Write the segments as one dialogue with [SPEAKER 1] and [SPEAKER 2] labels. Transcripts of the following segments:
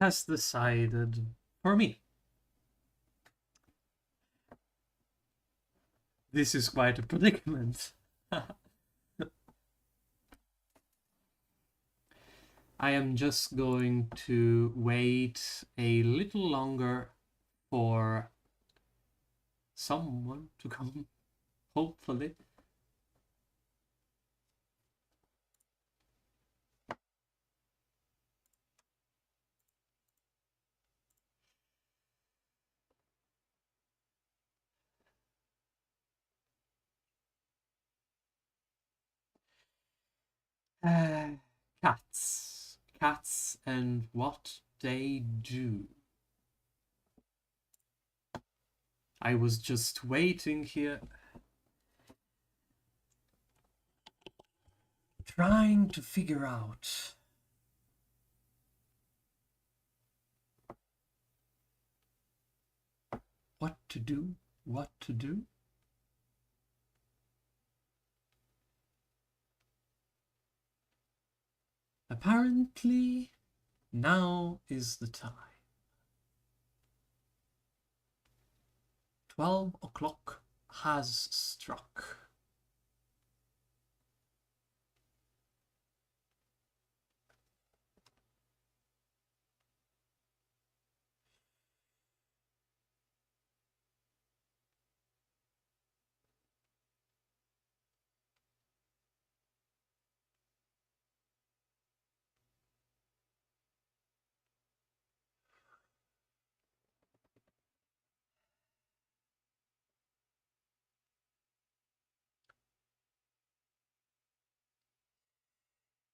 [SPEAKER 1] has decided for me. This is quite a predicament. I am just going to wait a little longer for someone to come, hopefully. Cats. Cats and what they do. I was just waiting here, trying to figure out what to do, what to do. Apparently, now is the time. 12 o'clock has struck.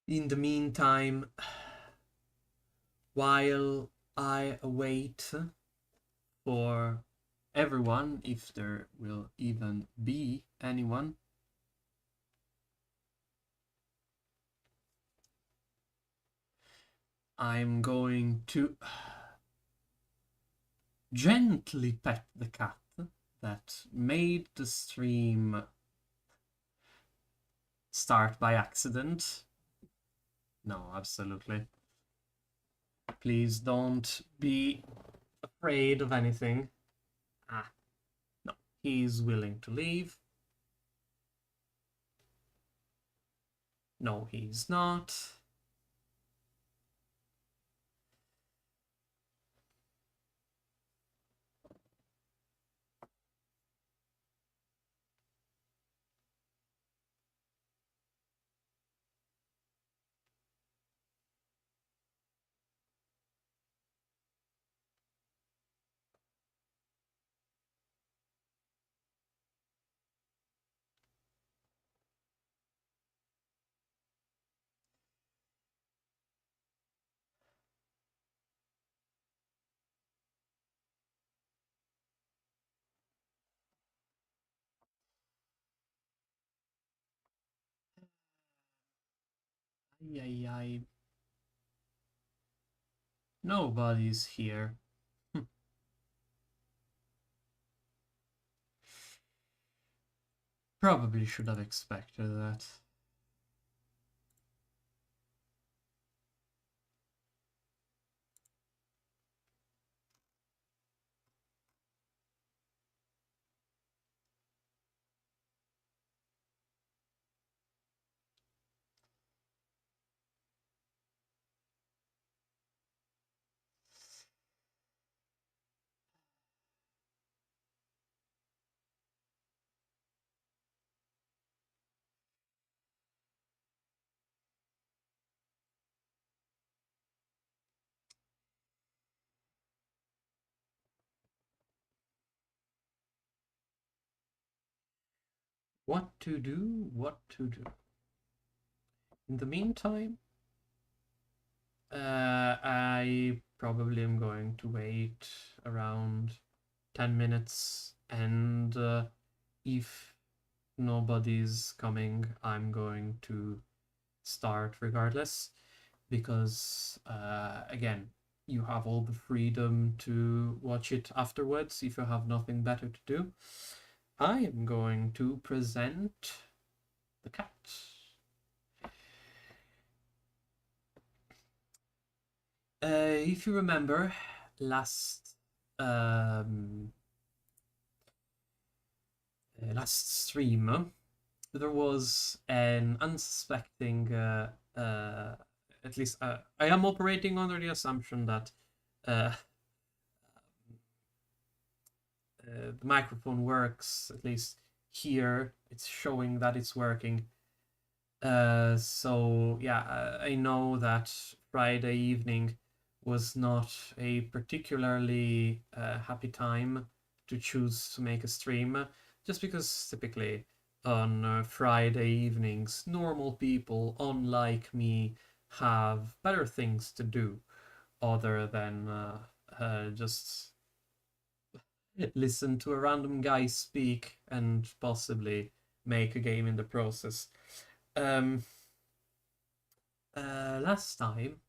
[SPEAKER 1] In the meantime, while I await for everyone, if there will even be anyone, I'm going to gently pet the cat that made the stream start by accident. No, absolutely. Please don't be afraid of anything. Ah, no, he's willing to leave. No, he's not. Ay. Nobody's here. Probably should have expected that. What to do, what to do. In the meantime, I probably am going to wait around 10 minutes, and if nobody's coming, I'm going to start regardless, because again, you have all the freedom to watch it afterwards if you have nothing better to do. I am going to present the cat. If you remember, last um, last stream, there was an unsuspecting. At least I am operating under the assumption that uh, the microphone works. At least here, it's showing that it's working. So yeah, I know that Friday evening was not a particularly happy time to choose to make a stream, just because typically on Friday evenings, normal people, unlike me, have better things to do other than just listen to a random guy speak and possibly make a game in the process. Um, Last time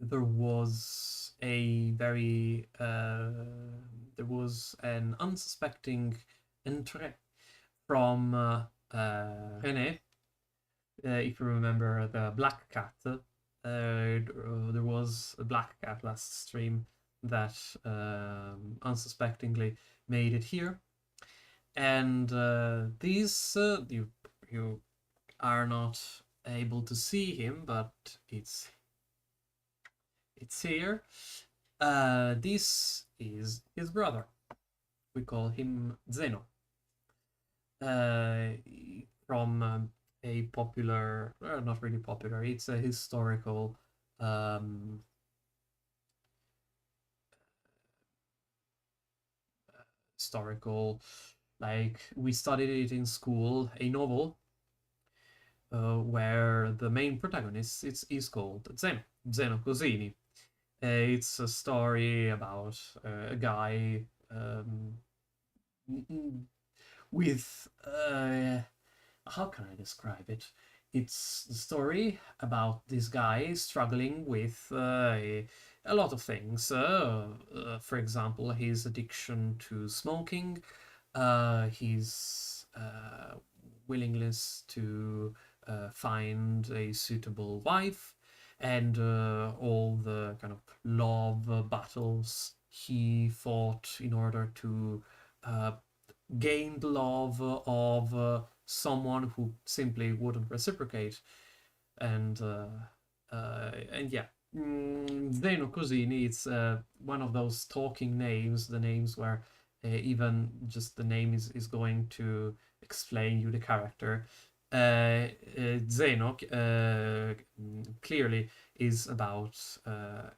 [SPEAKER 1] there was a very there was an unsuspecting entry from René. If you remember the black cat, there was a black cat last stream that unsuspectingly made it here, and these you are not able to see him, but it's here. This is his brother. We call him Zeno. Uh, from a popular, not really popular. It's a um, historical. Like we studied it in school, a novel where the main protagonist is called Zeno Cosini. It's a story about a guy with how can I describe it? It's the story about this guy struggling with a lot of things. For example, his addiction to smoking, his willingness to find a suitable wife, and all the kind of love battles he fought in order to uh, gain the love of someone who simply wouldn't reciprocate. And yeah, Zeno Cosini, it's one of those talking names, the names where even just the name is going to explain you the character. Zeno clearly is about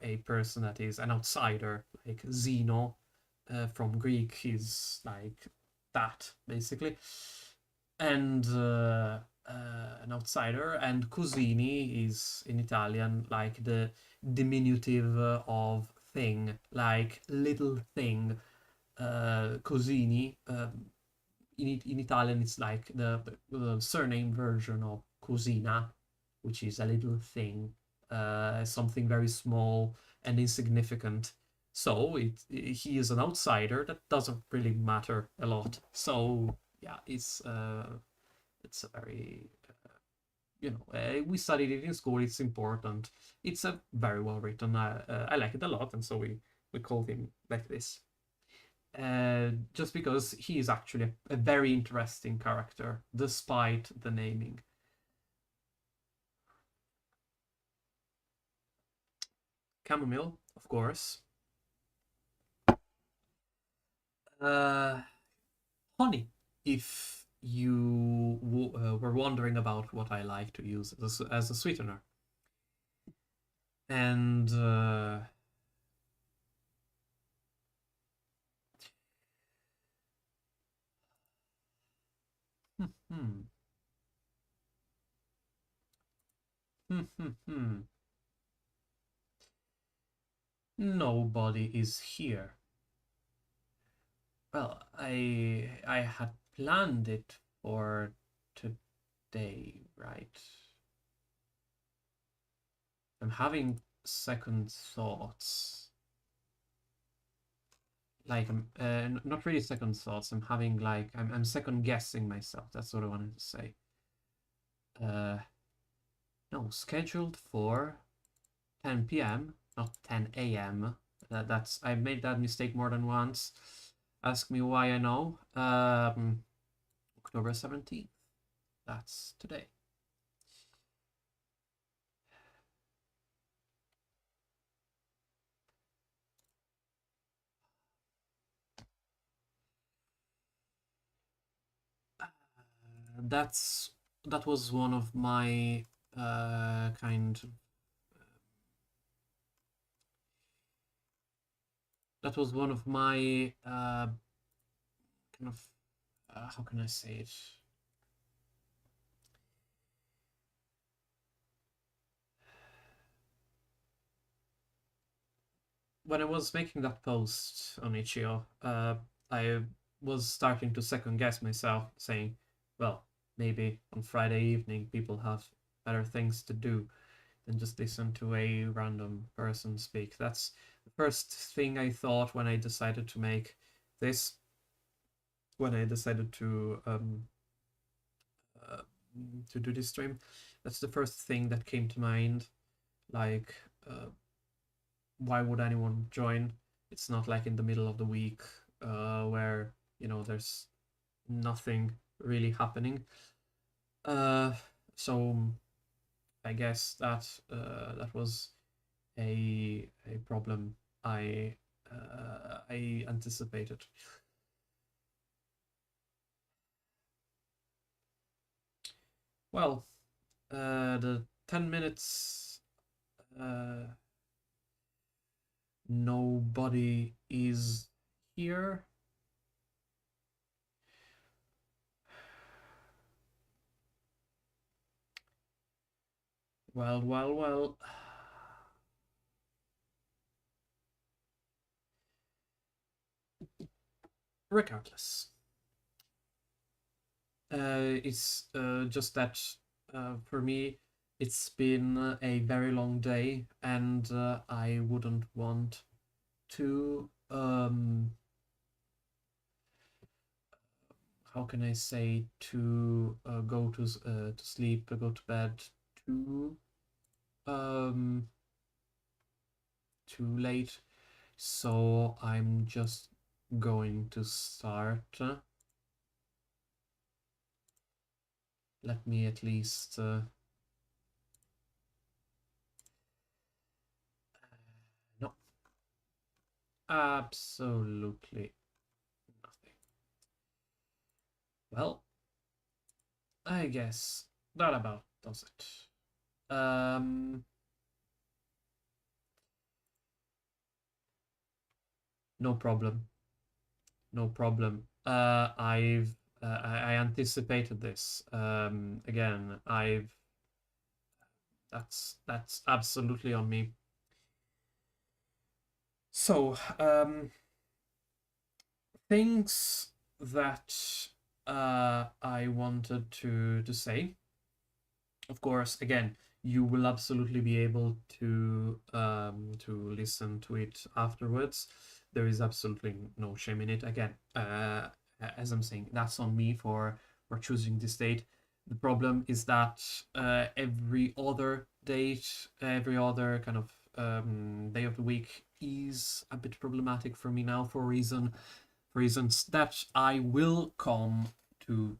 [SPEAKER 1] a person that is an outsider, like Zeno from Greek is like that, basically. And an outsider, and Cusini is in Italian like the diminutive of thing, like little thing. Cosini, in Italian, it's like the surname version of Cosina, which is a little thing, something very small and insignificant. So he is an outsider that doesn't really matter a lot. So yeah, it's a very we studied it in school. It's important. It's a very well written. I like it a lot, and so we called him like this. Just because he is actually a very interesting character, despite the naming. Chamomile, of course. Uh, Honey, if you were wondering about what I like to use as a sweetener. And hmm, hmm, hmm, hmm, hmm. Nobody is here. Well, I had planned it for today, right? I'm having second thoughts. Like not really second thoughts. I'm having like I'm second guessing myself. That's what I wanted to say. Uh, no, scheduled for 10 p.m. not 10 a.m. That's I made that mistake more than once. Ask me why I know. October 17th. That's today. That's that was one of my kind. That was one of my kind of how can I say it? When I was making that post on Itch.io, I was starting to second guess myself, saying, well, maybe on Friday evening people have better things to do than just listen to a random person speak. That's the first thing I thought when I decided to make this, when I decided uh, to do this stream. That's the first thing that came to mind. Like, why would anyone join? It's not like in the middle of the week where there's nothing really happening. So I guess that was a problem I anticipated. Well, the 10 minutes. Nobody is here. Well, well, well. Regardless, it's just that for me, it's been a very long day, and I wouldn't want to. How can I say, to go to sleep, go to bed too um, too late. So I'm just going to start. Let me at least no, absolutely nothing. Well, I guess that about does it. No problem. No problem. I anticipated this. Again, that's absolutely on me. So, things that I wanted to say. Of course, again, you will absolutely be able to listen to it afterwards. There is absolutely no shame in it. Again, as I'm saying, that's on me for choosing this date. The problem is that every other date, every other kind of day of the week is a bit problematic for me now for reasons that I will come to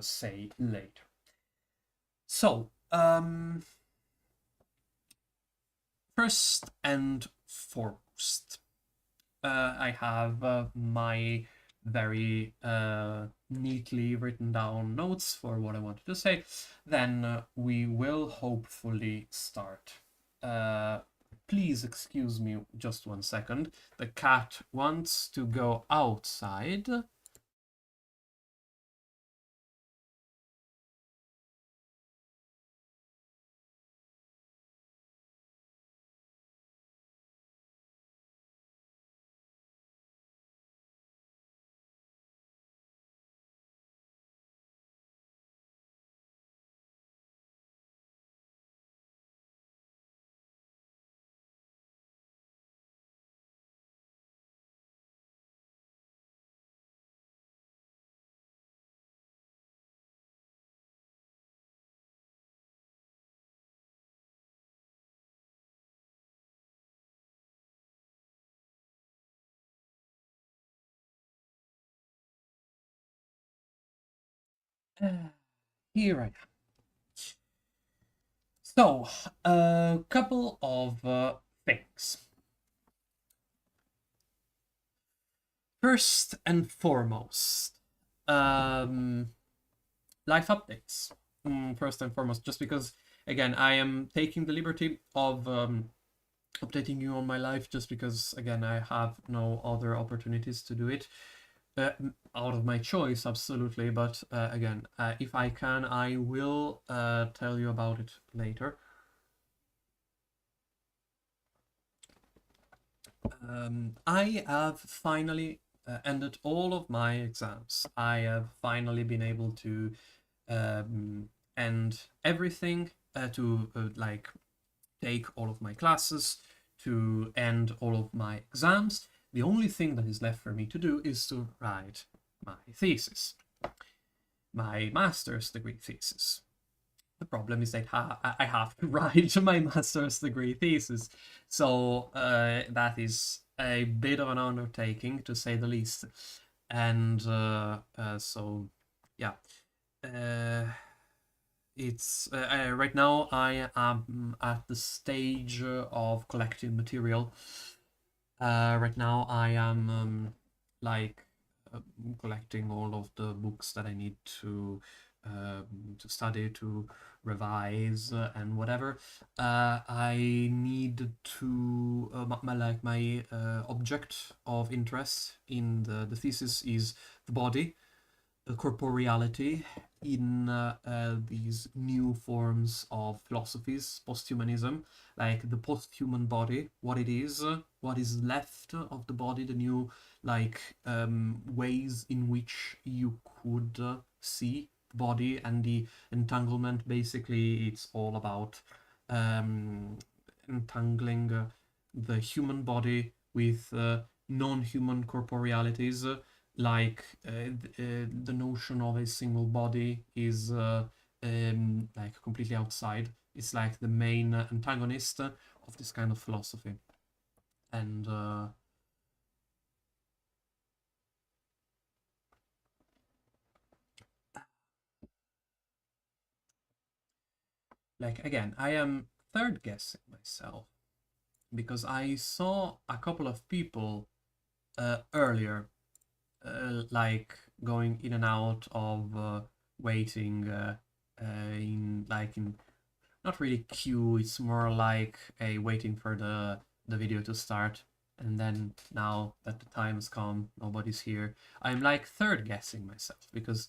[SPEAKER 1] say later. So, first and foremost, I have my very neatly written down notes for what I wanted to say. Then we will hopefully start. Please excuse me just 1 second. The cat wants to go outside. Here I am. So, a couple of things. First and foremost, um, life updates. First and foremost, just because, again, I am taking the liberty of updating you on my life, just because, again, I have no other opportunities to do it. Out of my choice, absolutely. But again, if I can, I will tell you about it later. I have finally ended all of my exams. I have finally been able to end everything, to like take all of my classes, to end all of my exams. The only thing that is left for me to do is to write my thesis, my master's degree thesis. The problem is that I have to write my master's degree thesis, so that is a bit of an undertaking, to say the least. And so, yeah, uh, it's right now I am at the stage of collecting material. Right now I am like uh, collecting all of the books that I need to study, to revise, and whatever. I need to my object of interest in the thesis is the body, corporeality in these new forms of philosophies, posthumanism, like the post-human body, what it is, what is left of the body, the new like ways in which you could see the body, and the entanglement. Basically, it's all about um, entangling the human body with non-human corporealities, like the notion of a single body is like completely outside. It's like the main antagonist of this kind of philosophy. And like again, I am third guessing myself because I saw a couple of people earlier, like going in and out of waiting in not really queue. It's more like a waiting for the video to start, and then now that the time has come, nobody's here. I'm like third guessing myself because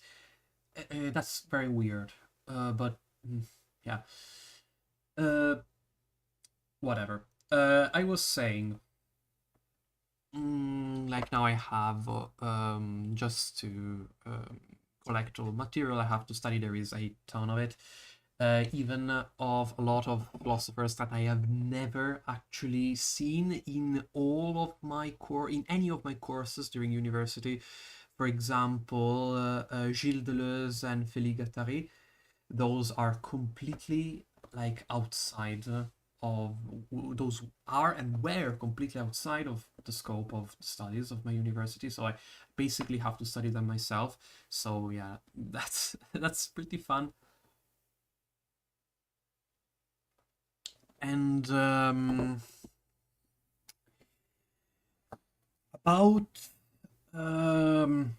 [SPEAKER 1] that's very weird. But yeah, uh, whatever. I was saying, like now I have just to collect all material I have to study. There is a ton of it. Even of a lot of philosophers that I have never actually seen in all of my in any of my courses during university. For example, Gilles Deleuze and Félix Guattari. Those are completely like outside of those are and were completely outside of the scope of studies of my university. So I basically have to study them myself. So yeah, that's that's pretty fun. And about um,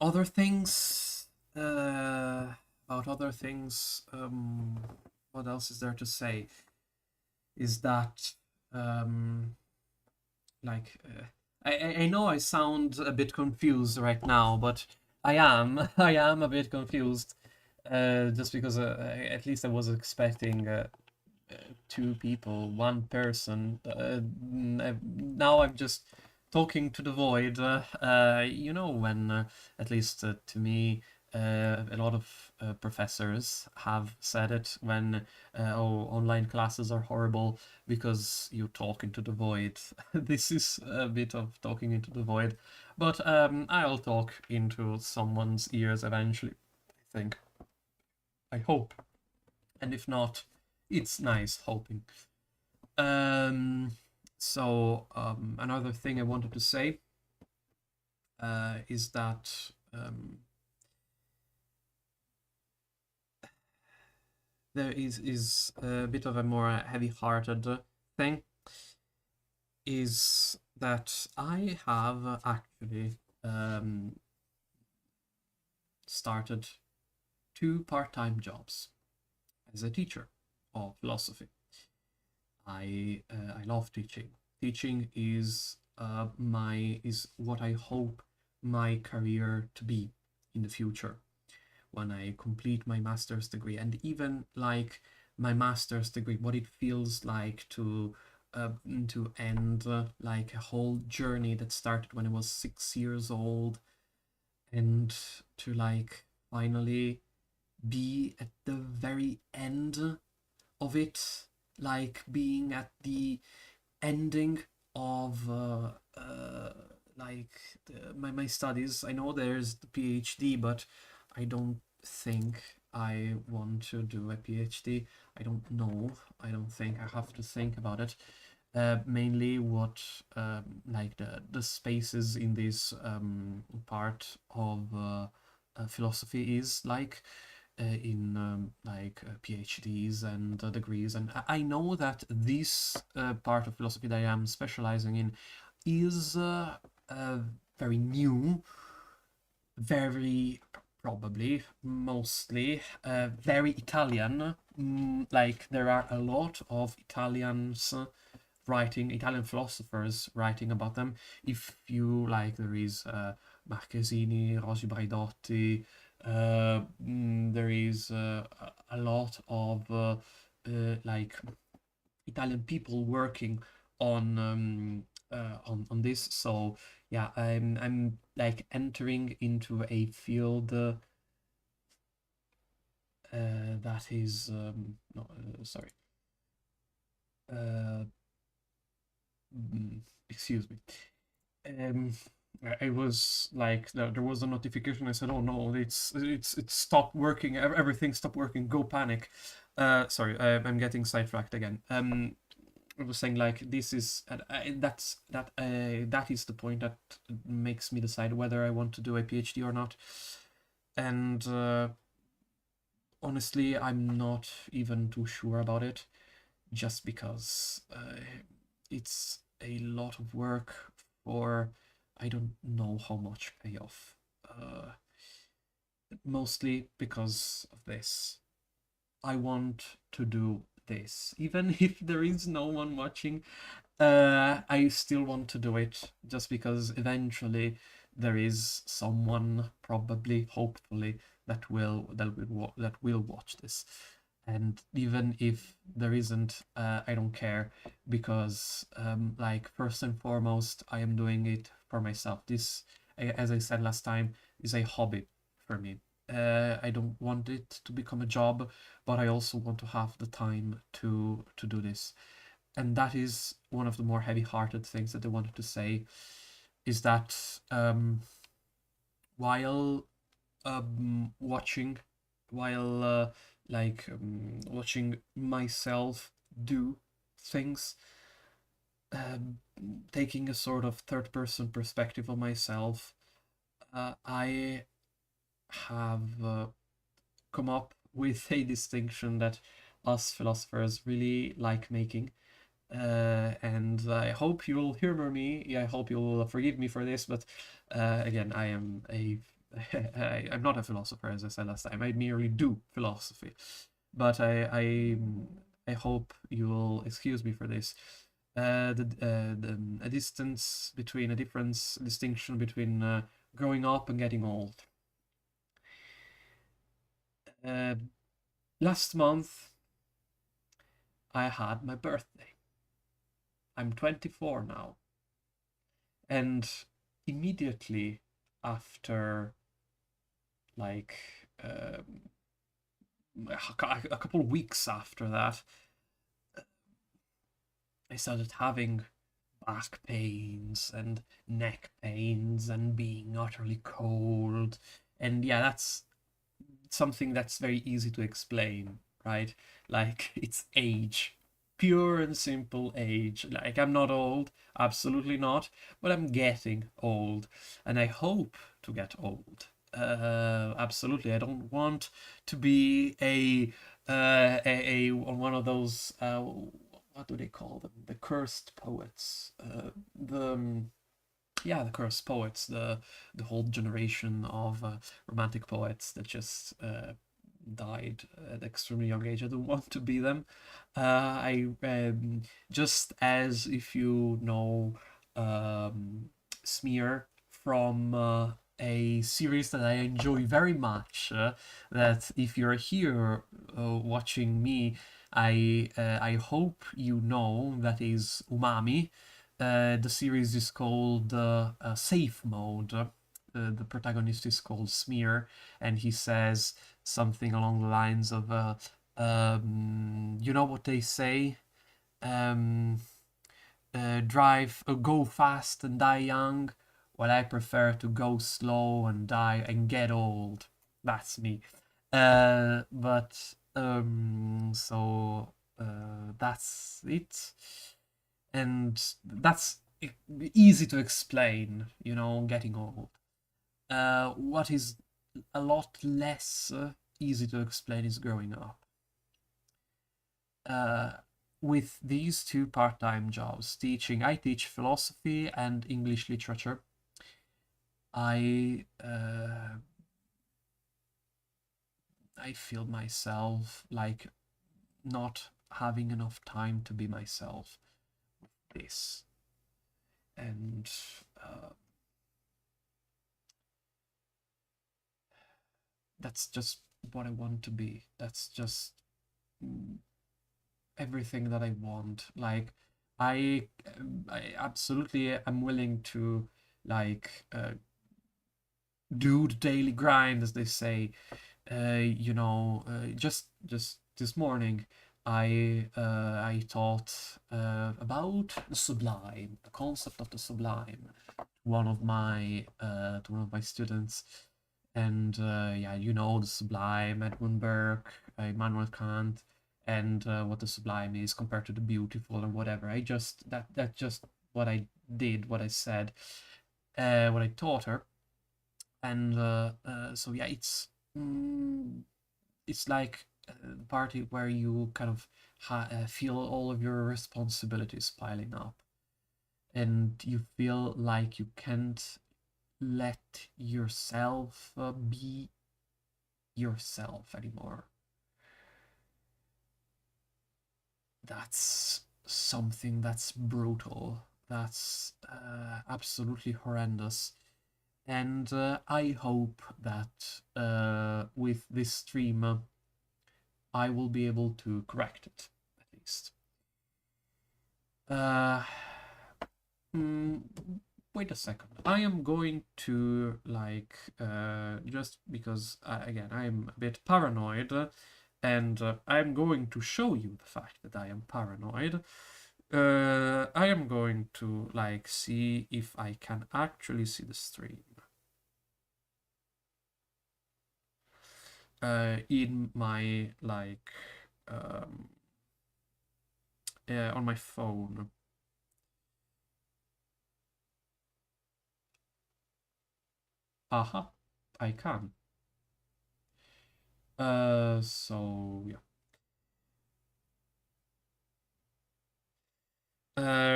[SPEAKER 1] other things, about other things, what else is there to say? Is that um, like I know I sound a bit confused right now, but I am I am a bit confused, just because at least I was expecting two people, one person. Now I'm just talking to the void. You know, when at least to me, a lot of professors have said it when oh, online classes are horrible because you talk into the void. This is a bit of talking into the void, but I'll talk into someone's ears eventually, I think. I hope. And if not, it's nice hoping. Um, Another thing I wanted to say is that there is a bit of a more heavy-hearted thing, is that I have actually started two part-time jobs as a teacher of philosophy. I love teaching. Teaching is what I hope my career to be in the future when I complete my master's degree, and even like my master's degree, what it feels like uh, to end like a whole journey that started when I was 6 years old, and to like finally be at the very end of it, like being at the ending of like my studies. I know there's the PhD, but I don't think I want to do a PhD. I don't know. I don't think I have to think about it. Mainly what like the spaces in this part of philosophy is like in PhDs and degrees. And I know that this part of philosophy that I am specializing in is very new, very probably mostly very Italian. Like there are a lot of Italians writing, Italian philosophers writing about them. If you like, there is Marchesini, Rossi Braidotti. There is a lot of like Italian people working on this. So yeah, I'm like entering into a field that is no, sorry. Uh, Excuse me. Um, I was like, there was a notification. I said, "Oh no, it's stopped working. Everything stopped working. Go panic." Sorry, I'm getting sidetracked again. I was saying like this is that is the point that makes me decide whether I want to do a PhD or not. And honestly, I'm not even too sure about it, just because it's a lot of work for I don't know how much payoff. Mostly because of this. I want to do this. Even if there is no one watching, I still want to do it just because eventually there is someone, probably, hopefully, that will watch this. And even if there isn't, I don't care, because like first and foremost, I am doing it for myself. This, as I said last time, is a hobby for me. I don't want it to become a job, but I also want to have the time to do this. And that is one of the more heavy-hearted things that I wanted to say, is that while watching, while watching myself do things, um, taking a sort of third-person perspective on myself, I have come up with a distinction that us philosophers really like making. And I hope you'll humor me. Yeah, I hope you'll forgive me for this. But again, I am a I'm not a philosopher, as I said last time. I merely do philosophy. But I hope you will excuse me for this. A distance between a difference distinction between growing up and getting old. Uh, Last month I had my birthday. I'm 24 now. And immediately after, like, a couple of weeks after that, I started having back pains and neck pains and being utterly cold. And yeah, that's something that's very easy to explain, right? Like, it's age. Pure and simple age. Like, I'm not old, absolutely not, but I'm getting old, and I hope to get old. Absolutely, I don't want to be a on one of those what do they call them? The cursed poets. The cursed poets. The whole generation of romantic poets that just died at an extremely young age. I don't want to be them. I Just as if you know Smear from a series that I enjoy very much. That if you're here watching me, I hope you know that is Umami. The series is called Safe Mode. The protagonist is called Smear, and he says something along the lines of, you know what they say? Um, go fast and die young. Well, I prefer to go slow and die and get old. That's me. That's it, and that's easy to explain. Getting old. What is a lot less easy to explain is growing up. Uh, with these two part-time jobs, I teach philosophy and English literature. I feel myself like not having enough time to be myself with this, and that's just what I want to be. That's just everything that I want. Like, I absolutely am willing to do the daily grind, as they say. Just this morning, I taught about the sublime, the concept of the sublime, to one of my students, and yeah, the sublime, Edmund Burke, Immanuel Kant, and what the sublime is compared to the beautiful and whatever. That's just what I did, what I said, what I taught her, and so yeah, it's like the party where you kind of feel all of your responsibilities piling up, and you feel like you can't let yourself be yourself anymore. That's something that's brutal. That's absolutely horrendous. And I hope that with this stream, I will be able to correct it, at least. Mm, Wait a second. I am going to just because again I am a bit paranoid, and I'm going to show you the fact that I am paranoid. I am going to see if I can actually see the stream. In my on my phone. Aha, I can. So yeah.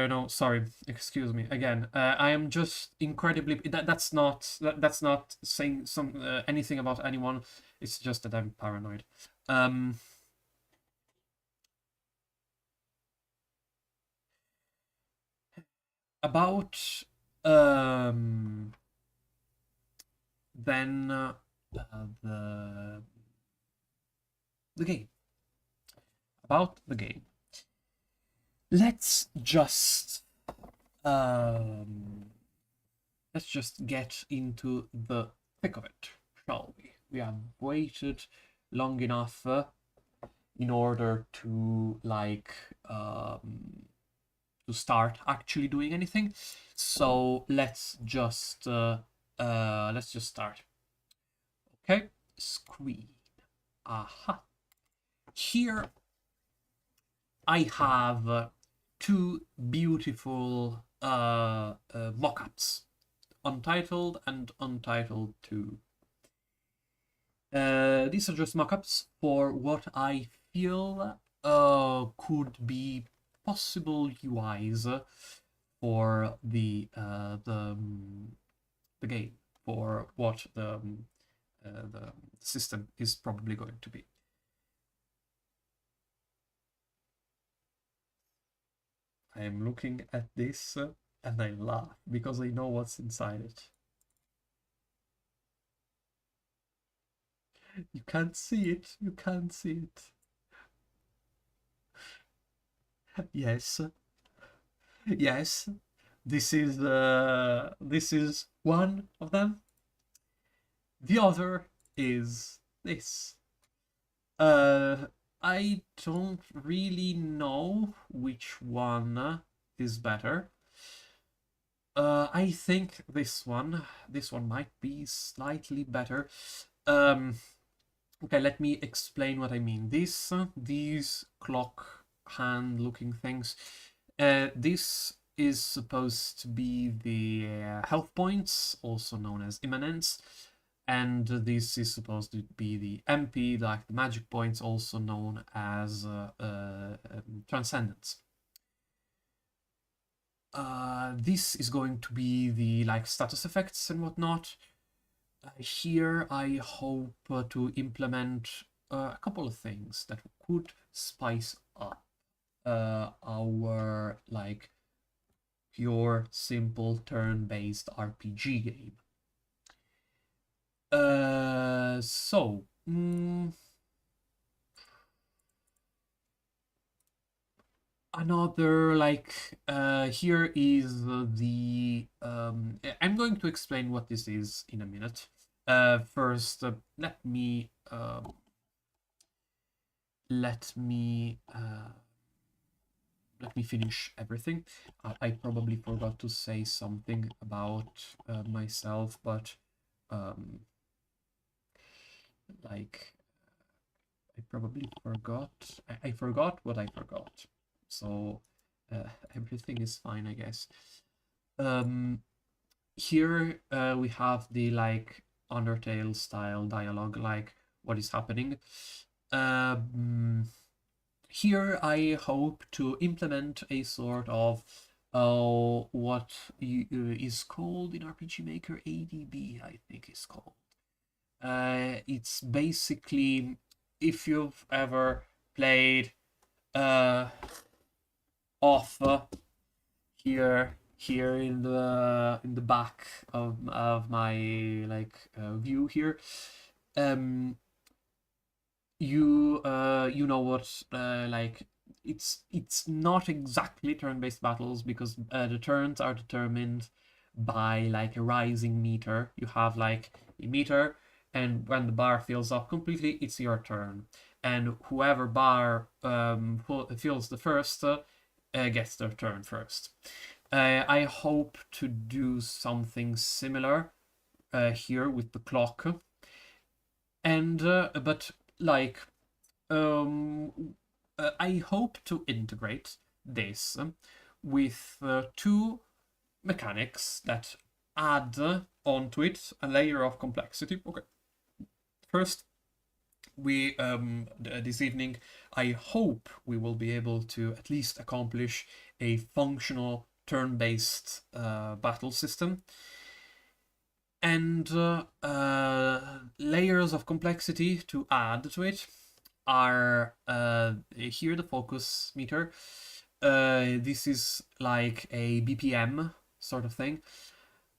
[SPEAKER 1] No, sorry. Excuse me. Again, I am just incredibly. That's not saying anything about anyone. It's just that I'm paranoid. About then the game. About the game. Let's just get into the thick of it, shall we? We have waited long enough in order to to start actually doing anything. So let's just start. Okay, screen. Aha. Here I have two beautiful mock-ups, Untitled and Untitled 2. These are just mock-ups for what I feel could be possible UIs for the game, for what the system is probably going to be. I am looking at this and I laugh because I know what's inside it. You can't see it. You can't see it. Yes. Yes. This is one of them. The other is this. Uh, I don't really know which one is better. I think this one might be slightly better. Um, okay, let me explain what I mean. These clock hand looking things, this is supposed to be the health points, also known as immanence, and this is supposed to be the MP, like the magic points, also known as transcendence. This is going to be the like status effects and whatnot. Here I hope to implement a couple of things that could spice up our like pure simple turn-based RPG game. So another like here is the I'm going to explain what this is in a minute. First, let me finish everything. I probably forgot to say something about myself, but like I probably forgot. I forgot what I forgot. So everything is fine, I guess. Here we have the like Undertale style dialogue, like what is happening. Here I hope to implement a sort of what is called in RPG Maker ADB, I think it's called. It's basically, if you've ever played off here in the back of my like view here, you know what like it's not exactly turn-based battles because the turns are determined by like a rising meter. You have like a meter, and when the bar fills up completely, it's your turn, and whoever bar fills the first gets their turn first. I hope to do something similar here with the clock, and but like I hope to integrate this with two mechanics that add onto it a layer of complexity. Okay, first, we this evening I hope we will be able to at least accomplish a functional turn-based battle system, and layers of complexity to add to it are here the focus meter. This is like a BPM sort of thing.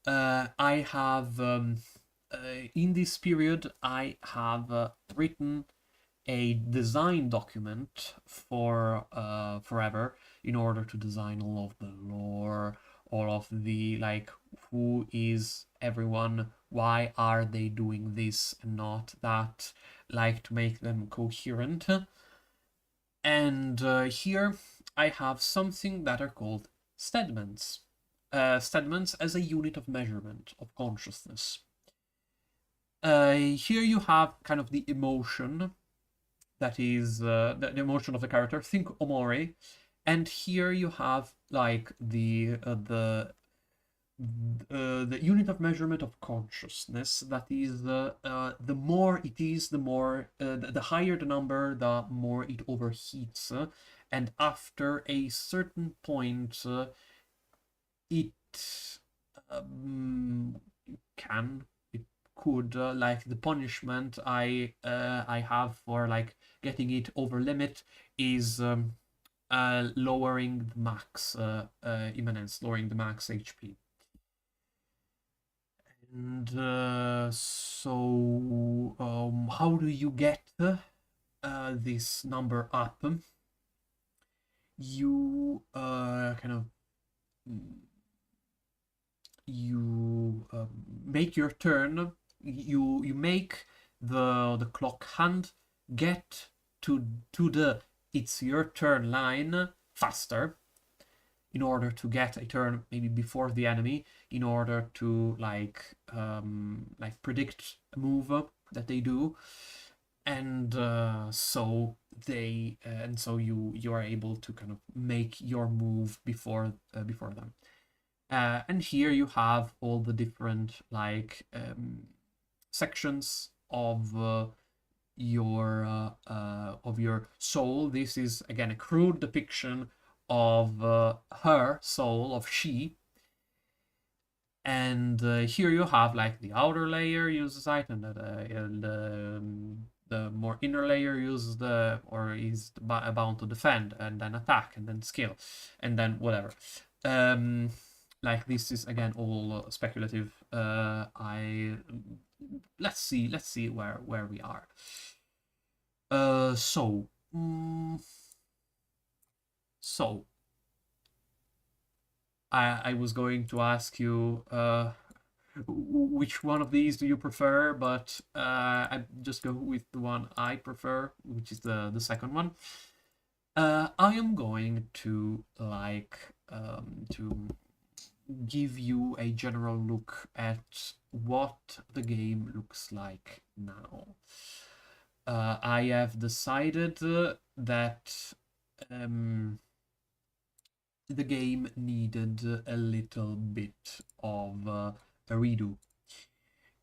[SPEAKER 1] I have in this period I have written a design document for forever in order to design all of the lore, all of the like who is everyone, why are they doing this and not that, like to make them coherent. And here I have something that are called Stedmans. Stedmans as a unit of measurement of consciousness. Here you have kind of the emotion that is the emotion of the character. Think Omori, and here you have like the the unit of measurement of consciousness. That is, the more it is, the more the higher the number, the more it overheats, and after a certain point, it um, can it could like the punishment I have for like getting it over limit is lowering the max immanence, lowering the max HP. And so, how do you get this number up? You kind of you make your turn. You make the clock hand get to the it's your turn line faster, in order to get a turn maybe before the enemy, in order to like predict a move that they do, and so you are able to kind of make your move before them. And here you have all the different like sections of your soul. This is again a crude depiction of her soul, of she. And here you have like the outer layer uses it, and the more inner layer uses or is bound to defend, and then attack, and then skill, and then whatever. Like this is again all speculative. Let's see where we are. So I was going to ask you which one of these do you prefer, but I just go with the one I prefer, which is the second one. I am going to to give you a general look at what the game looks like now. I have decided that the game needed a little bit of a redo.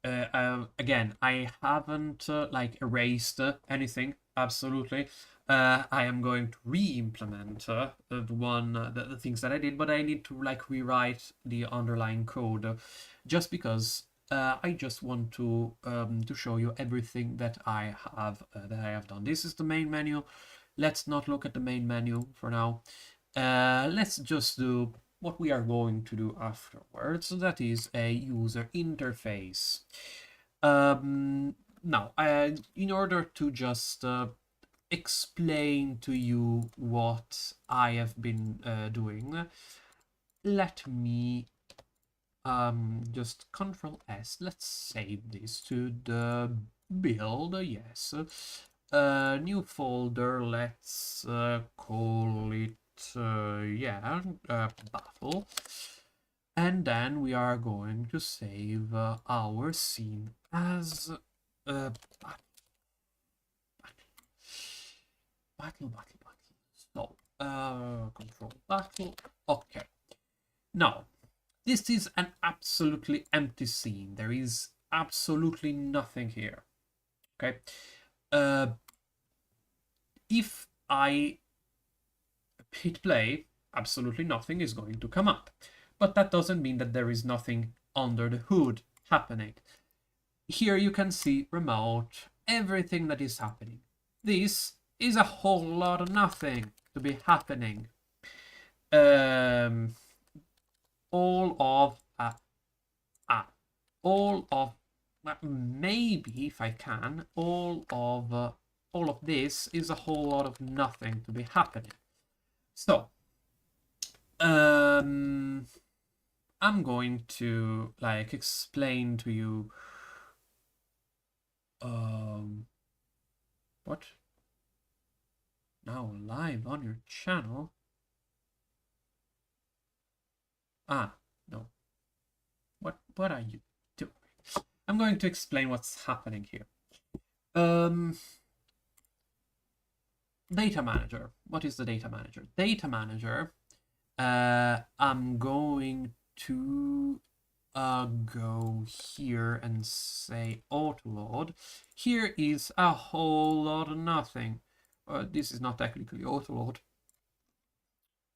[SPEAKER 1] Again, I haven't like erased anything. Absolutely, I am going to re-implement the things that I did, but I need to like rewrite the underlying code, just because I just want to show you everything that I have done. This is the main menu. Let's not look at the main menu for now. Let's just do what we are going to do afterwards. That is a user interface. Now, in order to just explain to you what I have been doing, let me just Control S. Let's save this to the build. Yes. New folder. Let's call it battle. And then we are going to save our scene as battle. So control battle. Okay. Now this is an absolutely empty scene. There is absolutely nothing here. Okay. If I hit play, absolutely nothing is going to come up. But that doesn't mean that there is nothing under the hood happening. Here you can see remote, everything that is happening. This is a whole lot of nothing to be happening. All of maybe if I can, all of this is a whole lot of nothing to be happening. So I'm going to like explain to you what now live on your channel. No, what are you doing? I'm going to explain what's happening here. Data manager. What is the data manager? Data manager, I'm going to go here and say autoload, here is a whole lot of nothing. This is not technically autoload,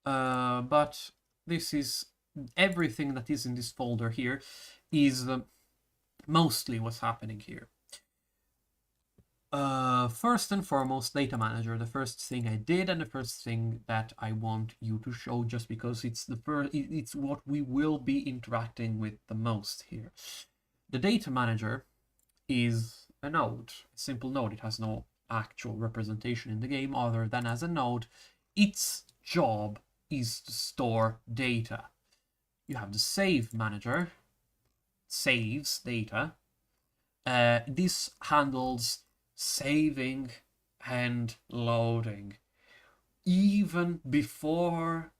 [SPEAKER 1] but this is everything that is in this folder here is mostly what's happening here. First and foremost, data manager, the first thing I did and the first thing that I want you to show, just because it's it's what we will be interacting with the most here. The data manager is a node, a simple node. It has no actual representation in the game other than as a node. Its job is to store data. You have the save manager, saves data. This handles saving and loading. Even before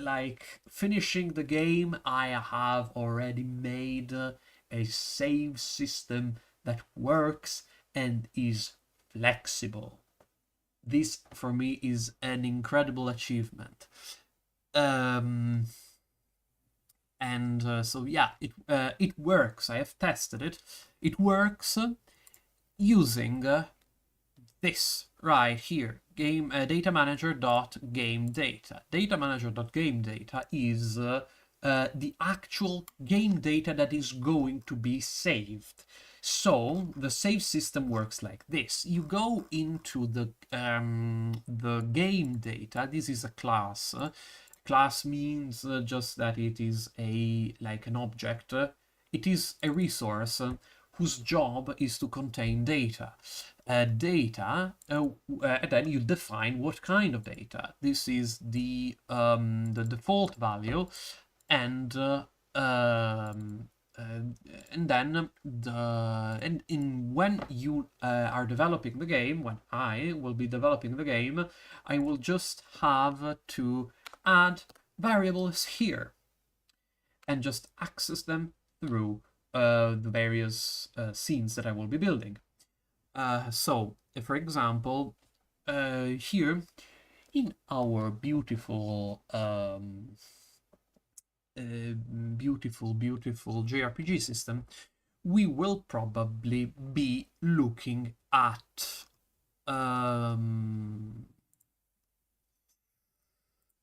[SPEAKER 1] like finishing the game, I have already made a save system that works and is flexible. This for me is an incredible achievement. And so yeah, it works. I have tested it. It works using this right here, game data manager dot game data. Data manager dot game data is the actual game data that is going to be saved. So the save system works like this. You go into the game data. This is a class. Class means just that it is like an object. It is a resource whose job is to contain data. And then you define what kind of data. This is the default value, and then when you are developing the game, when I will be developing the game, I will just have to add variables here and just access them through the various scenes that I will be building. So, for example, here in our beautiful JRPG system, we will probably be looking at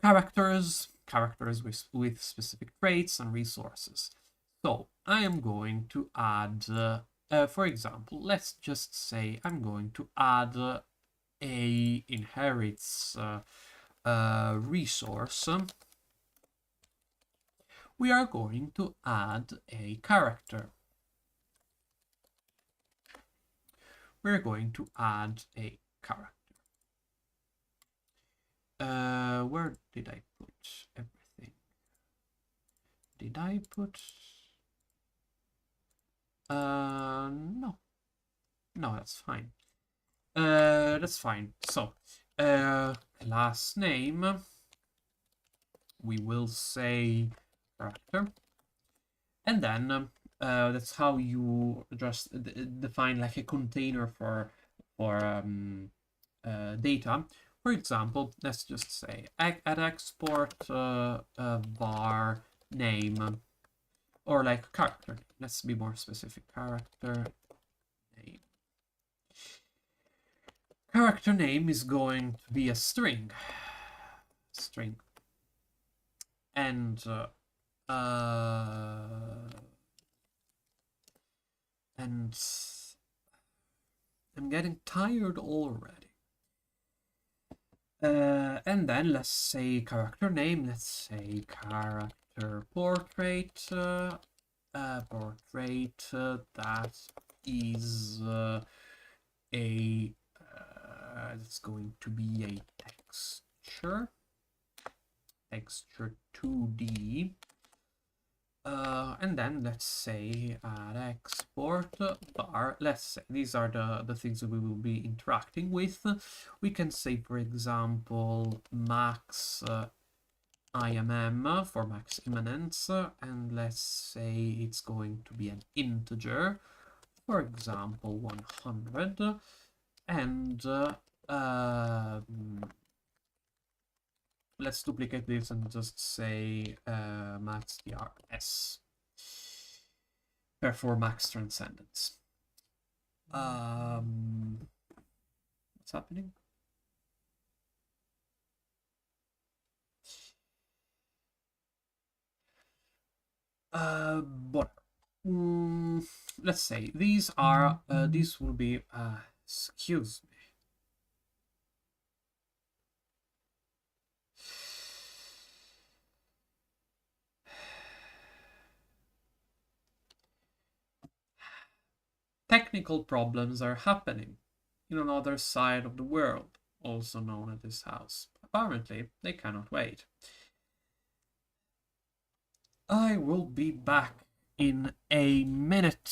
[SPEAKER 1] characters with specific traits and resources. So I am going to add, for example, let's just say I'm going to add a inherits resource. We are going to add a character. We're going to add a character. Where did I put everything? Did I put... no. No, that's fine. That's fine. So, class name, we will say character. And then that's how you just define like a container for data. For example, let's just say at export var name, or like character. Let's be more specific. Character name. Character name is going to be a string. And I'm getting tired already. And then let's say character name. Let's say character portrait. Portrait that is it's going to be a texture 2D. And then let's say at export bar, let's say these are the things that we will be interacting with. We can say, for example, max IMM for max immanence, and let's say it's going to be an integer, for example 100, and let's duplicate this and just say max DRS. Therefore, max transcendence. What's happening? But let's say these are these will be excuse me. Technical problems are happening in another side of the world, also known as this house. Apparently, they cannot wait. I will be back in a minute.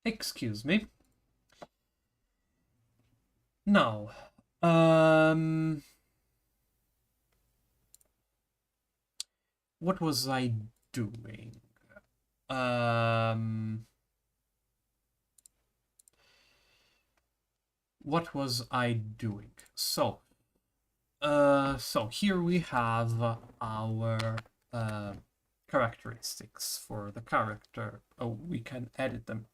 [SPEAKER 1] Excuse me. Now, what was I doing? What was I doing? So here we have our characteristics for the character. Oh, we can edit them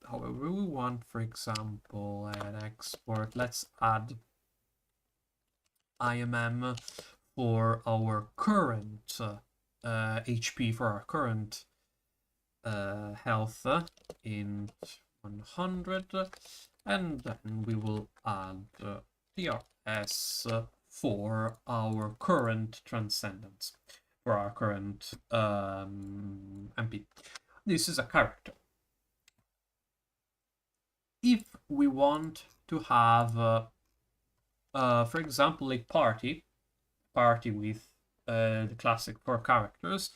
[SPEAKER 1] however we want. For example, an export. Let's add IMM for our current HP, for our current health in 100, and then we will add DRS for our current transcendence, for our current MP. This is a character. If we want to have, for example, a party with the classic 4 characters,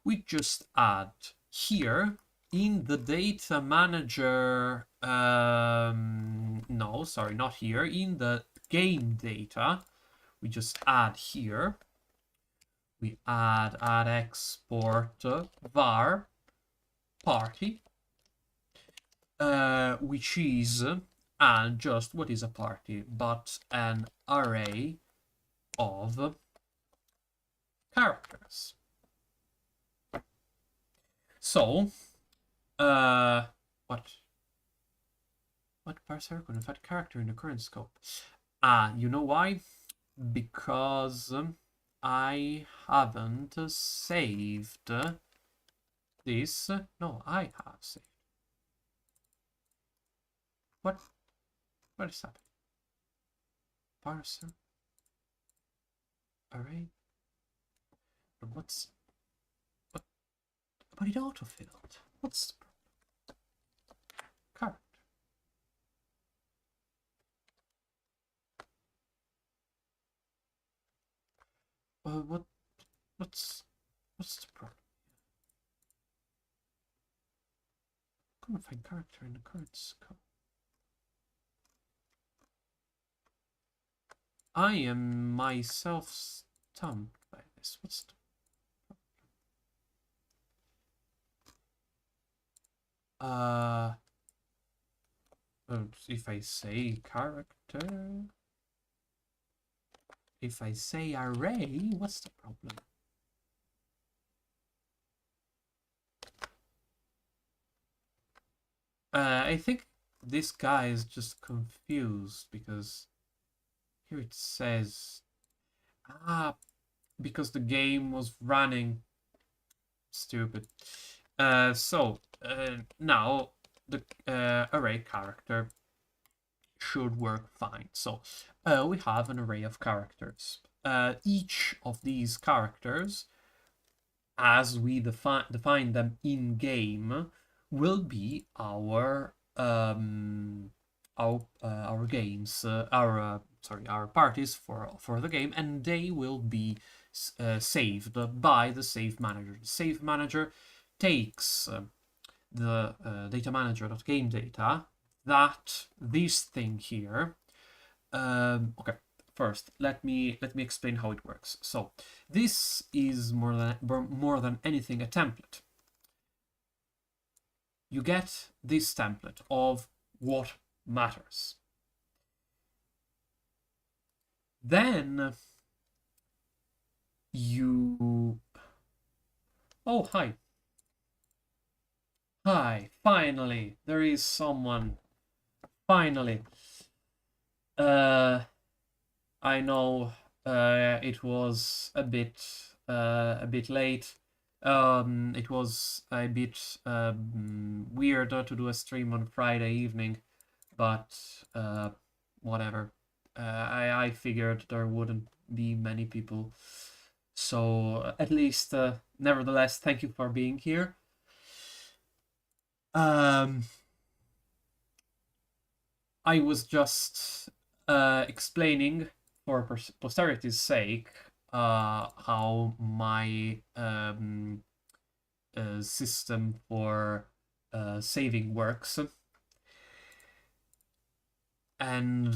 [SPEAKER 1] we just add here in the data manager, no, sorry, not here, in the game data, we just add here, we add export var party, which is, and just what is a party but an array of characters. So, what parser could have had character in the current scope? You know why? Because I haven't saved this. No, I have saved. What? What is happening? Parser. Array. What's... What? But it autofilled. What's the problem? Character. What's the problem? I couldn't find character in the current scope. I am myself stumped by this. What's the if I say character, if I say array, what's the problem? I think this guy is just confused because here it says, because the game was running. Stupid. So now the array character should work fine. So we have an array of characters. Each of these characters, as we define them in game, will be our games, our parties for the game, and they will be saved by the save manager. The save manager takes the data manager.game data, this thing here. Okay, first let me explain how it works. So this is more than anything a template. You get this template of what matters. Then you... Oh, hi. Hi, finally. There is someone. Finally. I know it was a bit late. It was a bit weird to do a stream on Friday evening, but whatever. I figured there wouldn't be many people. So at least, nevertheless, thank you for being here. I was just explaining, for posterity's sake, how my system for saving works, and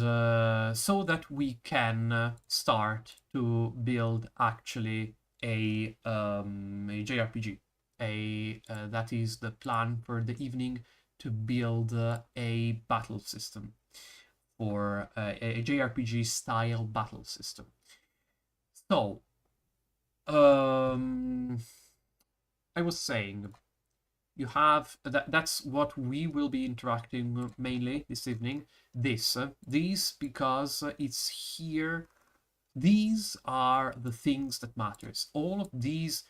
[SPEAKER 1] so that we can start to build actually a JRPG. That is the plan for the evening, to build a battle system, for a JRPG style battle system. So I was saying, you have that's what we will be interacting mainly this evening. These because it's here. These are the things that matters. All of these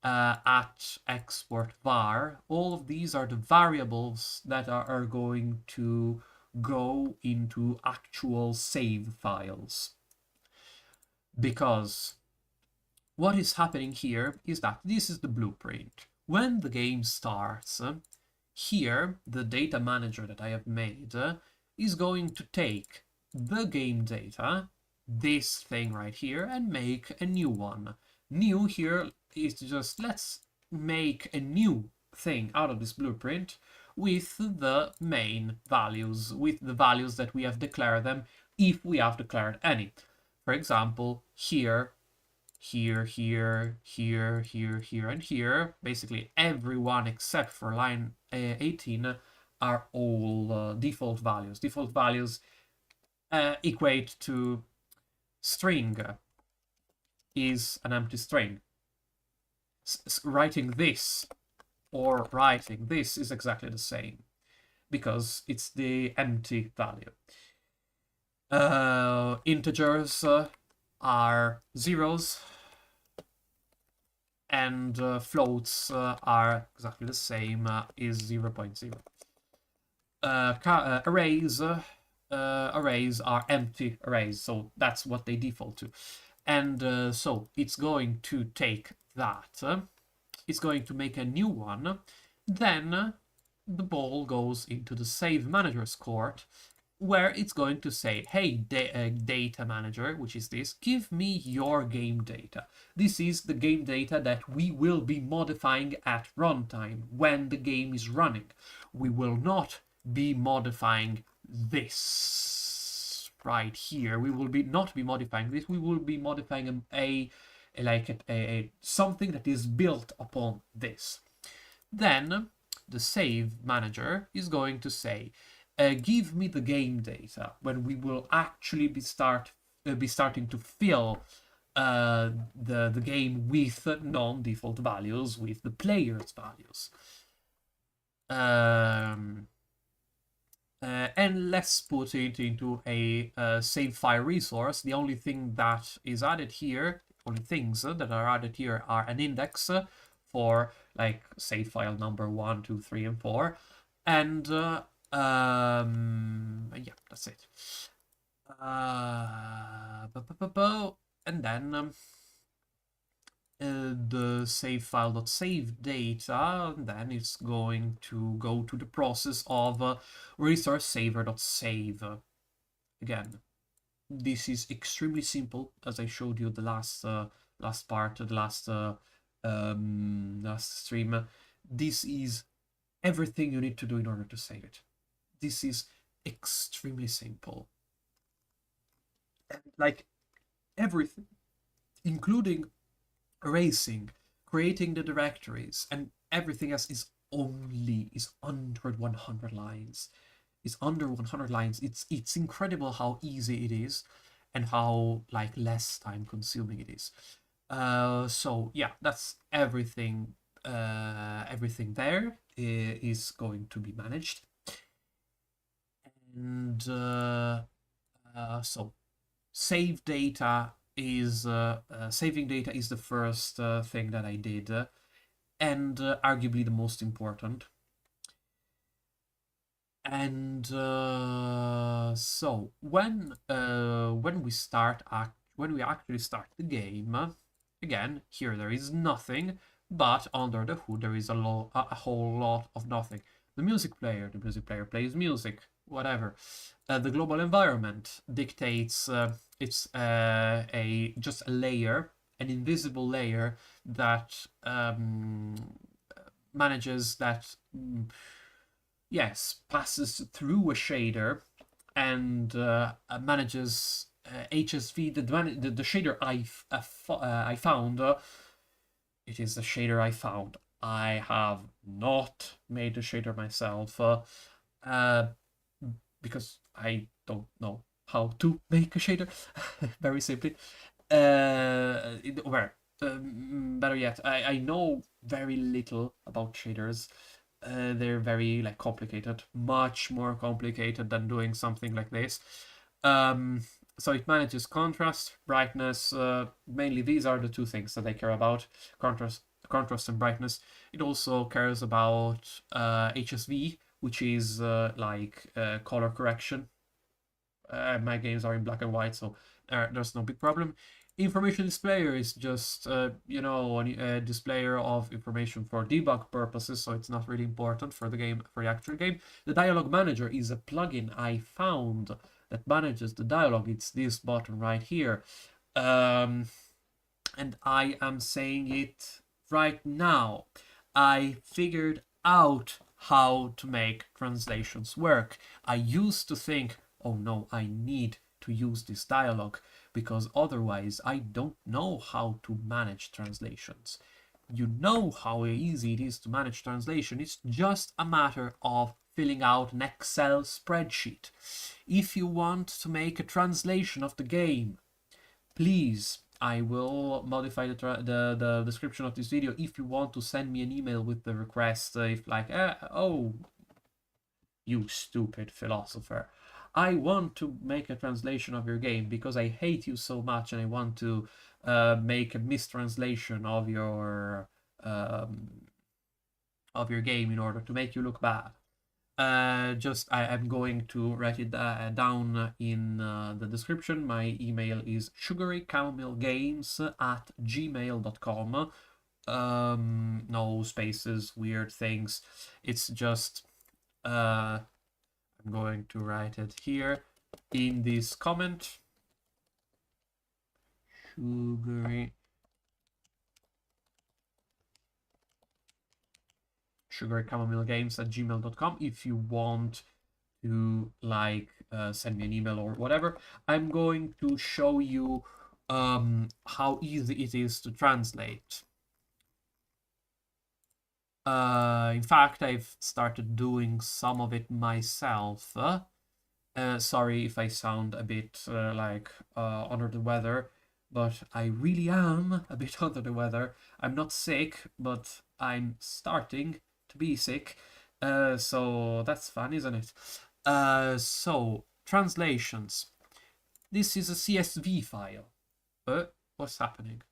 [SPEAKER 1] at export var, all of these are the variables that are going to go into actual save files. Because what is happening here is that this is the blueprint. When the game starts, here the data manager that I have made is going to take the game data, this thing right here, and make a new one. New here is just, let's make a new thing out of this blueprint with the main values, with the values that we have declared them, if we have declared any. For example, here, and here, basically everyone except for line 18 are all default values. Default values equate to string is an empty string. Writing this or writing this is exactly the same, because it's the empty value. Integers are zeros, and floats are exactly the same, is 0.0. Arrays are empty arrays, so that's what they default to. And so it's going to take that, it's going to make a new one, then the ball goes into the save manager's court, where it's going to say, hey, data manager, which is this, give me your game data. This is the game data that we will be modifying at runtime when the game is running. We will not be modifying this right here. We will be not be modifying this. We will be modifying a something that is built upon this. Then the save manager is going to say, give me the game data when we will actually be starting to fill the game with non-default values, with the player's values. And let's put it into a save file resource. The only thing that is added here, only things that are added here are an index for like save file number 1, 2, 3, and 4, and yeah, that's it. And then the save file.save data, and then it's going to go to the process of resource saver.save. Again, this is extremely simple, as I showed you the last part, the last stream. This is everything you need to do in order to save it. This is extremely simple. Like everything, including erasing, creating the directories, and everything else is under 100 lines. It's under 100 lines. It's incredible how easy it is, and how like less time consuming it is. So yeah, that's everything. Everything there is going to be managed, and so save data is saving data is the first thing that I did, and arguably the most important. And so when we actually start the game, again, here there is nothing, but under the hood there is a whole lot of nothing. The music player plays music, whatever. The global environment dictates it's just a layer, an invisible layer that manages that. Yes, passes through a shader and manages HSV. The shader I found. It is the shader I found. I have not made the shader myself because I don't know how to make a shader. Very simply. Better yet, I know very little about shaders. They're very like complicated, much more complicated than doing something like this. So it manages contrast, brightness. Mainly these are the two things that I care about: contrast and brightness. It also cares about HSV, which is color correction. My games are in black and white, so there's no big problem. Information displayer is just a displayer of information for debug purposes, so it's not really important for the actual game. The dialogue manager is a plugin I found that manages the dialogue. It's this button right here, and I am saying it right now. I figured out how to make translations work. I used to think, oh no, I need to use this dialogue, because otherwise I don't know how to manage translations. You know how easy it is to manage translation. It's just a matter of filling out an Excel spreadsheet. If you want to make a translation of the game, please, I will modify the description of this video if you want to send me an email with the request. If like, oh, you stupid philosopher, I want to make a translation of your game because I hate you so much and I want to make a mistranslation um, of your game in order to make you look bad. I'm going to write it down in the description. My email is sugarycamomillgames@gmail.com. No spaces, weird things. It's just I'm going to write it here in this comment. sugarycamomillgames@gmail.com if you want to send me an email or whatever. I'm going to show you how easy it is to translate. In fact, I've started doing some of it myself. Sorry if I sound a bit under the weather, but I really am a bit under the weather. I'm not sick, but I'm starting to be sick. So that's fun, isn't it? So, translations. This is a CSV file. What's happening?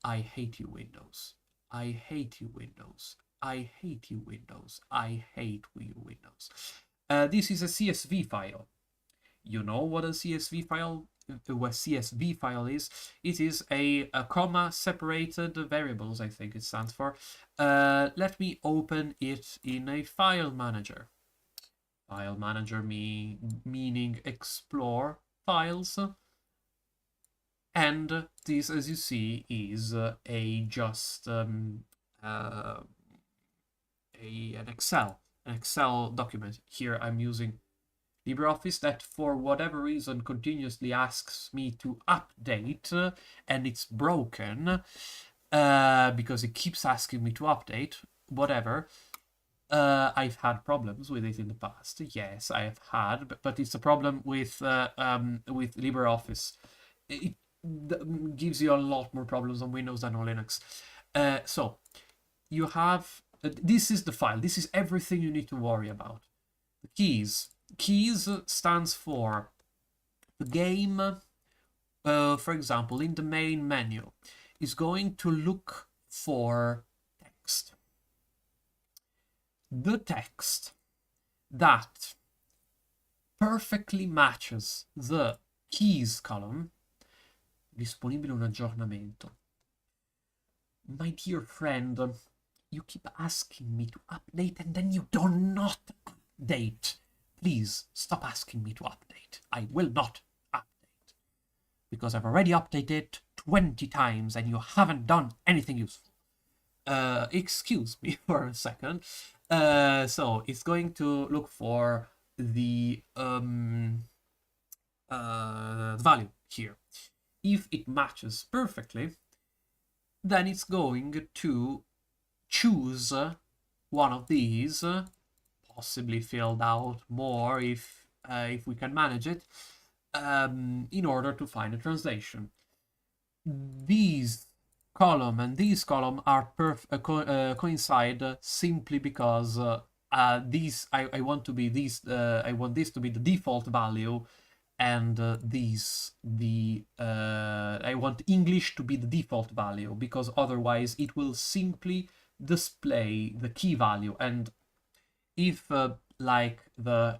[SPEAKER 1] I hate you, Windows. I hate you, Windows. I hate you, Windows. I hate you, Windows. This is a CSV file. You know what a CSV file is? It is a comma separated variables, I think it stands for. Let me open it in a file manager. File manager meaning explore files. And this, as you see, is an Excel document. Here I'm using LibreOffice that for whatever reason continuously asks me to update, and it's broken because it keeps asking me to update. Whatever. I've had problems with it in the past. Yes, I have had, but it's a problem with LibreOffice. It gives you a lot more problems on Windows than on Linux. So you have this is the file. This is everything you need to worry about. The keys. Keys stands for the game. For example, in the main menu, is going to look for text. The text that perfectly matches the keys column. Disponibile un aggiornamento. My dear friend, you keep asking me to update and then you do not update. Please stop asking me to update. I will not update. Because I've already updated 20 times and you haven't done anything useful. Excuse me for a second. So it's going to look for the value here. If it matches perfectly, then it's going to choose one of these, possibly filled out more if we can manage it, in order to find a translation. These column and these column are coincide simply because these I want to be these I want this to be the default value, and I want English to be the default value, because otherwise it will simply display the key value. And if like the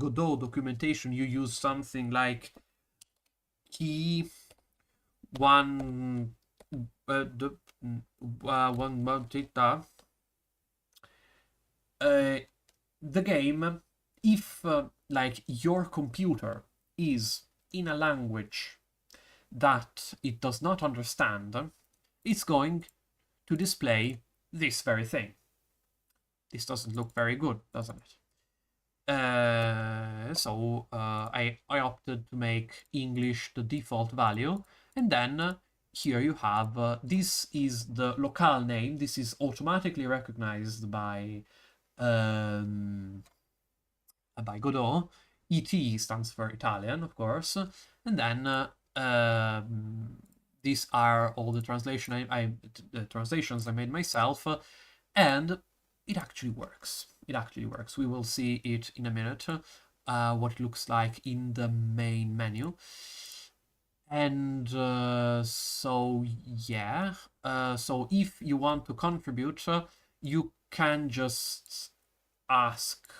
[SPEAKER 1] Godot documentation, you use something like key one the game, if like your computer is in a language that it does not understand, it's going to display this very thing. This doesn't look very good, doesn't it? So I opted to make English the default value, and then here you have this is the locale name. This is automatically recognized by Godot. ET stands for Italian, of course, and then these are all the translations I made myself, and it actually works. It actually works. We will see it in a minute, what it looks like in the main menu. And so yeah, so if you want to contribute, you can just ask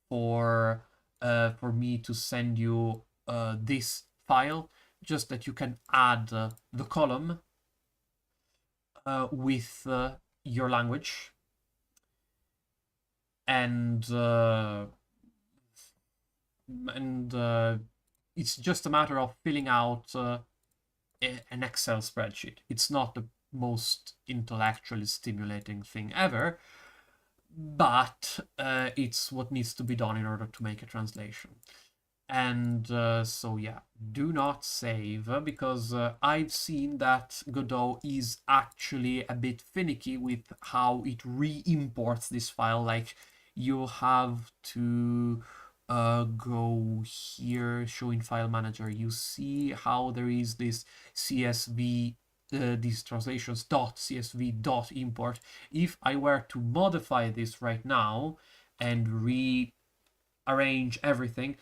[SPEAKER 1] for me to send you this file, just that you can add the column with your language, and it's just a matter of filling out an Excel spreadsheet. It's not the most intellectually stimulating thing ever, but it's what needs to be done in order to make a translation. And so yeah, do not save, because I've seen that Godot is actually a bit finicky with how it re-imports this file. Like, you have to go here, show in file manager. You see how there is this CSV, these translations .csv .import. If I were to modify this right now and rearrange everything,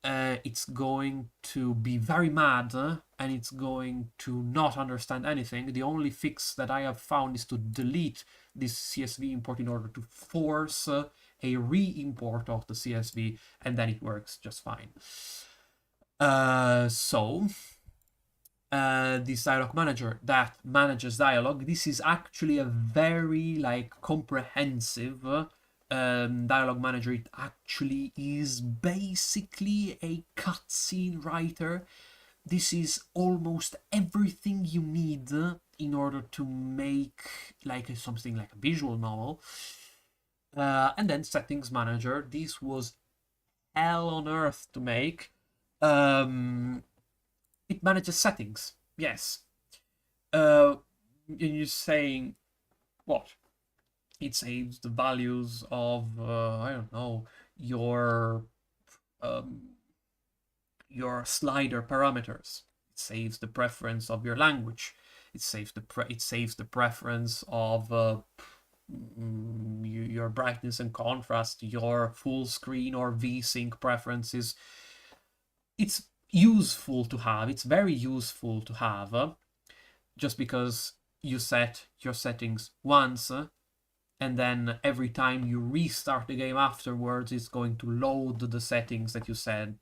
[SPEAKER 1] it's going to be very mad, and it's going to not understand anything. The only fix that I have found is to delete this CSV import in order to force a re-import of the CSV, and then it works just fine. This dialog manager that manages dialogue, this is actually a very comprehensive dialogue manager. It actually is basically a cutscene writer. This is almost everything you need in order to make something like a visual novel. And then settings manager. This was hell on earth to make. It manages settings. Yes. And you're saying, what? It saves the values of I don't know, your slider parameters. It saves the preference of your language. It saves the preference of your brightness and contrast, your full screen or VSync preferences. It's useful to have. It's very useful to have, just because you set your settings once, and then every time you restart the game afterwards, it's going to load the settings that you set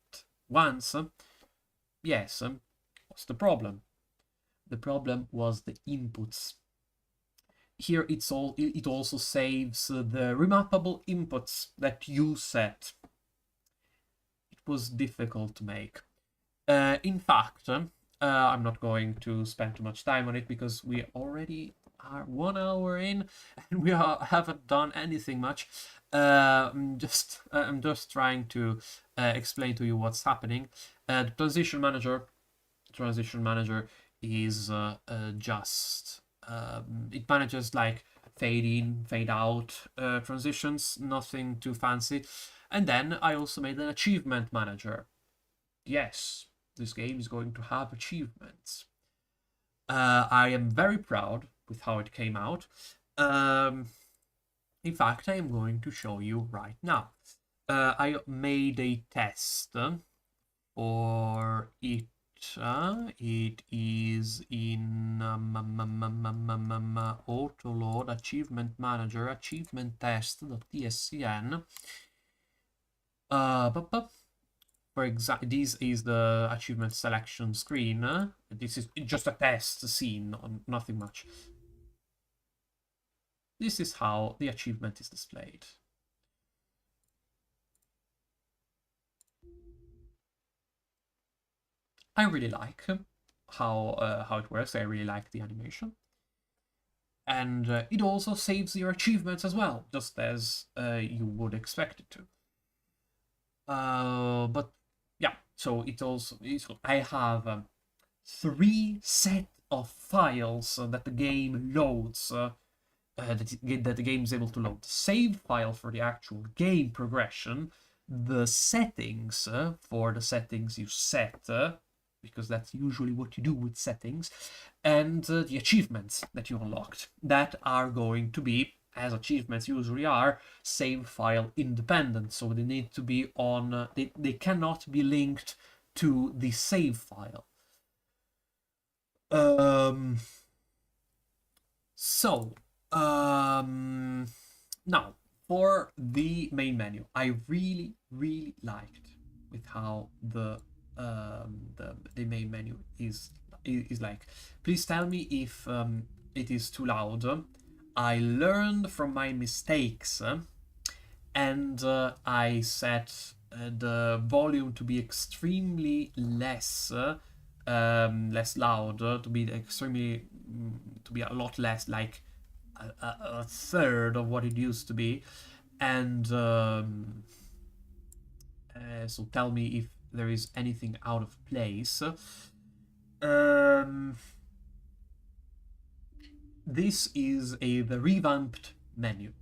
[SPEAKER 1] once. Yes. What's the problem? The problem was the inputs. Here it also saves the remappable inputs that you set. It was difficult to make. In fact, I'm not going to spend too much time on it, because we already are 1 hour in and we haven't done anything much. I'm just trying to explain to you what's happening. The transition manager is just it manages fade in, fade out transitions, nothing too fancy. And then I also made an achievement manager. Yes, this game is going to have achievements. I am very proud with how it came out. In fact, I am going to show you right now. I made a test for it. It is in autoload achievement manager achievement test.tscn. For example, this is the achievement selection screen. This is just a test scene, nothing much. This is how the achievement is displayed. I really like how it works. I really like the animation. And it also saves your achievements as well, just as you would expect it to. But yeah, so I have 3 set of files that the game loads, that the game is able to load. The save file for the actual game progression, the settings for the settings you set, because that's usually what you do with settings, and the achievements that you unlocked, that are going to be as achievements usually are, save file independent. So they need to be on, they cannot be linked to the save file. Um, so, now for the main menu, I really, really liked with how the main menu is like. Please tell me if it is too loud. I learned from my mistakes, and I set the volume to be extremely less loud, to be extremely to be a lot less, like a third of what it used to be, and so tell me if there is anything out of place. Um, this is the revamped menu.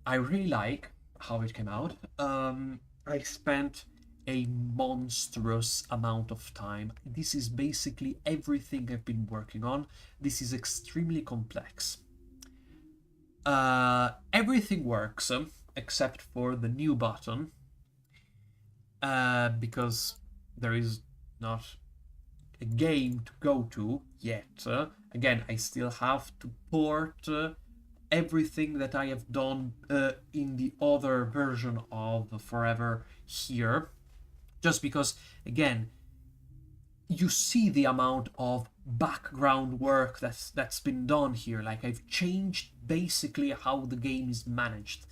[SPEAKER 1] I really like how it came out. I spent a monstrous amount of time. This is basically everything I've been working on. This is extremely complex. Everything works except for the new button, because there is not a game to go to yet. Again, I still have to port everything that I have done in the other version of Forever here, just because, again, you see the amount of background work that's been done here. Like, I've changed basically how the game is managed,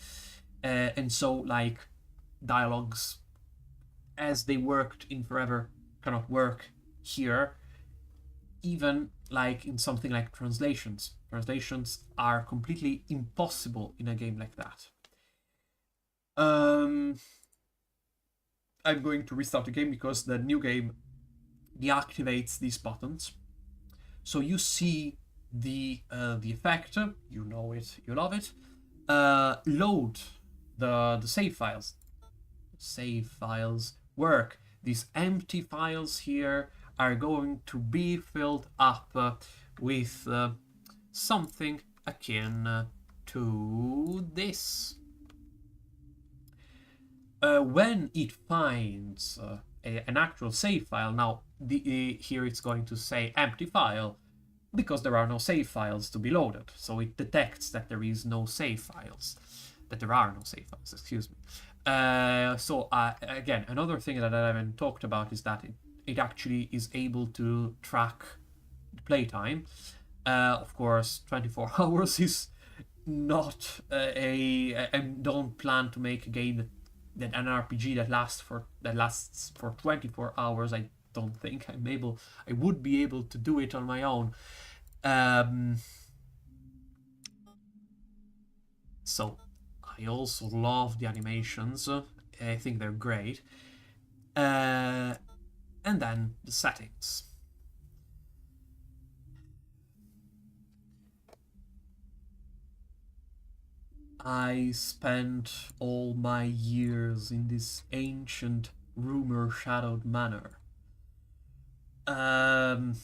[SPEAKER 1] and so like dialogues as they worked in Forever cannot work here. Even like in something like translations are completely impossible in a game like that. I'm going to restart the game because the new game deactivates these buttons. So you see the effect, you know it, you love it. Load the save files. Save files work. These empty files here are going to be filled up with something akin to this. When it finds an actual save file, now here it's going to say empty file because there are no save files to be loaded. So it detects that there is no save files, that there are no save files, excuse me. So again, another thing that I haven't talked about is that it actually is able to track the playtime. Of course, 24 hours is not I don't plan to make a game that an RPG that lasts for 24 hours. I don't think I would be able to do it on my own. So I also love the animations. I think they're great. And then the settings. I spent all my years in this ancient, rumor-shadowed manor. I'm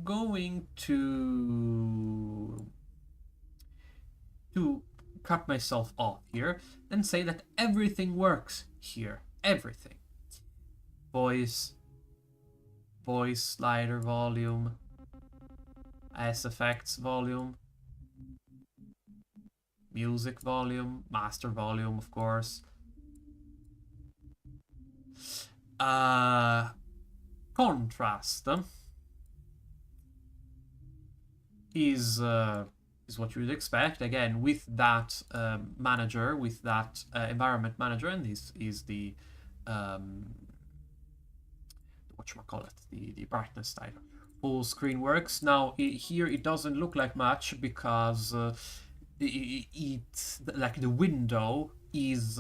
[SPEAKER 1] going to cut myself off here and say that everything works here. Everything. Voice slider volume, SFX volume, music volume, master volume, of course. Contrast is what you would expect. Again, with that manager, with that environment manager, and this is the whatchamacallit, the brightness slider. Full screen works. Now here it doesn't look like much because it like the window is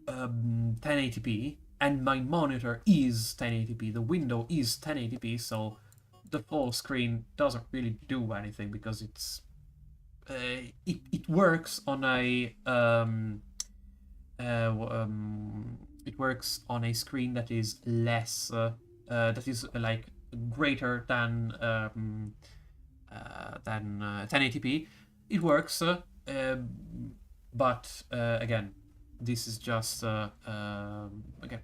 [SPEAKER 1] 1080p and my monitor is 1080p. The window is 1080p, so the full screen doesn't really do anything because it works on a it works on a screen that is less that is like greater than than 1080p. It works, but again, this is just again,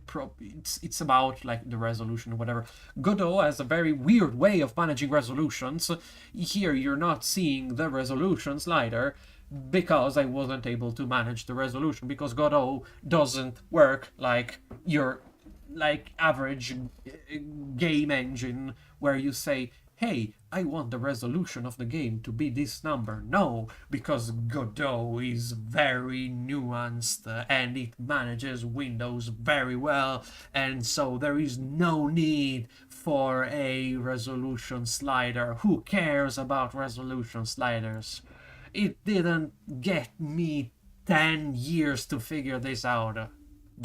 [SPEAKER 1] it's about like the resolution or whatever. Godot has a very weird way of managing resolutions. Here you're not seeing the resolution slider because I wasn't able to manage the resolution, because Godot doesn't work like your like average game engine where you say, hey, I want the resolution of the game to be this number. No, because Godot is very nuanced and it manages Windows very well, and so there is no need for a resolution slider. Who cares about resolution sliders? It didn't get me 10 years to figure this out.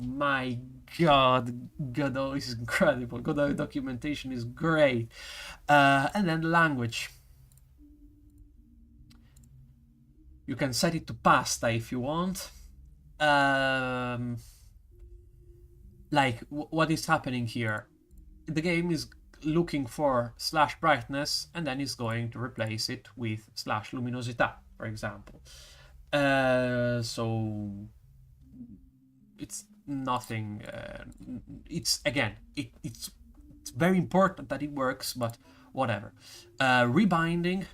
[SPEAKER 1] My god, Godot is incredible. Godot documentation is great. And then the language. You can set it to pasta if you want. Like, what is happening here? The game is looking for slash brightness, and then is going to replace it with slash luminosità, for example. So it's nothing. It's again, it's very important that it works, but whatever. Rebinding,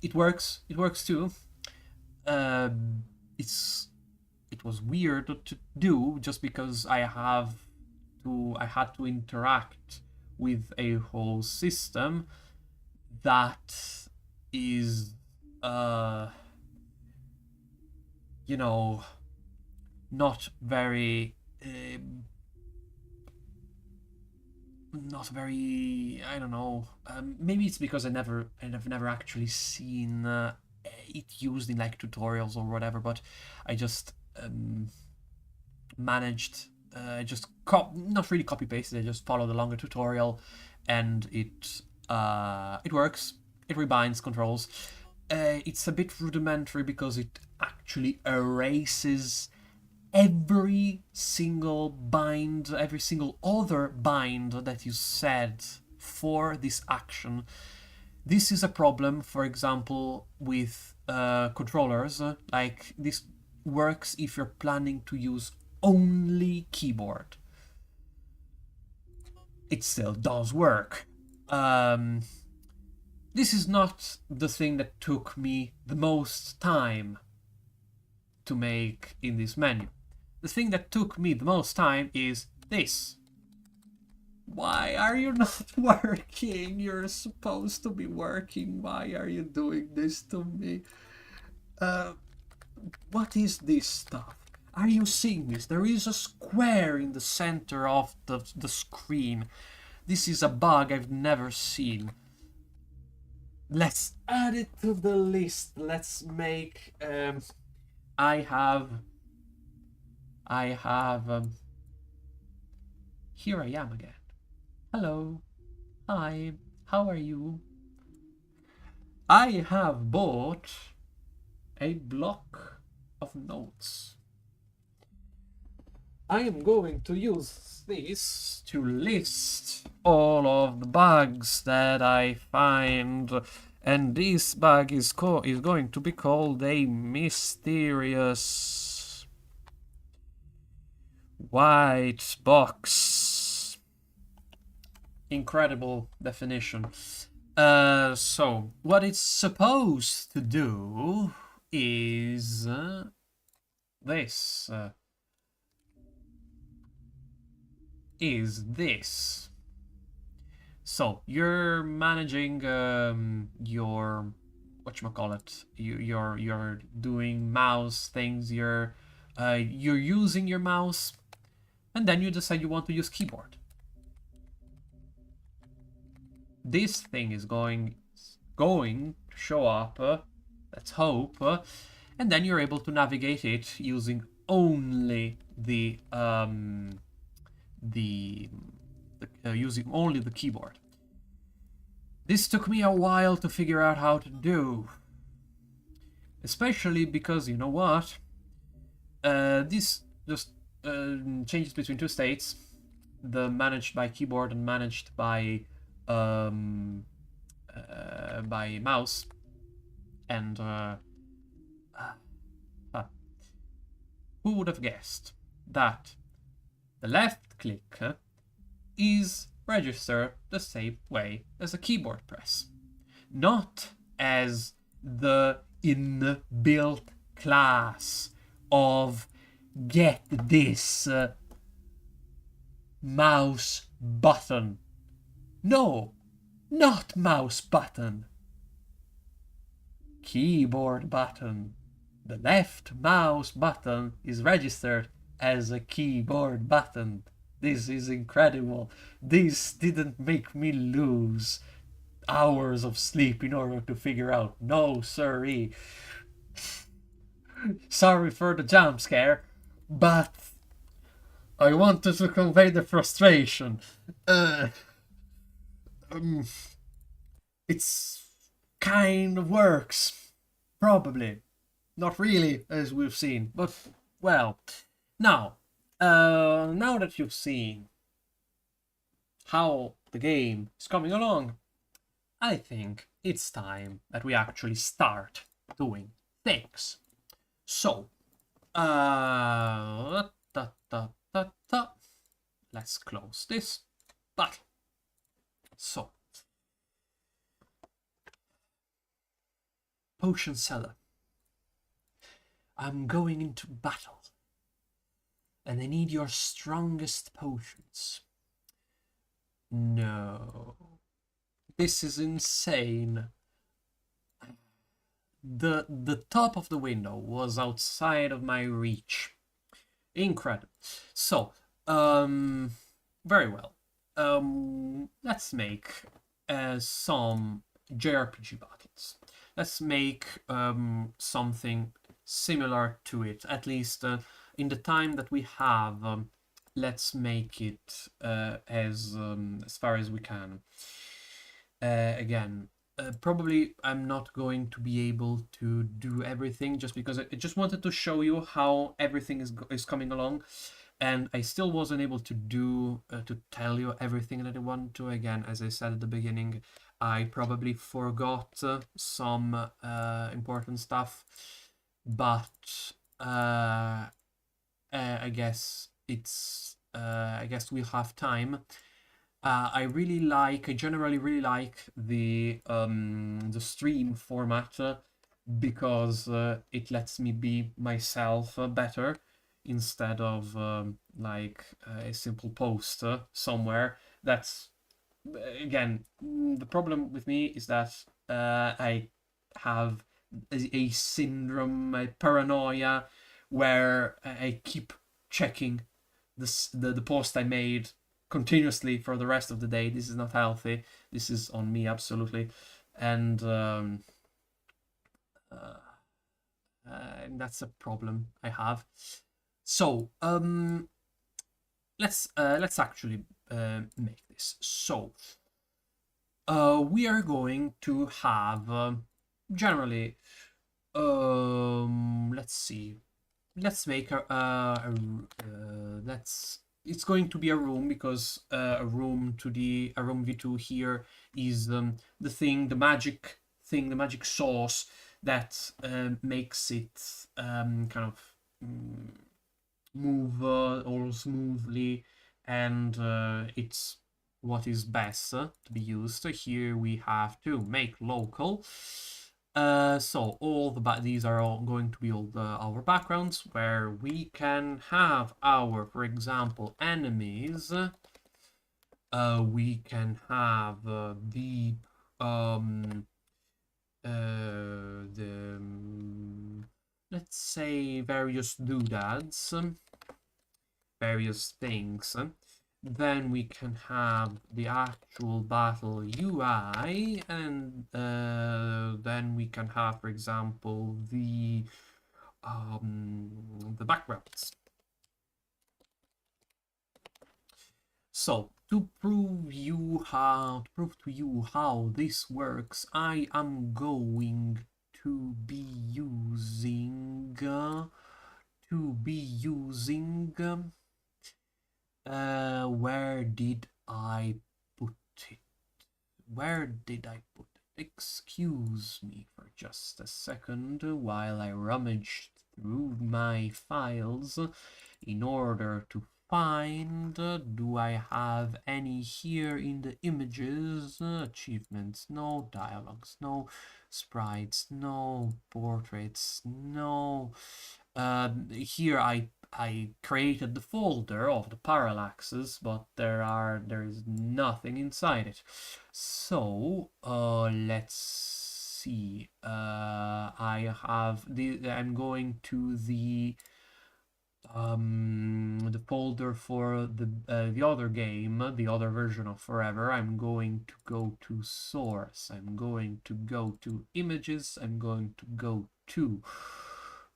[SPEAKER 1] it works. It works too. It was weird to do just because I had to interact with a whole system that is you know, not very I don't know, maybe it's because I've never actually seen it used in like tutorials or whatever, but I just managed just not really copy pasted, I just followed along a tutorial, and it works. It rebinds controls. It's a bit rudimentary because it actually erases every single bind, every single other bind that you said for this action. This is a problem, for example, with controllers. Like, this works if you're planning to use only keyboard. It still does work. This is not the thing that took me the most time to make in this menu. The thing that took me the most time is this. Why are you not working? You're supposed to be working. Why are you doing this to me? What is this stuff? Are you seeing this? There is a square in the center of the screen. This is a bug I've never seen. Let's add it to the list. Let's make... I have... Here I am again. Hello. Hi. How are you? I have bought a block of notes. I am going to use this to list all of the bugs that I find, and this bug is going to be called a mysterious white box. Incredible definition. So what it's supposed to do is this. So you're managing your whatchamacallit, you're doing mouse things, you're using your mouse, and then you decide you want to use keyboard. This thing is going to show up, let's hope, and then you're able to navigate it using only using only the keyboard. This took me a while to figure out how to do, especially because, you know what, this just changes between two states, the managed by keyboard and managed by by a mouse, and who would have guessed that the left click is registered the same way as a keyboard press, not as the inbuilt class of, get this, mouse button. No, not mouse button. Keyboard button. The left mouse button is registered as a keyboard button. This is incredible. This didn't make me lose hours of sleep in order to figure out. No, sirree. Sorry for the jump scare, but I wanted to convey the frustration. It's kind of works. Probably. Not really, as we've seen, but, well. Now that you've seen how the game is coming along, I think it's time that we actually start doing things. So, let's close this. But, so, potion seller. I'm going into battle, and I need your strongest potions. No. This is insane. The top of the window was outside of my reach. Incredible. So, very well. Let's make some JRPG battles. Let's make something similar to it, at least in the time that we have. Let's make it as far as we can. Again, probably I'm not going to be able to do everything, just because I just wanted to show you how everything is coming along, and I still wasn't able to do to tell you everything that I want to. Again, as I said at the beginning, I probably forgot some important stuff, but I guess I guess we'll have time. I generally really like the stream format, because it lets me be myself better, instead of like a simple post somewhere. That's, again, the problem with me is that I have a syndrome, a paranoia, where I keep checking the post I made continuously for the rest of the day. This is not healthy. This is on me, absolutely, and that's a problem I have. So let's actually make this. So we are going to have generally, let's see. Let's make it's going to be a room, because a room v2 here is the magic thing, the magic sauce that makes it kind of move all smoothly, and it's what is best to be used. Here we have to make local. So these are all going to be all our backgrounds, where we can have our, for example, enemies. We can have let's say various doodads, various things. Then we can have the actual battle UI, and then we can have, for example, the backgrounds. So to prove to you how this works, I am going to be using where did I put it? Where did I put it? excuse me for just a second while I rummage through my files in order to find, do I have any here in the images? Achievements, no. Dialogues, no. Sprites, no. Portraits, no. Here I created the folder of the parallaxes, but there is nothing inside it. So let's see. I'm going to the folder for the other game, the other version of Forever. I'm going to go to source. I'm going to go to images. I'm going to go to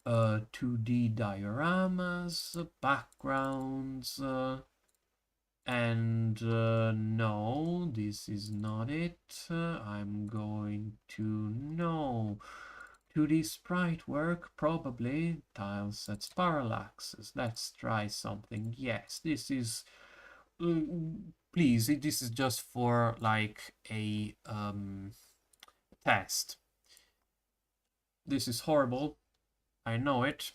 [SPEAKER 1] 2D dioramas, backgrounds, and no, this is not it. I'm going to no. 2D sprite work, probably. Tile sets, parallaxes. Let's try something. Yes, this is. Please, this is just for like a test. This is horrible. I know it.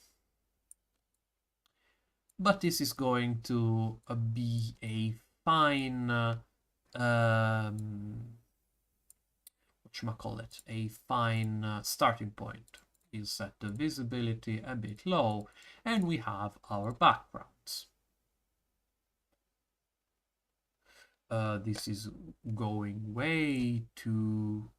[SPEAKER 1] But this is going to be a fine. Whatchamacallit, a fine starting point. We'll set the visibility a bit low, and we have our backgrounds. This is going way too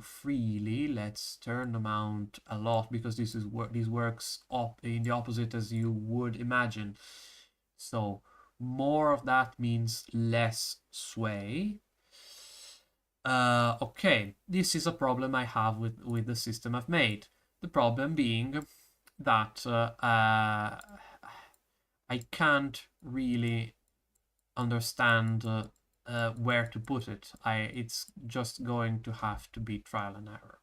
[SPEAKER 1] freely. Let's turn the mount a lot because this works up in the opposite as you would imagine. So more of that means less sway. Okay, this is a problem I have with the system I've made. The problem being that I can't really understand where to put it. It's just going to have to be trial and error.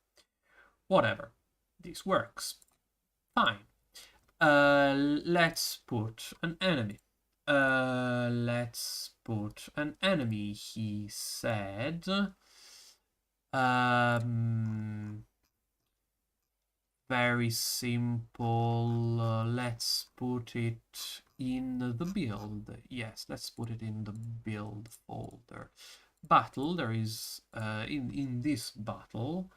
[SPEAKER 1] Whatever, this works. Fine. Let's put an enemy. Let's put an enemy, he said. Very simple. Let's put it in the build. Yes, let's put it in the build folder. Battle, there is in this battle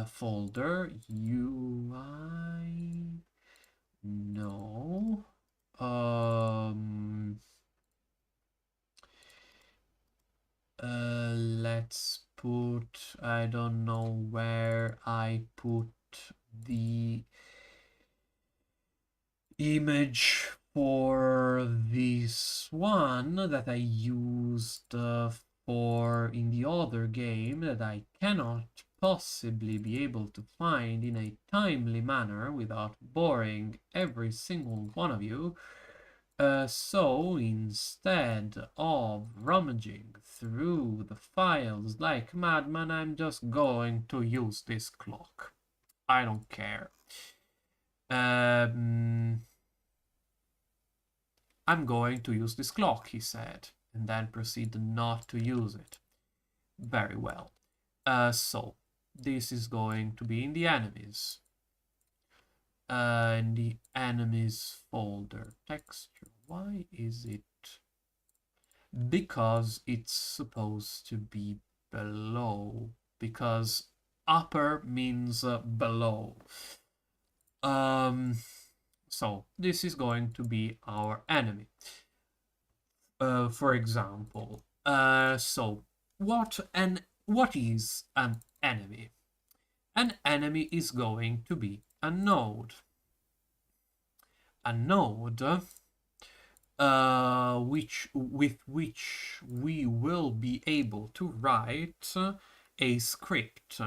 [SPEAKER 1] folder UI. No. Let's put, I don't know where I put the image for this one that I used for in the other game that I cannot possibly be able to find in a timely manner without boring every single one of you. So instead of rummaging through the files like madman, I'm just going to use this clock. I don't care. I'm going to use this clock, he said, and then proceeded not to use it. Very well. So this is going to be in the enemies. In the enemies folder. Texture. Why is it? Because it's supposed to be below. Because upper means below. So this is going to be our enemy. For example, so what is an enemy? An enemy is going to be a node. A node with which we will be able to write a script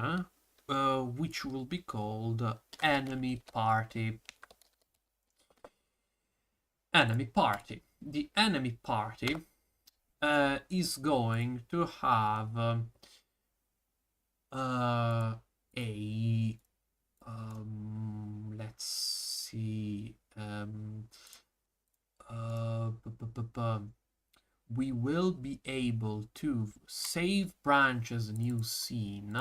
[SPEAKER 1] which will be called enemy party. Enemy party. The enemy party is going to have let's see we will be able to save branches new scene,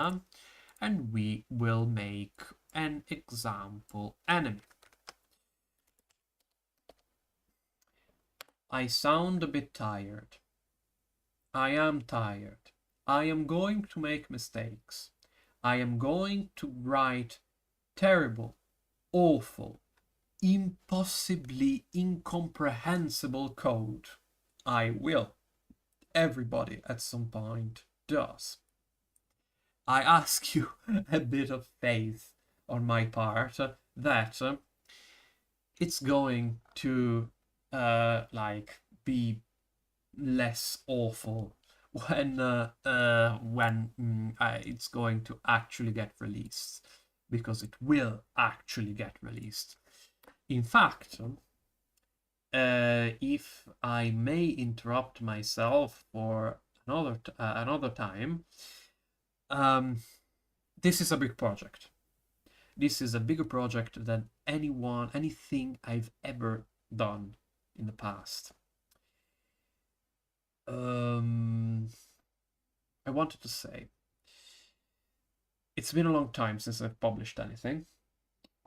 [SPEAKER 1] and we will make an example enemy. I sound a bit tired. I am tired. I am going to make mistakes. I am going to write terrible, awful, impossibly incomprehensible code. I will. Everybody at some point does. I ask you a bit of faith on my part that it's going to like be less awful when it's going to actually get released, because it will actually get released. In fact, if I may interrupt myself for another time, this is a big project. This is a bigger project than anything I've ever done in the past. I wanted to say, it's been a long time since I've published anything.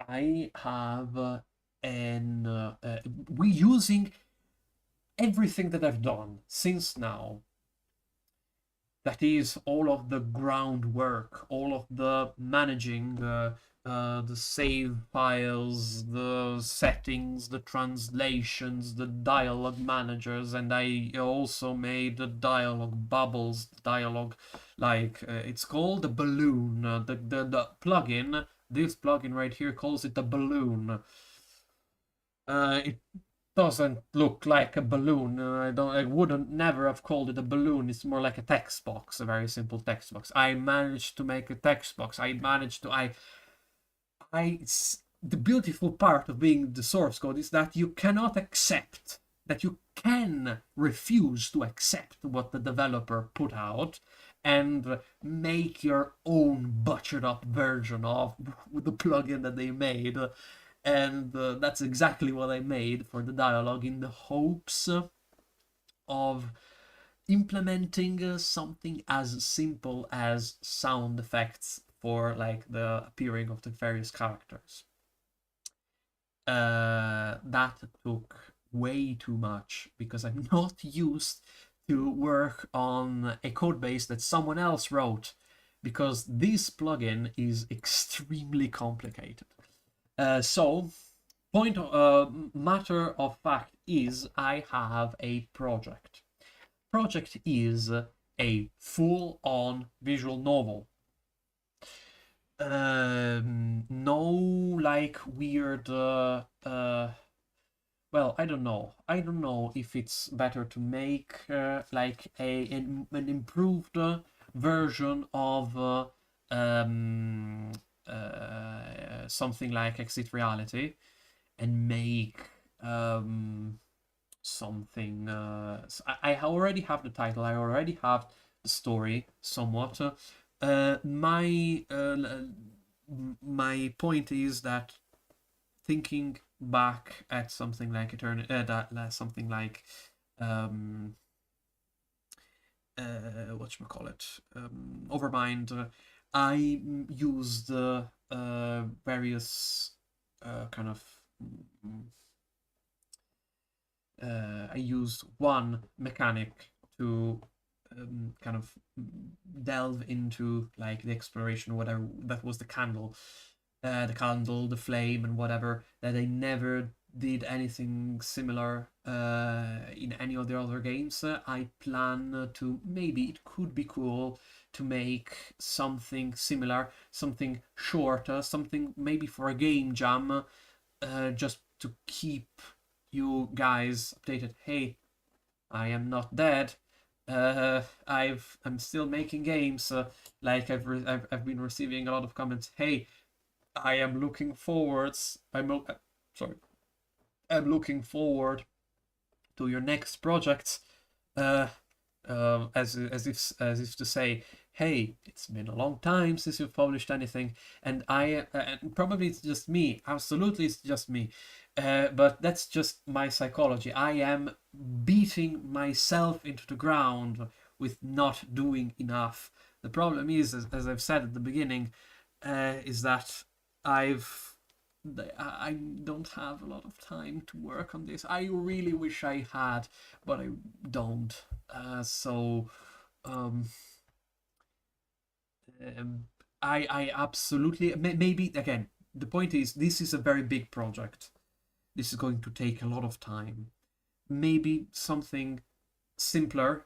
[SPEAKER 1] I have reusing everything that I've done since now. That is all of the groundwork, all of the managing, the save files, the settings, the translations, the dialogue managers, and I also made the dialogue bubbles, dialogue like it's called the balloon. The plugin, this plugin right here calls it the balloon. It doesn't look like a balloon. I wouldn't never have called it a balloon. It's more like a text box, a very simple text box. I managed to make a text box. The beautiful part of being the source code is that you cannot accept, that you can refuse to accept what the developer put out and make your own butchered up version of the plugin that they made. And that's exactly what I made for the dialogue, in the hopes of implementing something as simple as sound effects for like the appearing of the various characters. That took way too much because I'm not used to work on a code base that someone else wrote, because this plugin is extremely complicated. So, matter of fact is I have a project. Project is a full-on visual novel. No like weird well, I don't know. I don't know if it's better to make like an improved version of something like Exit Reality, and make something. I already have the title. I already have the story somewhat. My point is that thinking back at something like something like whatchamacallit, Overmind, I used various kind of I used one mechanic to kind of delve into like the exploration, whatever that was, the candle, the flame, and whatever, that I never did anything similar in any of the other games. I plan to, maybe it could be cool to make something similar, something shorter, something maybe for a game jam, just to keep you guys updated. Hey, I am not dead. I'm still making games. I've been receiving a lot of comments. Hey, I am looking forwards. Sorry. I'm looking forward to your next projects. As if to say, hey, it's been a long time since you've published anything, and and probably it's just me. Absolutely, it's just me. But that's just my psychology. I am beating myself into the ground with not doing enough. The problem is, as I've said at the beginning, is that I've I don't have a lot of time to work on this. I really wish I had, but I don't. So um, um, I absolutely maybe again. The point is, this is a very big project. This is going to take a lot of time. Maybe something simpler,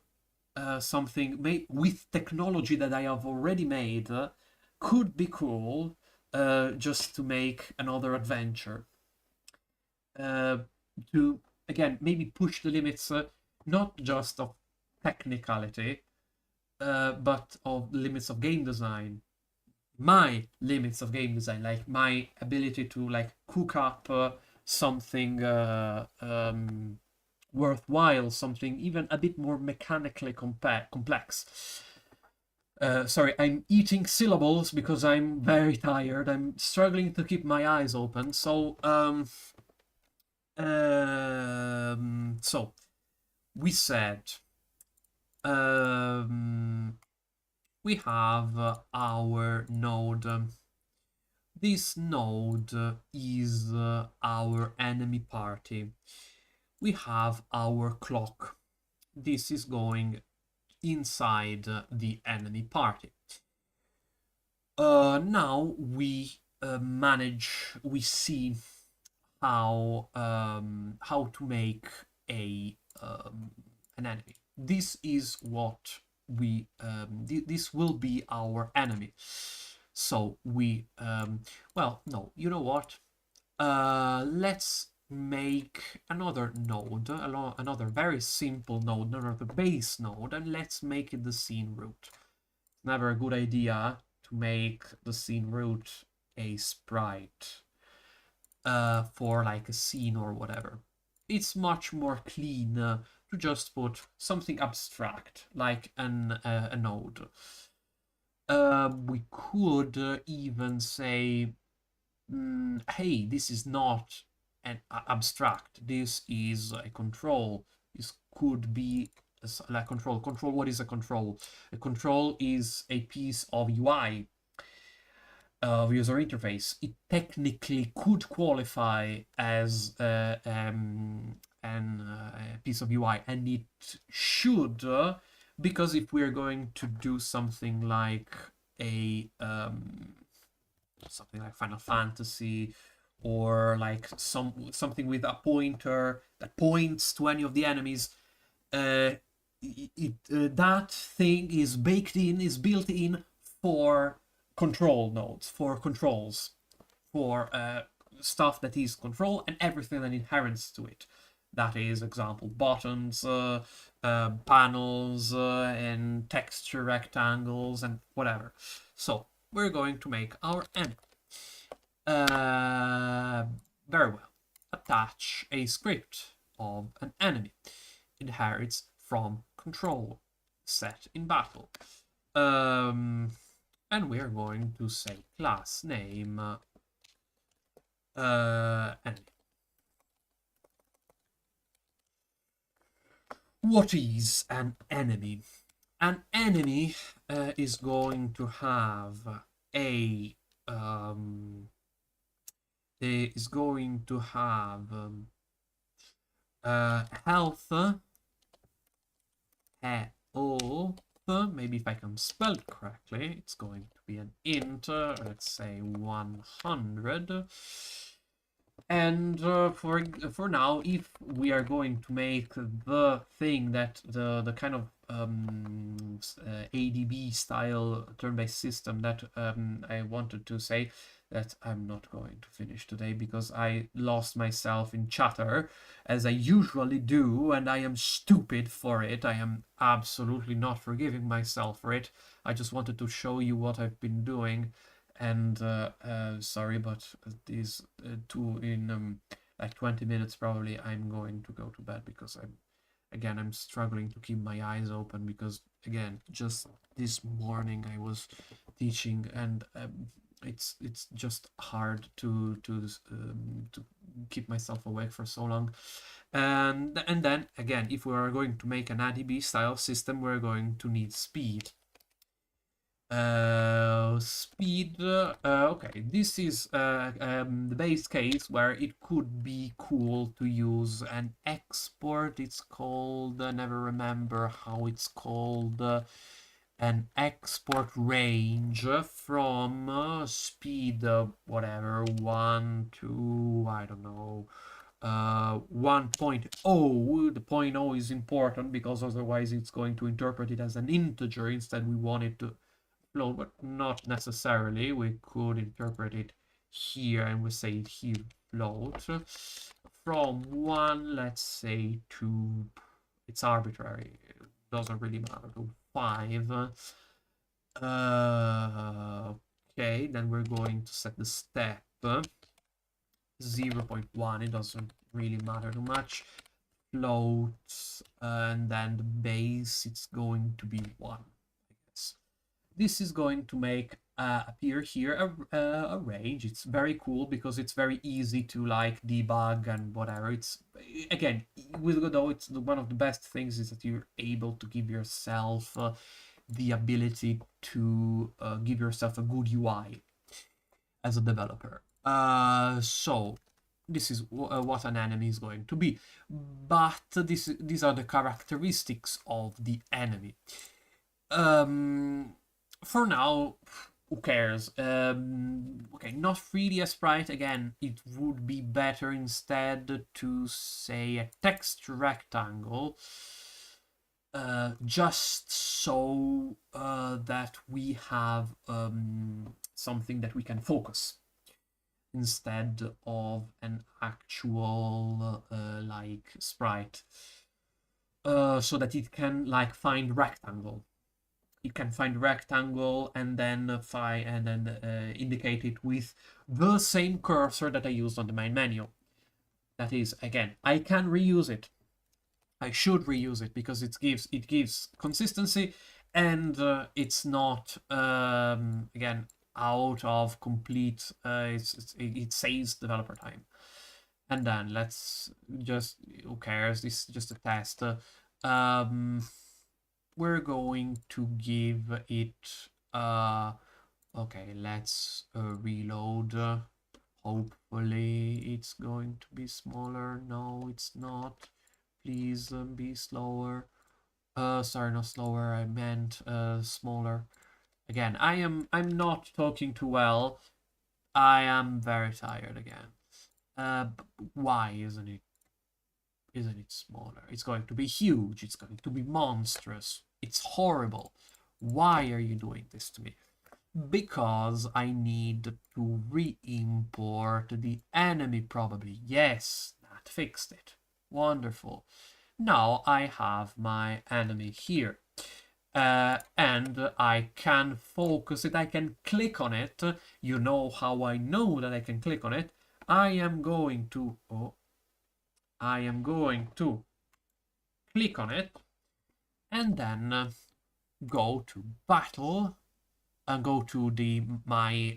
[SPEAKER 1] something with technology that I have already made could be cool. Just to make another adventure. Uh, to again maybe push the limits, not just of technicality, but of limits of game design. My limits of game design, like my ability to like cook up something worthwhile, something even a bit more mechanically complex. Sorry, I'm eating syllables because I'm very tired. I'm struggling to keep my eyes open. So we said um, we have our node. This node is our enemy party. We have our clock. This is going inside the enemy party. Now we see how to make a an enemy. This is what this will be our enemy. So well, no, you know what? Let's make another node, another very simple node, another base node, and let's make it the scene root. Never a good idea to make the scene root a sprite for like a scene or whatever. It's much more clean to just put something abstract like a node. We could even say, hey, this is not an abstract. This is a control. This could be like control. Control. What is a control? A control is a piece of UI, of user interface. It technically could qualify as a piece of UI, and it should, because if we're going to do something like a something like Final Fantasy, or like something with a pointer that points to any of the enemies, uh, that thing is baked in, is built in for control nodes, for controls, for stuff that is control and everything that inherits to it. That is, example, buttons, panels, and texture rectangles, and whatever. So we're going to make our enemy. Very well. Attach a script of an enemy. Inherits from control. Set in battle. And we're going to say class name enemy. What is an enemy? An enemy is going to have a is going to have health, maybe if I can spell it correctly, it's going to be an int, let's say 100. And for now, if we are going to make the thing that the kind of ADB style turn-based system that I wanted to say, that I'm not going to finish today because I lost myself in chatter, as I usually do, and I am stupid for it. I am absolutely not forgiving myself for it. I just wanted to show you what I've been doing, and sorry, but these two in like 20 minutes probably I'm going to go to bed because I'm struggling to keep my eyes open because again, just this morning I was teaching, and it's just hard to keep myself awake for so long. And then again, if we are going to make an ADB style system, we're going to need speed. Speed. Okay, this is the base case where it could be cool to use an export. It's called, I never remember how it's called, an export range from speed, whatever, 1 to, I don't know, 1.0. The 0.0 is important because otherwise it's going to interpret it as an integer. Instead, we want it to float, but not necessarily. We could interpret it here and we say it here float. From 1, let's say, to, it's arbitrary, it doesn't really matter, to 5. Okay, then we're going to set the step 0.1. It doesn't really matter too much. Floats, and then the base, it's going to be 1, I guess. This is going to make appear here a range. It's very cool because it's very easy to like debug and whatever. It's, again, with Godot, it's one of the best things is that you're able to give yourself the ability to give yourself a good UI as a developer. So this is what an enemy is going to be, but these are the characteristics of the enemy. For now, who cares? Okay, not really a sprite. Again, it would be better instead to say a text rectangle, just so that we have something that we can focus instead of an actual like sprite, so that it can like find rectangle. It can find rectangle and then indicate it with the same cursor that I used on the main menu. That is, again, I can reuse it. I should reuse it because it gives consistency, and it's not again out of complete. It saves developer time. And then let's just, who cares? This is just a test. We're going to give it. Okay, let's reload. Hopefully, it's going to be smaller. No, it's not. Please be slower. Sorry, not slower. I meant smaller. Again, I'm not talking too well. I am very tired again. Why isn't it? Isn't it smaller? It's going to be huge. It's going to be monstrous. It's horrible. Why are you doing this to me? Because I need to re-import the enemy probably. Yes, that fixed it. Wonderful. Now I have my enemy here. And I can focus it. I can click on it. You know how I know that I can click on it. I am going to click on it and then go to battle and go to my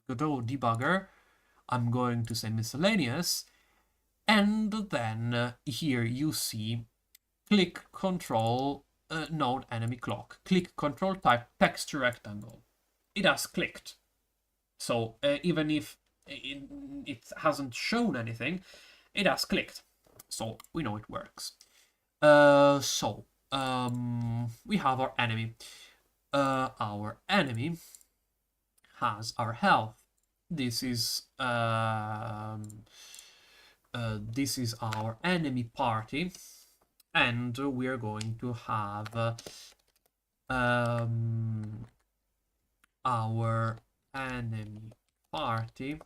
[SPEAKER 1] Godot debugger. I'm going to say miscellaneous, and then here you see click control node enemy clock. Click control type texture rectangle. It has clicked. So even if it hasn't shown anything, it has clicked. So we know it works. We have our enemy. Our enemy has our health. This is our enemy party, and we are going to have our enemy party.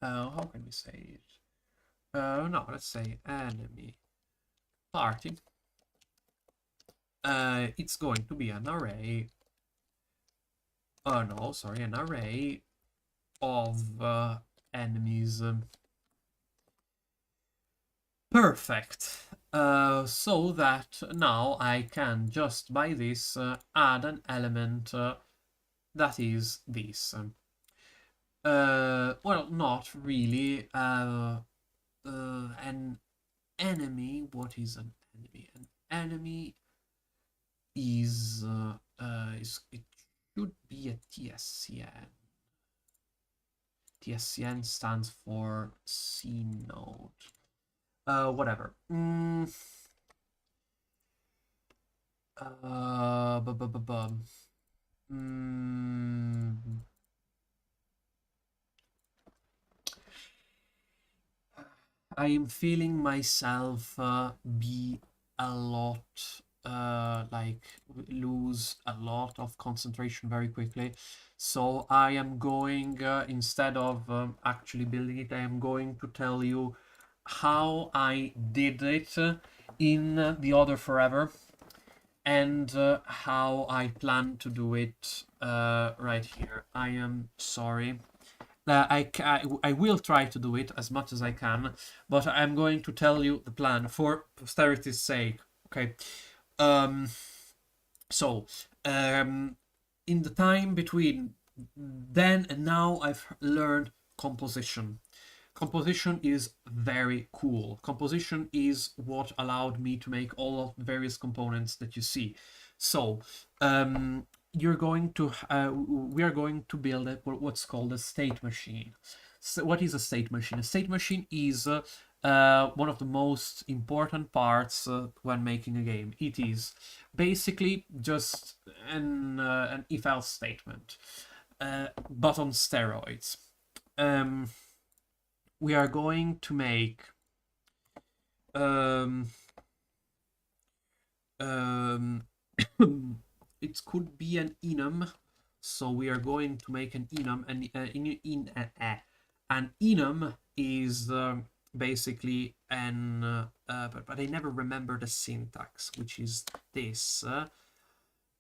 [SPEAKER 1] How can we say it? No, let's say enemy party. It's going to be an array. No, sorry, an array of enemies. Perfect. So that now I can just by this add an element that is this. Well, not really. An enemy. What is an enemy? An enemy is it should be a TSCN. TSCN stands for C node. Whatever. Uh, bu- bu- bu- bum. Mm, I am feeling myself be a lot like lose a lot of concentration very quickly. So I am going instead of actually building it, I am going to tell you how I did it in the other forever and how I plan to do it right here. I am sorry. I will try to do it as much as I can, but I'm going to tell you the plan for posterity's sake. Okay. Um, so, um, in the time between then and now, I've learned composition. Composition is very cool. Composition is what allowed me to make all of the various components that you see. So, you're going to we are going to build what's called a state machine. So what is a state machine? A state machine is one of the most important parts when making a game. It is basically just an if-else statement, but on steroids. Um, we are going to make um, um, it could be an enum. So we are going to make an enum, and an enum is basically but I never remember the syntax, which is this.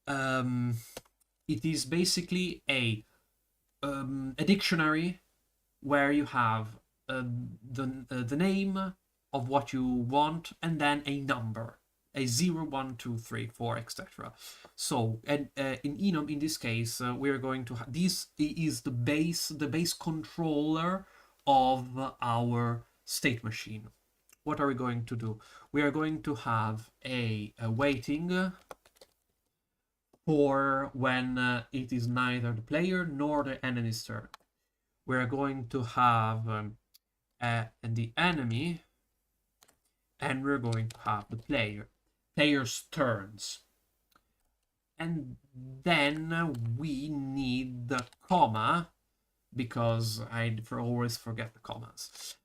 [SPEAKER 1] Um, it is basically a dictionary where you have the name of what you want and then a number, a 0, 1, 2, 3, 4, etc. So, and in enum, in this case, we're going to this is the base controller of our state machine. What are we going to do? We are going to have a waiting for when it is neither the player nor the enemy's turn. We're going to have the enemy, and we're going to have the player's turns. And then we need the comma, because I always forget the commas.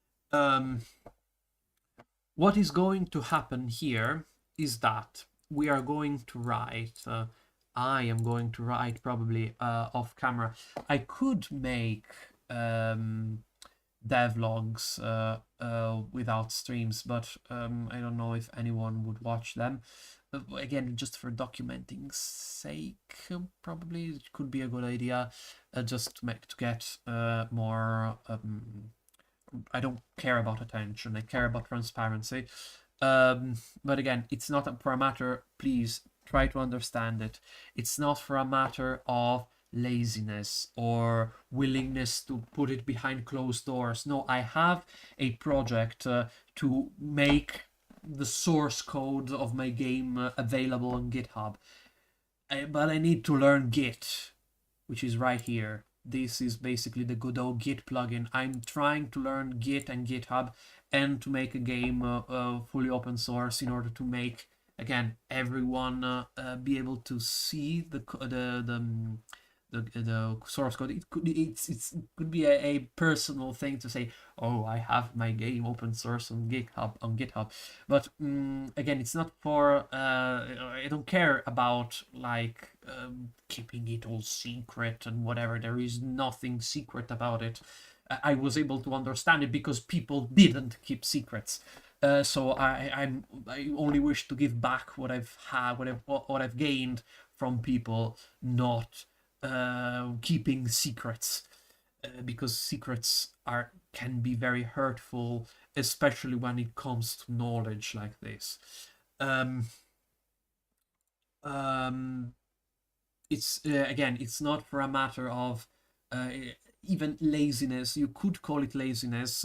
[SPEAKER 1] What is going to happen here is that we are going to write, I am going to write probably off camera. I could make devlogs without streams, but I don't know if anyone would watch them. Again, just for documenting sake, probably it could be a good idea, just to get more. I don't care about attention. I care about transparency. But again, it's not for a matter. Please try to understand it. It's not for a matter of laziness or willingness to put it behind closed doors. No, I have a project to make the source code of my game available on GitHub. But I need to learn Git, which is right here. This is basically the good old Git plugin. I'm trying to learn Git and GitHub and to make a game fully open source in order to make, again, everyone be able to see the source code. It could be a personal thing to say, oh, I have my game open source on GitHub. But again, it's not for I don't care about like keeping it all secret and whatever. There is nothing secret about it. I was able to understand it because people didn't keep secrets. So I only wish to give back what I've had, what I've gained from people not keeping secrets. because secrets can be very hurtful, especially when it comes to knowledge like this. Um, um, it's again, it's not for a matter of uh, even laziness. You could call it laziness,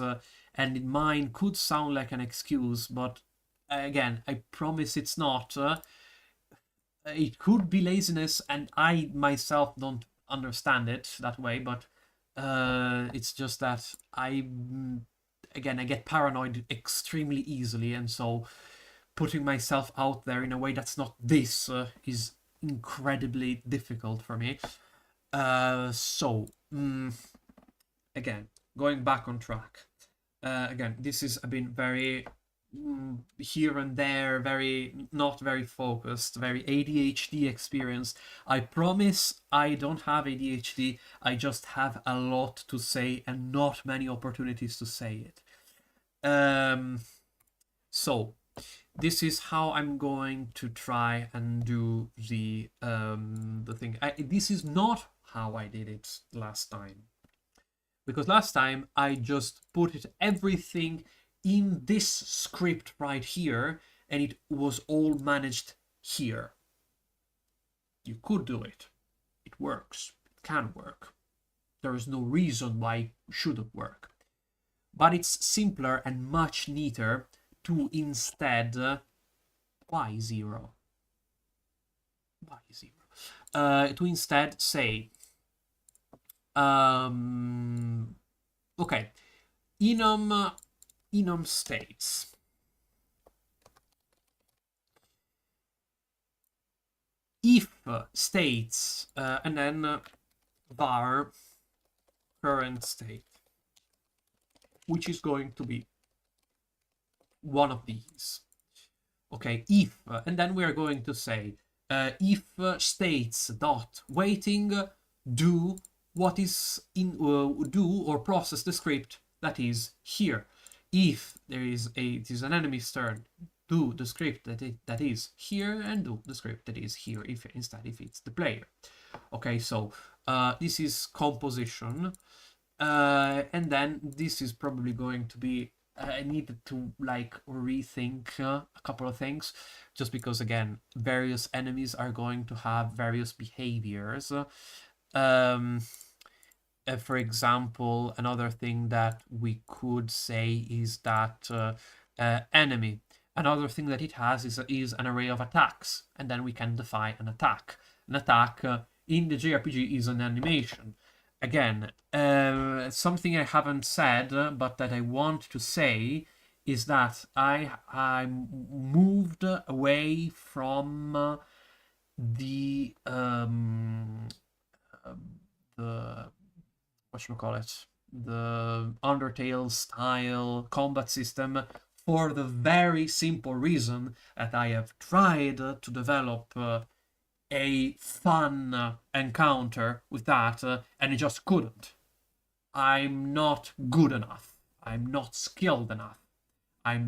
[SPEAKER 1] and in mine could sound like an excuse, but again, I promise it's not. It could be laziness, and I myself don't understand it that way, but it's just that again, I get paranoid extremely easily, and so putting myself out there in a way that's not this is incredibly difficult for me. Again, going back on track. Again, this has been very here and there, very not very focused, very ADHD experience. I promise I don't have ADHD. I just have a lot to say and not many opportunities to say it. Um, so this is how I'm going to try and do the thing. This is not how I did it last time, because last time I just put everything in this script right here, and it was all managed here. You could do it. It works. It can work. There is no reason why it shouldn't work. But it's simpler and much neater to instead y0. To instead say, okay, enum states. If states and then var current state, which is going to be one of these. Okay, if and then we are going to say if states dot waiting do what is in do or process the script that is here. If it is an enemy's turn, do the script that is here, and do the script that is here if it's the player. Okay, so this is composition, and then this is probably going to be I needed to like rethink a couple of things, just because again various enemies are going to have various behaviors. Um, for example, another thing that we could say is that enemy. Another thing that it has is an array of attacks, and then we can define an attack. An attack in the JRPG is an animation. Again, something I haven't said, but that I want to say is that I moved away from the whatchamacallit, the Undertale style combat system for the very simple reason that I have tried to develop a fun encounter with that, and I just couldn't. I'm not good enough. I'm not skilled enough. I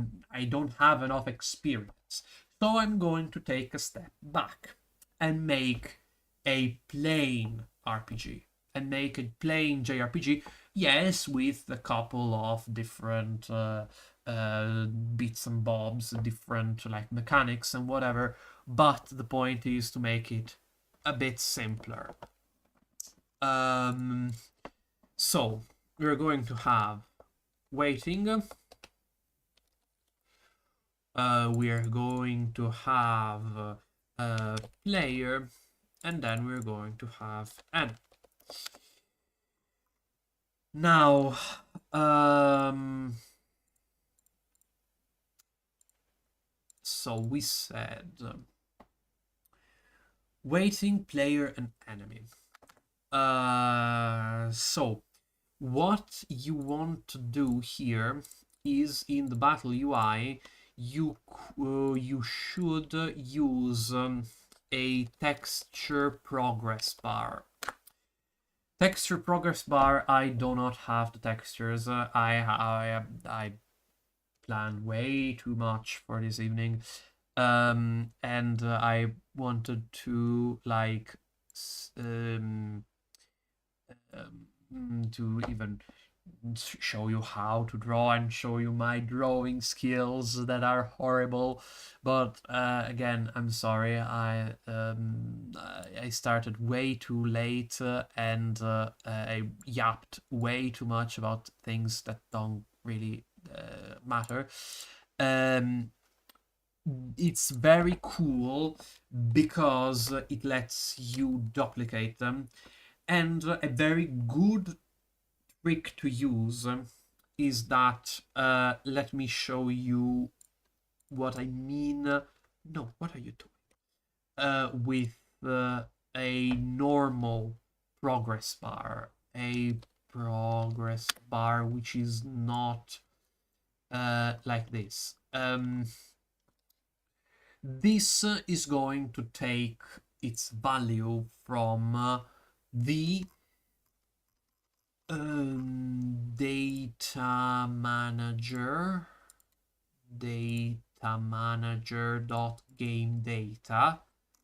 [SPEAKER 1] don't have enough experience. So I'm going to take a step back and make a plain RPG and make a plain JRPG. Yes, with a couple of different bits and bobs, different like mechanics and whatever. But the point is to make it a bit simpler. So we're going to have waiting. We're going to have a player, and then we're going to have n. Now, so we said waiting, player, and enemy. So what you want to do here is in the battle UI, you should use a texture progress bar. Texture progress bar. I do not have the textures. I planned way too much for this evening, and I wanted to like to even show you how to draw and show you my drawing skills that are horrible. But again, I'm sorry, I started way too late, and I yapped way too much about things that don't really matter. Um, it's very cool because it lets you duplicate them, and a very good trick to use is that, let me show you what I mean. No, what are you doing? With a normal progress bar, a progress bar which is not like this. This is going to take its value from the data manager dot game data.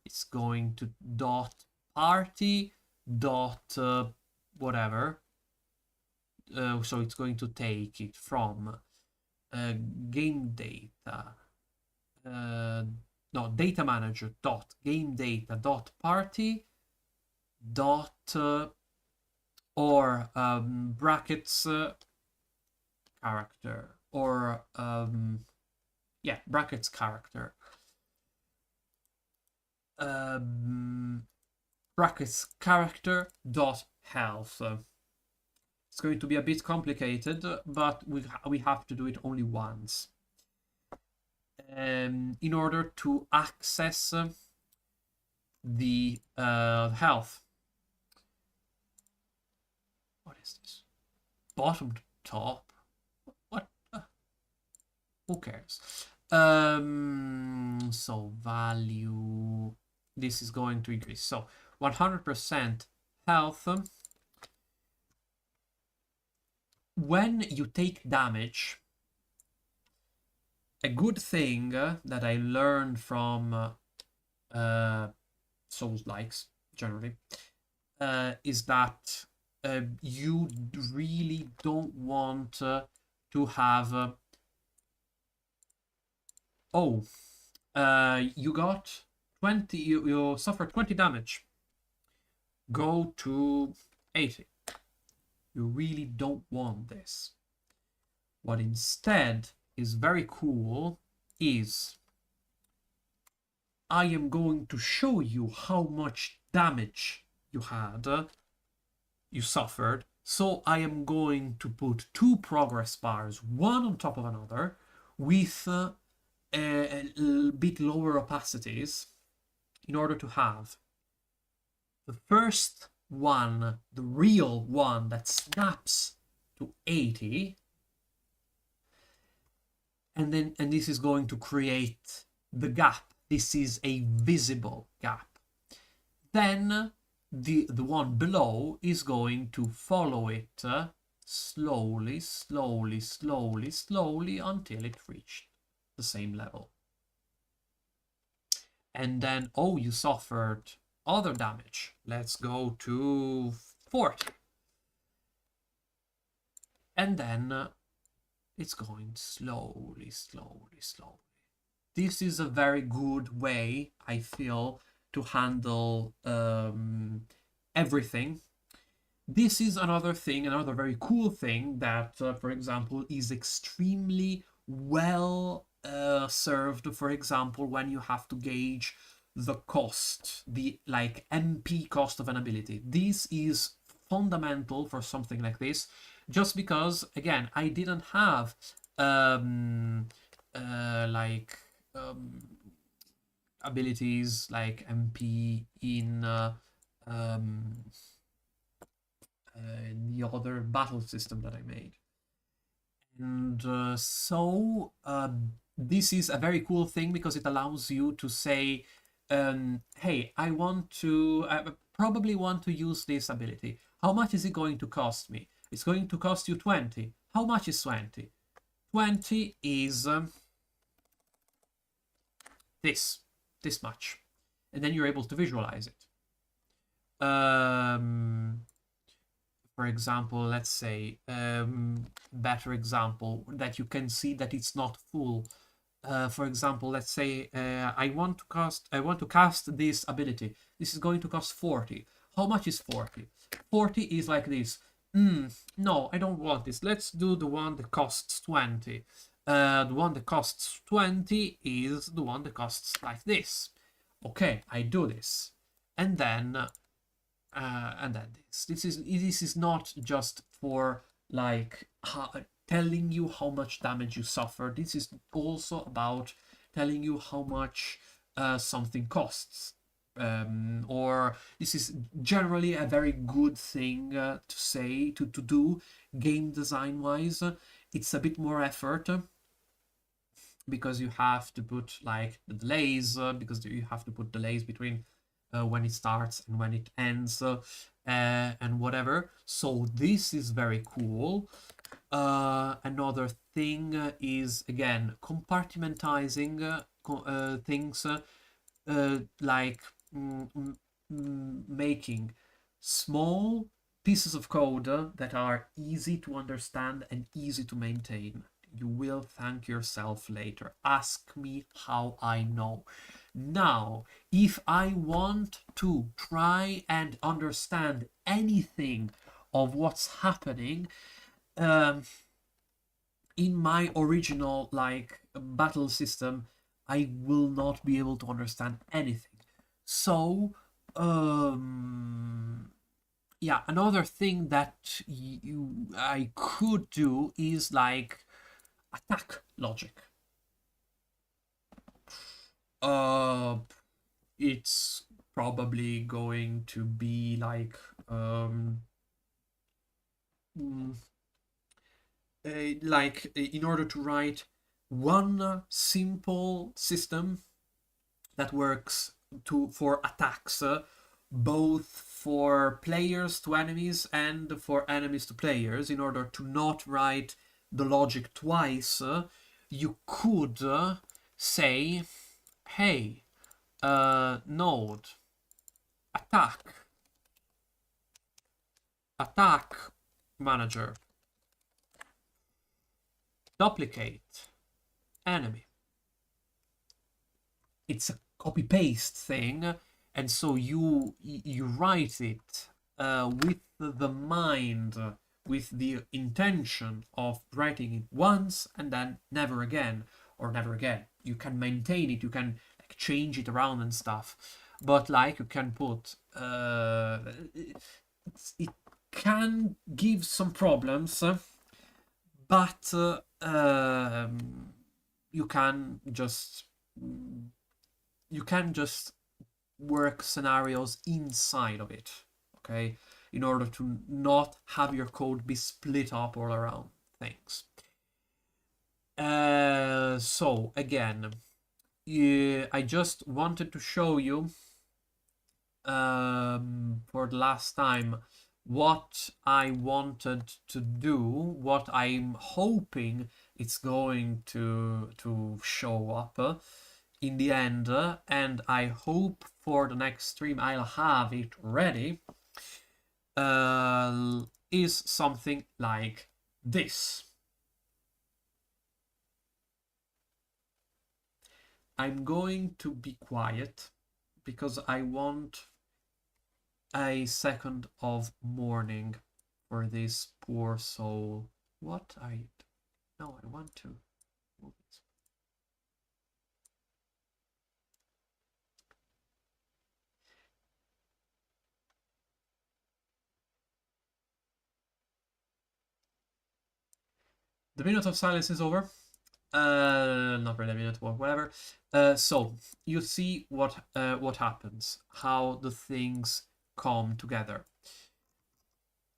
[SPEAKER 1] It's going to dot party dot whatever. So it's going to take it from game data, no, data manager dot game data dot party dot or brackets character, or yeah, brackets character, brackets character dot health. It's going to be a bit complicated, but we have to do it only once in order to access the health. What is this? Bottom to top? What? Who cares? So value. This is going to increase. So 100% health. When you take damage, a good thing that I learned from Souls-likes generally is that you really don't want to have you got 20, you suffered 20 damage, go to 80. You really don't want this. What instead is very cool is I am going to show you how much damage you had, you suffered. So I am going to put two progress bars, one on top of another, with a bit lower opacities, in order to have the first one, the real one that snaps to 80, and this is going to create the gap. This is a visible gap. Then the one below is going to follow it slowly until it reached the same level. And then, oh, you suffered other damage. Let's go to 40. And then it's going slowly. This is a very good way, I feel, to handle everything. This is another thing, another very cool thing that, for example, is extremely well served, for example, when you have to gauge the cost, the like MP cost of an ability. This is fundamental for something like this, just because, again, I didn't have abilities like MP in the other battle system that I made. And so this is a very cool thing because it allows you to say, hey, I probably want to use this ability. How much is it going to cost me? It's going to cost you 20. How much is 20? 20 is this much. And then you're able to visualize it. for example, let's say, better example that you can see that it's not full. For example, let's say I want to cast this ability. This is going to cost 40. How much is 40? 40 is like this. No, I don't want this. Let's do the one that costs 20. The one that costs 20 is the one that costs like this. Okay, I do this. And then this is not just for like telling you how much damage you suffer. This is also about telling you how much something costs. Or this is generally a very good thing to say, to do game design wise. It's a bit more effort because you have to put like the delays, because you have to put delays between when it starts and when it ends, and whatever. So this is very cool. Another thing is again compartmentalizing things, like making small pieces of code that are easy to understand and easy to maintain. You will thank yourself later. Ask me how I know. Now, if I want to try and understand anything of what's happening um, in my original like battle system, I will not be able to understand anything. So, yeah, another thing that I could do is like attack logic. Uh, it's probably going to be like mm, in order to write one simple system that works for attacks, both for players to enemies and for enemies to players. In order to not write the logic twice, you could say, hey, node, attack manager, duplicate enemy. It's a copy paste thing, and so you write it with the mind, with the intention of writing it once and then never again, or never again. You can maintain it, you can like change it around and stuff, but like you can put it can give some problems, but you can just work scenarios inside of it, okay, in order to not have your code be split up all around things. So again, I just wanted to show you for the last time what I wanted to do, what I'm hoping it's going to show up in the end, and I hope for the next stream I'll have it ready, is something like this. I'm going to be quiet because I want a second of mourning for this poor soul. What I... No, I want to move it. The minute of silence is over. Not really a minute, or whatever. So you see what happens, how the things come together.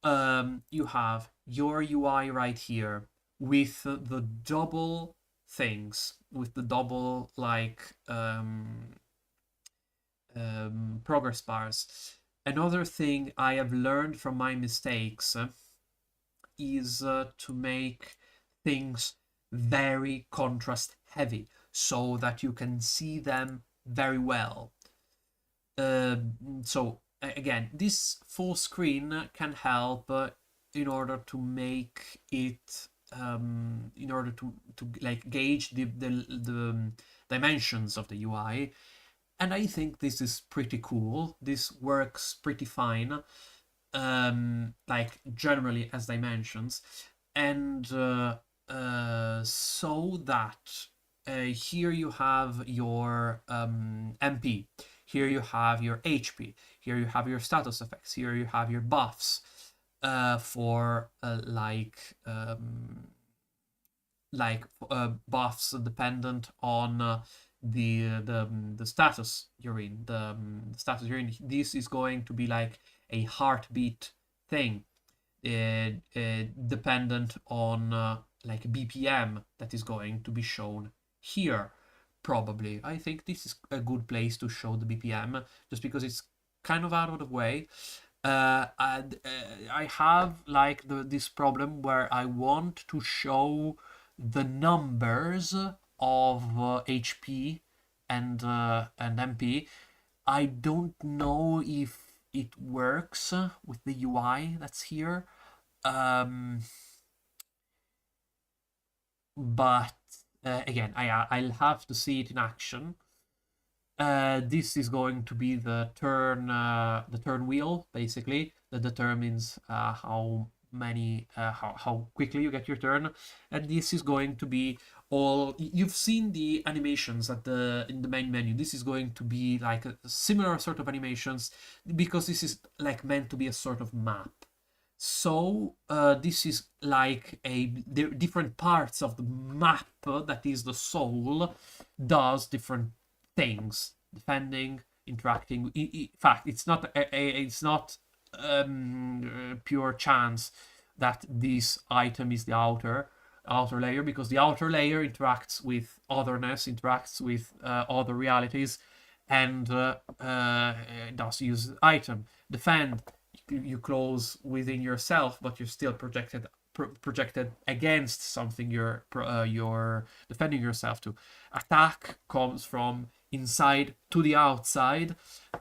[SPEAKER 1] You have your UI right here with the double things, with the double like progress bars. Another thing I have learned from my mistakes is to make things very contrast heavy so that you can see them very well. So again, this full screen can help in order to make it in order to like gauge the dimensions of the UI. And I think this is pretty cool. This works pretty fine, like generally as dimensions. And so that here you have your MP, here you have your HP, here you have your status effects, here you have your buffs for buffs dependent on the status you're in. The status you're in. This is going to be like a heartbeat thing, dependent on like BPM that is going to be shown here. Probably, I think this is a good place to show the BPM, just because it's kind of out of the way. And I have like this problem where I want to show the numbers of HP and MP. I don't know if it works with the UI that's here, but again, I'll have to see it in action. This is going to be the turn wheel, basically, that determines how how quickly you get your turn. And this is going to be all. You've seen the animations in the main menu. This is going to be like a similar sort of animations, because this is like meant to be a sort of map. So this is like the different parts of the map, that is the soul, does different things, defending, interacting. In fact, it's not pure chance that this item is the outer layer, because the outer layer interacts with otherness, interacts with other realities, and does use item. Defend, you close within yourself, but you're still projected against something you're defending yourself to. Attack comes from inside to the outside,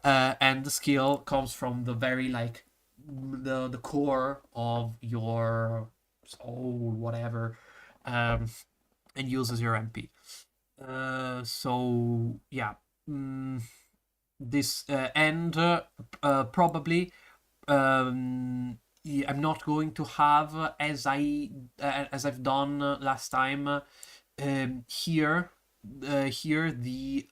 [SPEAKER 1] and the skill comes from the very like the core of your soul, whatever, and uses your MP. So yeah, this and probably I'm not going to have, as I've done last time, here the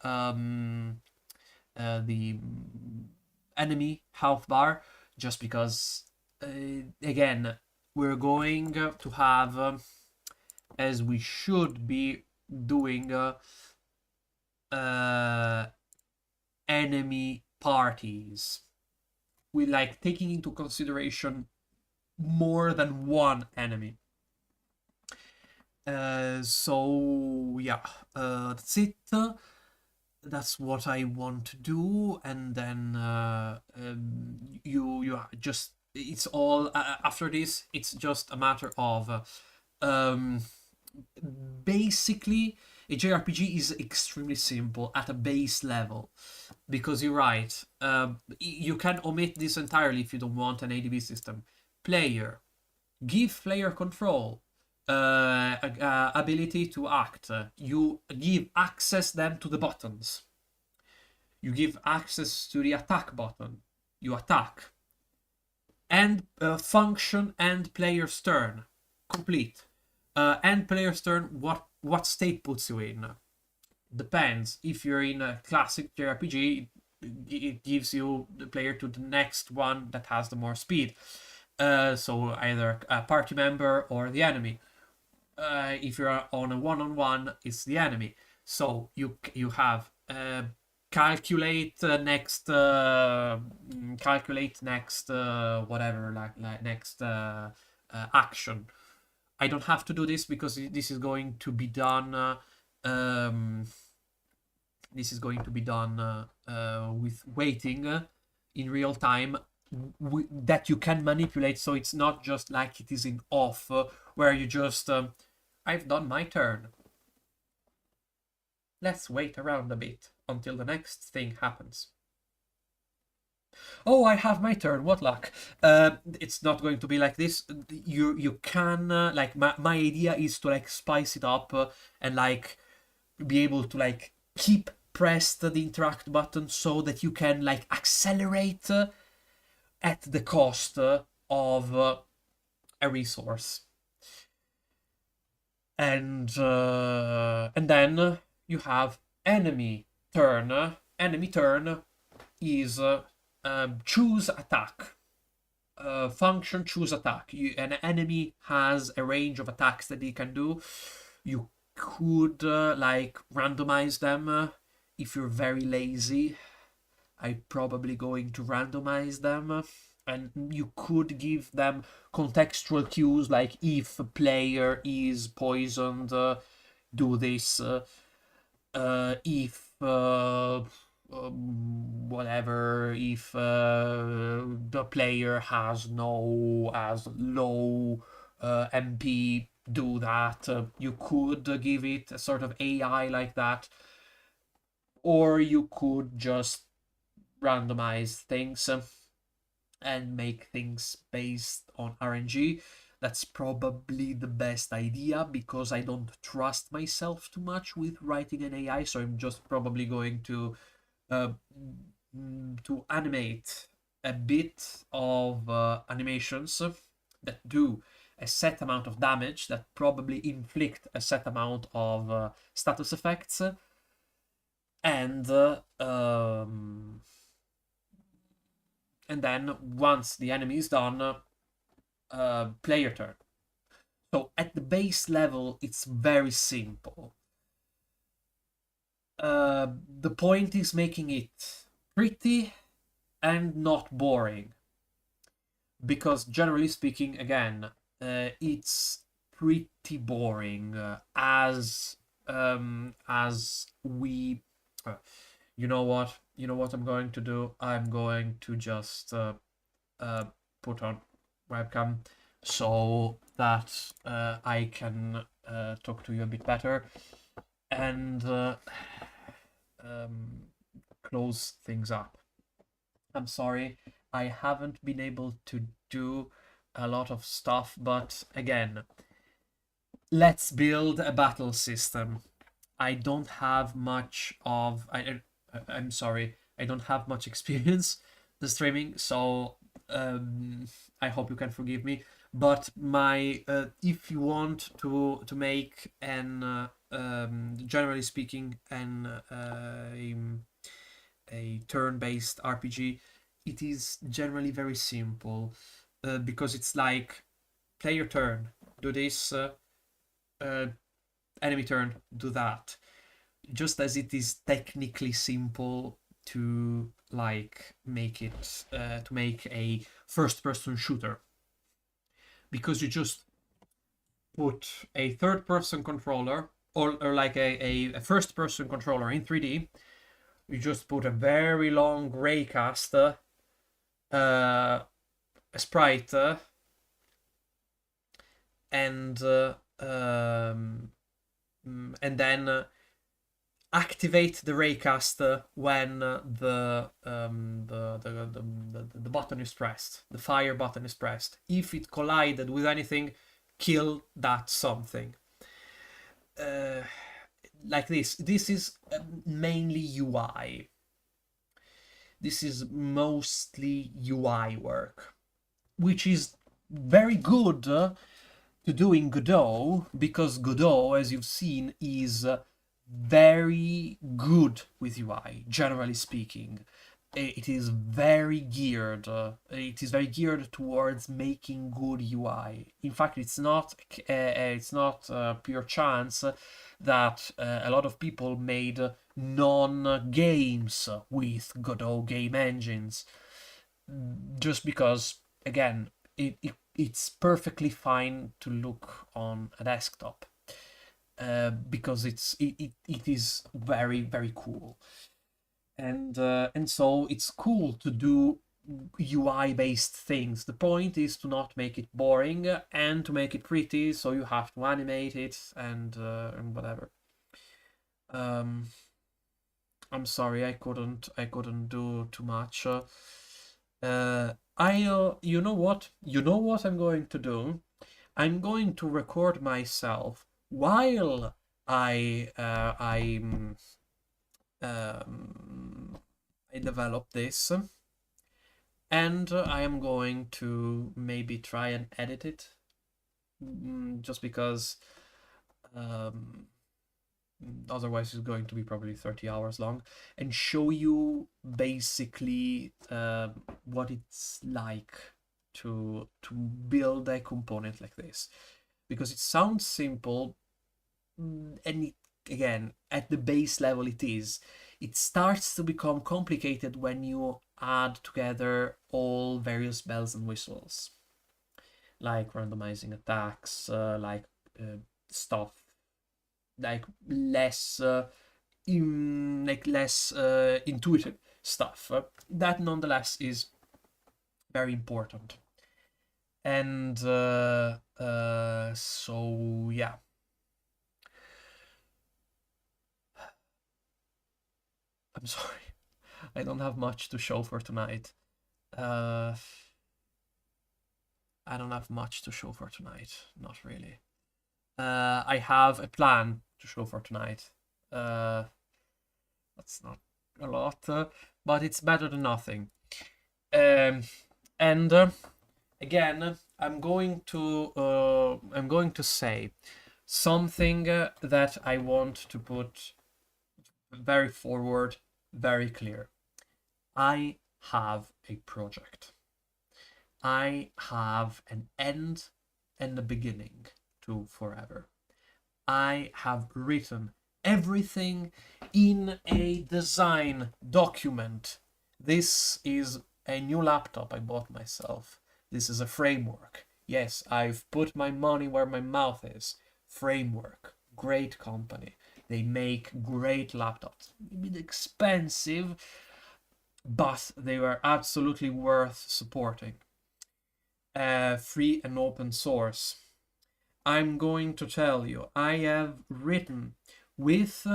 [SPEAKER 1] enemy health bar, just because again we're going to have, as we should be doing, enemy parties. We like taking into consideration more than one enemy. So yeah, that's it. That's what I want to do, and then you just, it's all after this. It's just a matter of basically a JRPG is extremely simple at a base level, because you're right. You can omit this entirely if you don't want an ADB system. Player, give player control, ability to act. You give access them to the buttons. You give access to the attack button. You attack. And function and player's turn. Complete. And player's turn, what state puts you in? Depends. If you're in a classic JRPG, it gives you the player to the next one that has the more speed. So either a party member or the enemy. If you're on a one-on-one, it's the enemy. So you have calculate next whatever, like next action. I don't have to do this because this is going to be done. This is going to be done with waiting in real time, that you can manipulate. So it's not just like it is in off, where you just I've done my turn. Let's wait around a bit until the next thing happens.
[SPEAKER 2] Oh, I have my turn. What luck? It's not going to be like this. You can like my idea is to like spice it up and like be able to like keep pressed the interact button so that you can like accelerate at the cost of a resource. And then you have enemy turn. Enemy turn is choose attack. Function choose attack. An enemy has a range of attacks that he can do. You could like randomize them if you're very lazy. I'm probably going to randomize them. And you could give them contextual cues like if a player is poisoned, do this. If whatever, if the player has low MP, do that. You could give it a sort of AI like that, or you could just randomize things and make things based on RNG. That's probably the best idea because I don't trust myself too much with writing an AI, so I'm just probably going uh, to animate a bit of animations that do a set amount of damage that probably inflict a set amount of status effects and and then once the enemy is done, player turn. So at the base level, it's very simple. The point is making it pretty and not boring, because generally speaking, again, it's pretty boring as we. You know what? You know what I'm going to do? I'm going to just uh, put on webcam so that I can talk to you a bit better and um, close things up. I'm sorry, I haven't been able to do a lot of stuff, but again, let's build a battle system. I don't have much of I'm sorry, I don't have much experience the streaming, so I hope you can forgive me. But my if you want to make an generally speaking an a turn-based RPG, it is generally very simple because it's like play your turn, do this, uh, enemy turn, do that, just as it is technically simple to like make it to make a first person shooter, because you just put a third person controller or like a first person controller in 3D. You just put a very long raycast sprite and and then activate the raycast when the button is pressed, the fire button is pressed. If it collided with anything, kill that something. Uh, like this. This is mainly UI. This is mostly UI work, which is very good to do in Godot, because Godot, as you've seen, is very good with UI, generally speaking. It is very geared. It is very geared towards making good UI. In fact, it's not pure chance that a lot of people made non-games with Godot game engines, just because, again, it's perfectly fine to look on a desktop because it is very very cool, and so it's cool to do UI based things. The point is to not make it boring and to make it pretty, so you have to animate it and whatever. um I'm sorry, I couldn't do too much. You know what? You know what I'm going to do? I'm going to record myself while um, I develop this, and I am going to maybe try and edit it, just because um, otherwise it's going to be probably 30 hours long, and show you basically what it's like to build a component like this, because it sounds simple, and again, at the base level it is. It starts to become complicated when you add together all various bells and whistles, like randomizing attacks, like stuff like less intuitive stuff. That nonetheless is very important. And so yeah, I'm sorry, I don't have much to show for tonight. Uh, I don't have much to show for tonight. Not really. I have a plan to show for tonight. Uh, that's not a lot, but it's better than nothing. Um, and again, I'm going to say something that I want to put very forward, very clear. I have a project. I have an end and a beginning to forever. I have written everything in a design document. This is a new laptop I bought myself. This is a framework. Yes, I've put my money where my mouth is. Framework. Great company. They make great laptops. A bit expensive, but they were absolutely worth supporting. Free and open source. I'm going to tell you, I have written with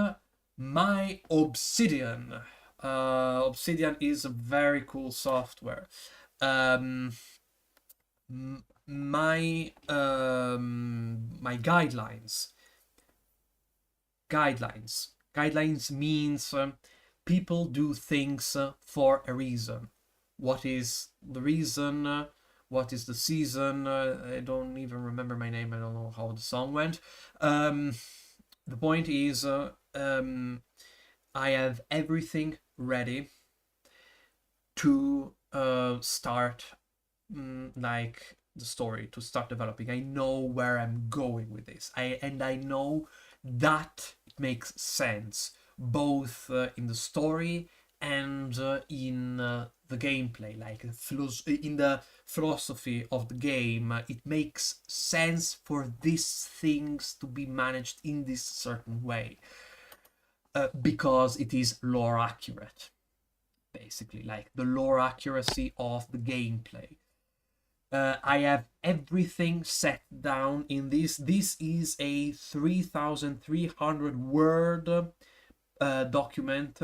[SPEAKER 2] my Obsidian. Obsidian is a very cool software. Um, my guidelines means people do things for a reason. What is the reason? What is the season? I don't even remember my name. I don't know how the song went. The point is, I have everything ready to start, like the story, to start developing. I know where I'm going with this. I know that it makes sense both in the story and in the gameplay, like in the philosophy of the game. It makes sense for these things to be managed in this certain way, because it is lore accurate, basically, like the lore accuracy of the gameplay. I have everything set down in this. This is a 3,300 word document,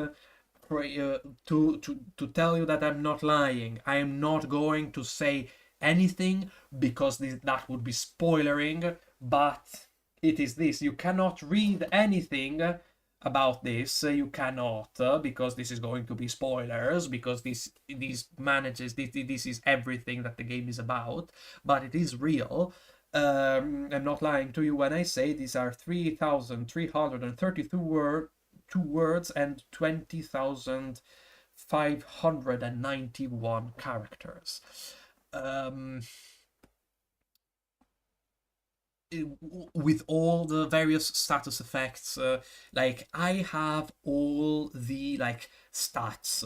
[SPEAKER 2] to tell you that I'm not lying. I am not going to say anything because that would be spoilering, but it is this. You cannot read anything about this. You cannot, because this is going to be spoilers, because this is everything that the game is about, but it is real. I'm not lying to you when I say these are 3,332 words and 20,591 characters. Um, with all the various status effects, like I have all the like stats,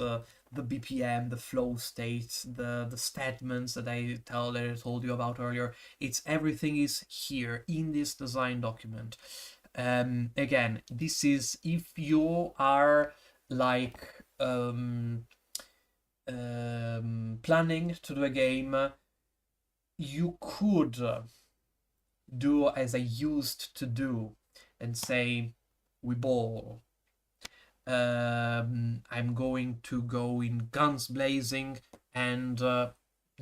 [SPEAKER 2] the BPM, the flow states, the statements that I told you about earlier. It's everything is here in this design document. Again, this is if you are like planning to do a game, you could do as I used to do and say, we ball. I'm going to go in guns blazing and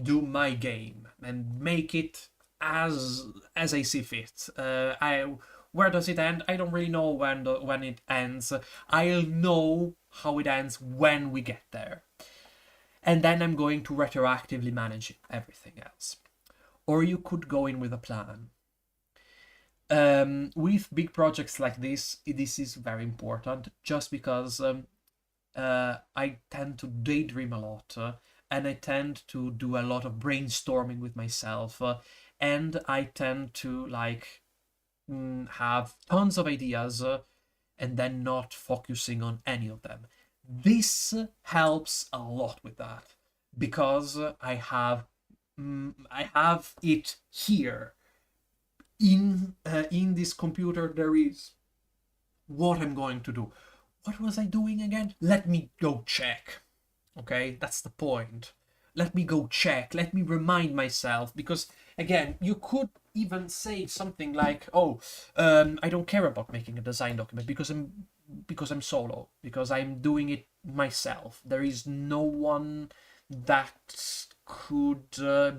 [SPEAKER 2] do my game and make it as I see fit. I Where does it end? I don't really know when it ends. I'll know how it ends when we get there, and then I'm going to retroactively manage everything else. Or you could go in with a plan. With big projects like this is very important, just because I tend to daydream a lot, and I tend to do a lot of brainstorming with myself, and I tend to have tons of ideas, and then not focusing on any of them. This helps a lot with that, because I have it here in this computer. There is what I'm going to do. What was I doing again? Let me go check. Okay, that's the point. Let me go check. Let me remind myself, because again, you could even say something like, "Oh, I don't care about making a design document because I'm solo, because I'm doing it myself. There is no one that could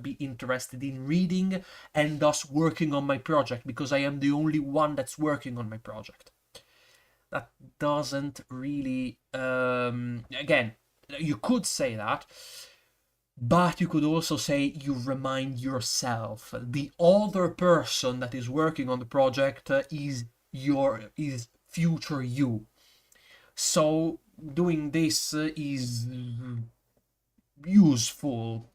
[SPEAKER 2] be interested in reading and thus working on my project, because I am the only one that's working on my project." That doesn't really, again, you could say that, but you could also say you remind yourself the other person that is working on the project is future you. So doing this is useful.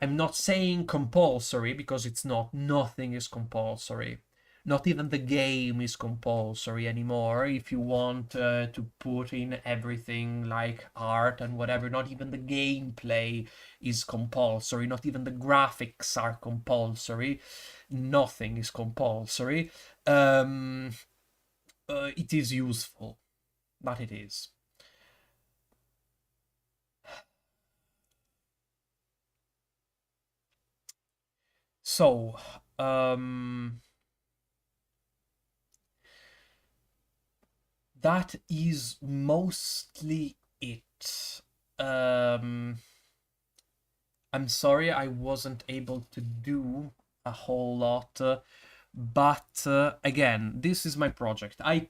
[SPEAKER 2] I'm not saying compulsory, because it's not. Nothing is compulsory. Not even the game is compulsory anymore. If you want to put in everything like art and whatever, not even the gameplay is compulsory. Not even the graphics are compulsory. Nothing is compulsory. It is useful, but it is. So, that is mostly it. I'm sorry I wasn't able to do a whole lot, but again, this is my project. I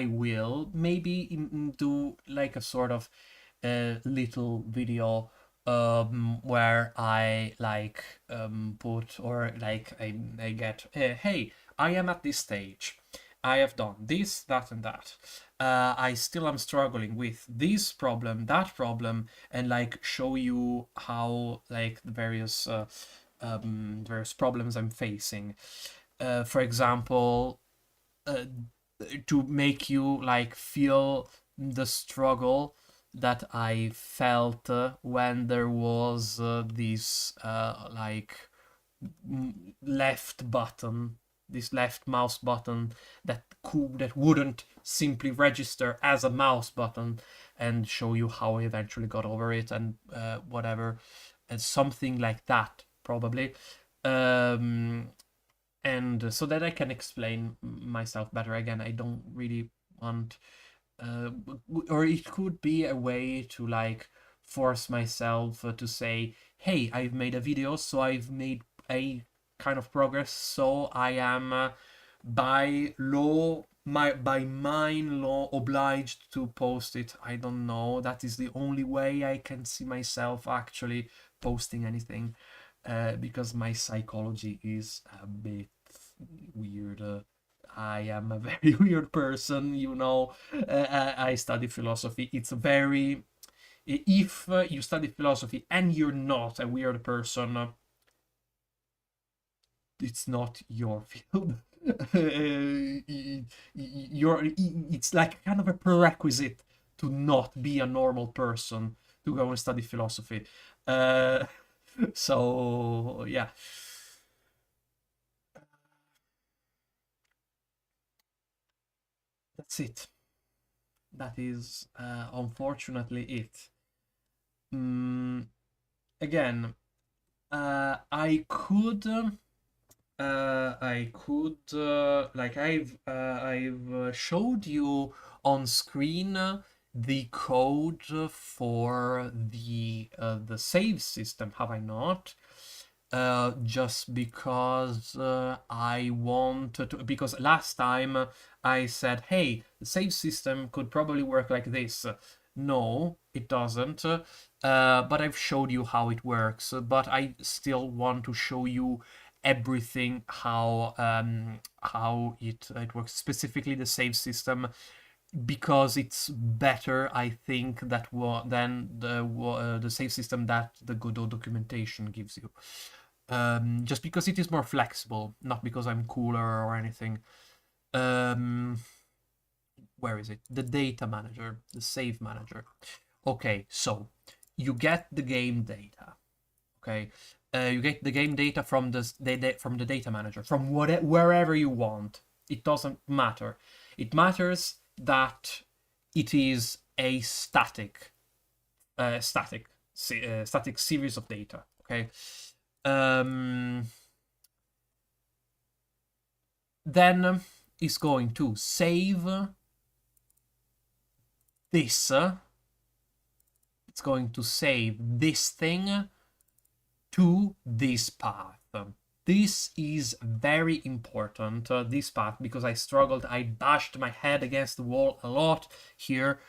[SPEAKER 2] will maybe do like a sort of little video where I put, or I get, hey, I am at this stage. I have done this, that, and that. I still am struggling with this problem, that problem, and show you how the various problems I'm facing. For example, uh, to make you feel the struggle that I felt when there was this left button, this left mouse button that wouldn't simply register as a mouse button, and show you how I eventually got over it, and whatever, and something like that probably. Um, and so that I can explain myself better. Again, I don't really want, uh, or it could be a way to force myself to say, hey, I've made a video, so I've made a kind of progress, so I am by law, by mine law, obliged to post it. I don't know, that is the only way I can see myself actually posting anything, because my psychology is a bit weird. I am a very weird person, you know. I study philosophy. It's very. If you study philosophy and you're not a weird person, it's not your field. It's like kind of a prerequisite to not be a normal person to go and study philosophy. Uh, so yeah, that's it. That is unfortunately it. Mm, Again, I could I've showed you on screen the code for the save system, have I not? Just because I wanted to, because last time I said, hey, the save system could probably work like this. No, it doesn't. But I've showed you how it works. But I still want to show you everything how it works, specifically the save system, because it's better, I think, than the save system that the Godot documentation gives you. Just because it is more flexible, not because I'm cooler or anything. Where is it? The data manager, the save manager. Okay, so you get the game data. Okay, you get the game data from from the data manager, from wherever you want. It doesn't matter. It matters that it is a static series of data. Okay. Then it's going to save this. It's going to save this thing to this path. This is very important, this path, because I struggled. I bashed my head against the wall a lot here,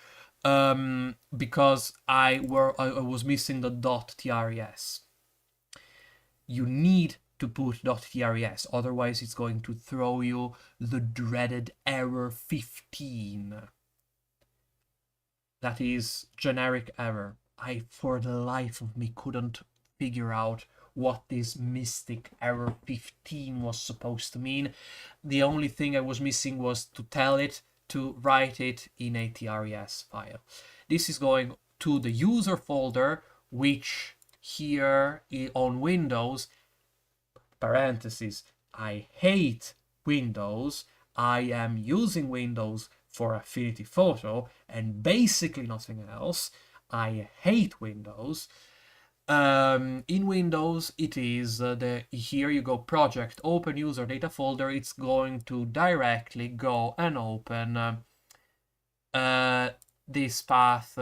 [SPEAKER 2] because I was missing the .tres. You need to put .tres, otherwise it's going to throw you the dreaded error 15. That is generic error. I, for the life of me, couldn't figure out what this mystic error 15 was supposed to mean. The only thing I was missing was to tell it to write it in a TRES file. This is going to the user folder, which here on Windows, parentheses, I hate Windows, I am using Windows for Affinity Photo and basically nothing else. I hate Windows. In Windows, it is here you go, project, open user data folder. It's going to directly go and open this path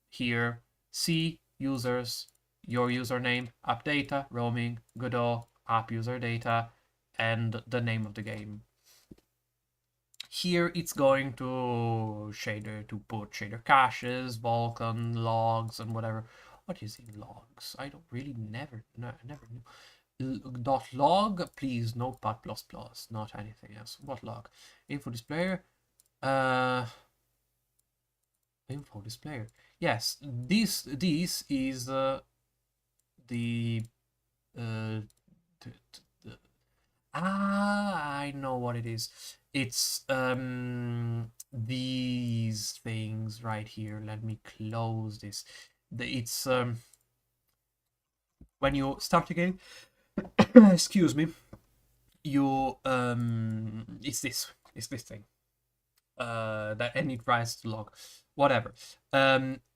[SPEAKER 2] here. See users, your username, app data, roaming, Godot, app user data, and the name of the game. Here it's going to put shader caches, Vulkan, logs, and whatever. What is in logs? I don't really never knew. .log, please, notepad++, not anything else. What log? Info displayer. Info displayer. Yes, this is the I know what it is. It's these things right here. Let me close this. It's when you start a game, excuse me, you it's this thing. That, and it writes to log, whatever.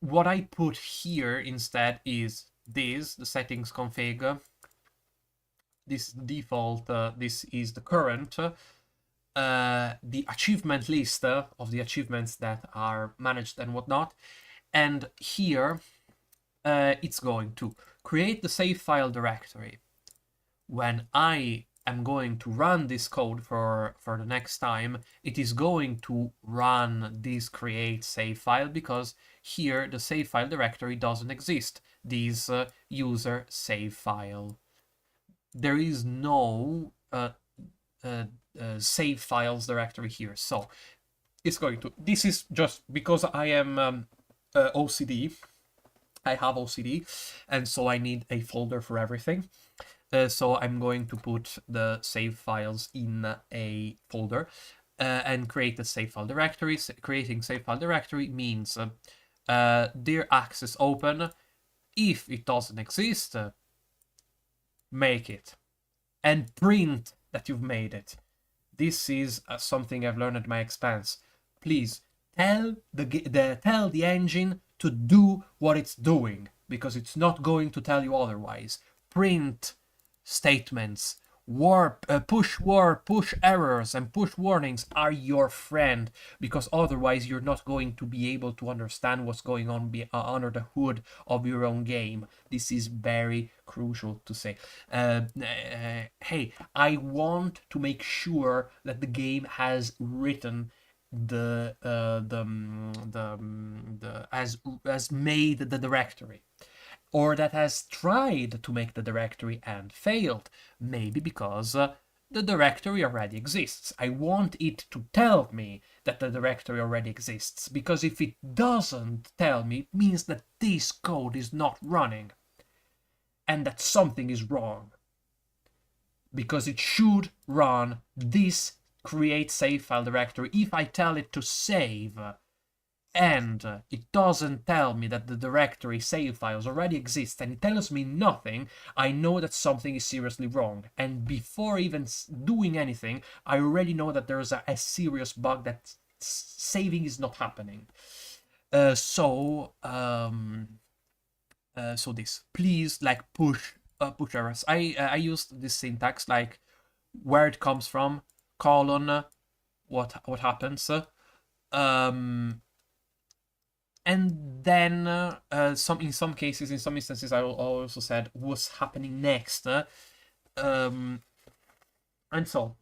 [SPEAKER 2] What I put here instead is this, the settings config. This default, this is the current, the achievement list of the achievements that are managed and whatnot. And here it's going to create the save file directory. When I am going to run this code for the next time, it is going to run this create save file, because here the save file directory doesn't exist. This user save file. There is no save files directory here. So it's going to, this is just because I am OCD. I have OCD, and so I need a folder for everything. So I'm going to put the save files in a folder and create the save file directory. Creating save file directory means dir access open. If it doesn't exist, make it and print that you've made it. This is something I've learned at my expense. Please tell the engine to do what it's doing, because it's not going to tell you otherwise. Print statements push errors and push warnings are your friend, because otherwise you're not going to be able to understand what's going on under the hood of your own game. This is very crucial to say. Hey, I want to make sure that the game has written has made the directory, or that has tried to make the directory and failed. Maybe because the directory already exists. I want it to tell me that the directory already exists, because if it doesn't tell me, it means that this code is not running and that something is wrong. Because it should run this create save file directory. If I tell it to save and it doesn't tell me that the directory save files already exist, and it tells me nothing, I know that something is seriously wrong. And before even doing anything, I already know that there's a serious bug, that saving is not happening. So this, please, like, push errors. I used this syntax, like where it comes from, colon, what happens, and then in some cases, in some instances, I also said what's happening next, and so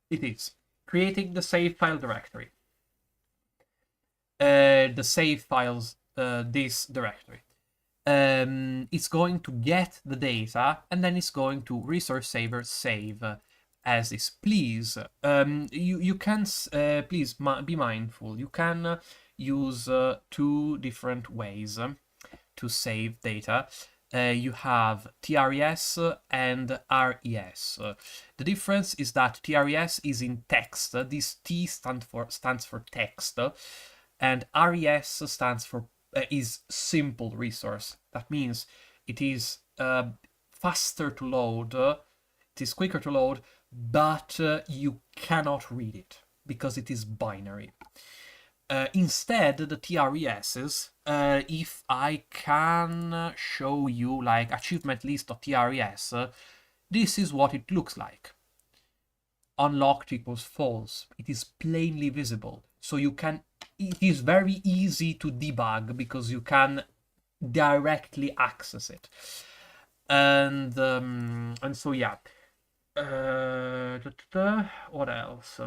[SPEAKER 2] it is creating the save file directory, the save files, this directory. It's going to get the data, and then it's going to resource saver save as is. Please, you can please be mindful. You can use two different ways to save data. You have TRES and RES. The difference is that TRES is in text. This T stands for text, and RES stands for is simple resource. That means it is faster to load, it is quicker to load, but you cannot read it because it is binary. Instead, the TRESs, if I can show you like achievement list of TRES, this is what it looks like. Unlocked equals false. It is plainly visible. So you can, it is very easy to debug because you can directly access it. And so yeah. What else?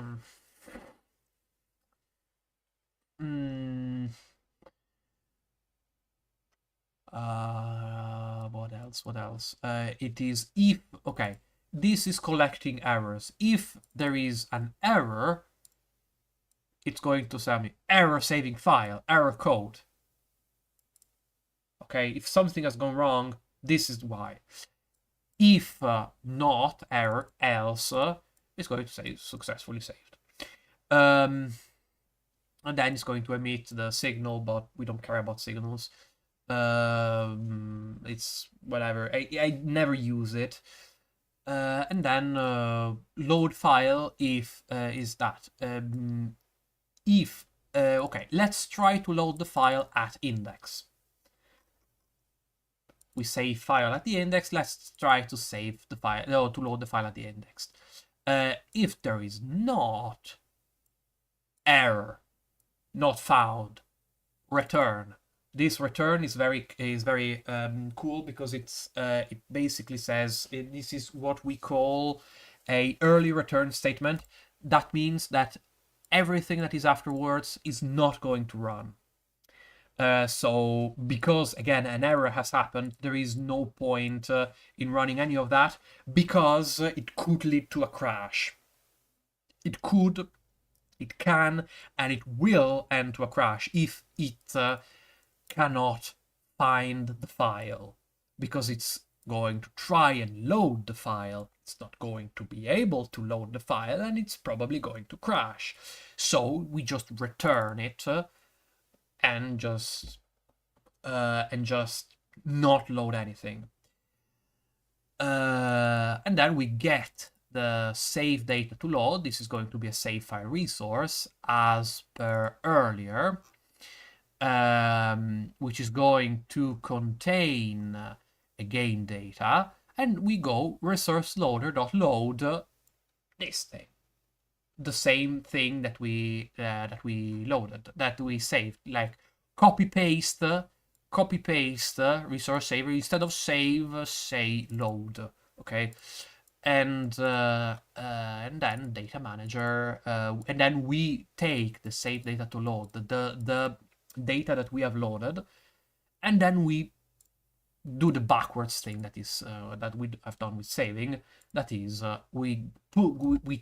[SPEAKER 2] What else? It is if, okay, this is collecting errors. If there is an error, it's going to tell me error saving file, error code. Okay, if something has gone wrong, this is why. If not error, else, it's going to say successfully saved. And then it's going to emit the signal, but we don't care about signals. It's whatever. I never use it. And then load file if is that. If okay, let's try to load the file at index. We save file at the index. Let's try to save the file, no, to load the file at the index. If there is not error, not found, return. This return is very cool because it basically says this is what we call a early return statement. That means that everything that is afterwards is not going to run. So because again an error has happened, there is no point in running any of that, because it could lead to a crash. It could, it can, and it will end to a crash if it cannot find the file, because it's going to try and load the file. It's not going to be able to load the file, and it's probably going to crash. So we just return it and just not load anything. And then we get the save data to load. This is going to be a save file resource as per earlier, which is going to contain again data, and we go resource loader.load this thing, the same thing that we loaded, that we saved, like copy paste resource saver, instead of save, say load. Okay, and then data manager, and then we take the save data to load the data that we have loaded, and then we do the backwards thing that is that we have done with saving. That is, we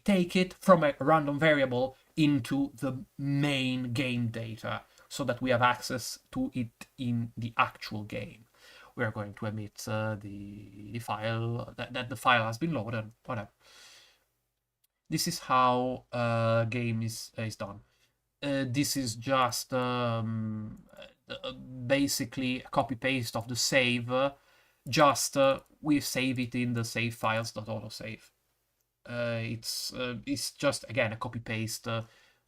[SPEAKER 2] take it from a random variable into the main game data, so that we have access to it in the actual game. We are going to emit the file that the file has been loaded, whatever. This is how game is done. This is just basically a copy paste of the save. Just we save it in the save files.autosave. It's just again a copy paste,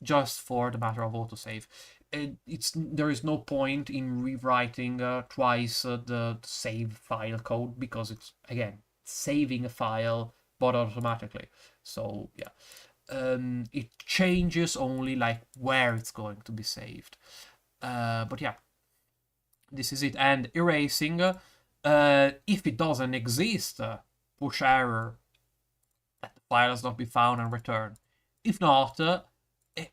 [SPEAKER 2] just for the matter of autosave. There is no point in rewriting twice the save file code, because it's again saving a file but automatically. So yeah. It changes only like where it's going to be saved. But yeah, this is it. And erasing, if it doesn't exist, push error, that the file has not been found, and return. If not,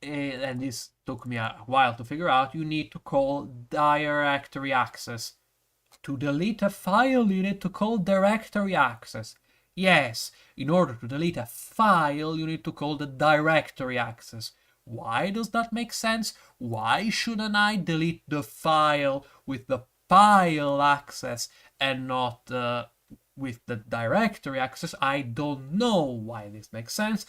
[SPEAKER 2] and this took me a while to figure out, you need to call directory access. To delete a file, you need to call directory access. Yes, in order to delete a file, you need to call the directory access. Why does that make sense? Why shouldn't I delete the file with the file access and not with the directory access? I don't know why this makes sense,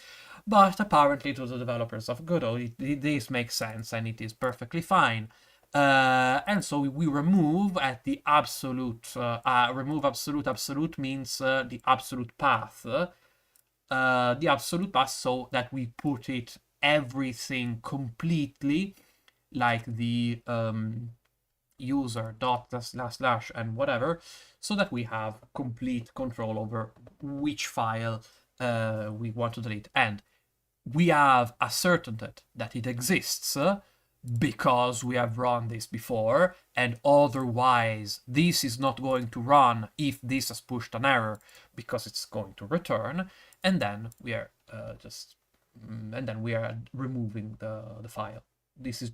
[SPEAKER 2] but apparently to the developers of Godot, this makes sense and it is perfectly fine. And so we remove at the absolute, remove absolute means the absolute path. The absolute path, so that we put it everything completely, like the user dot slash and whatever, so that we have complete control over which file we want to delete. And we have ascertained that it exists, because we have run this before, and otherwise this is not going to run if this has pushed an error, because it's going to return. And then we are removing the file. This is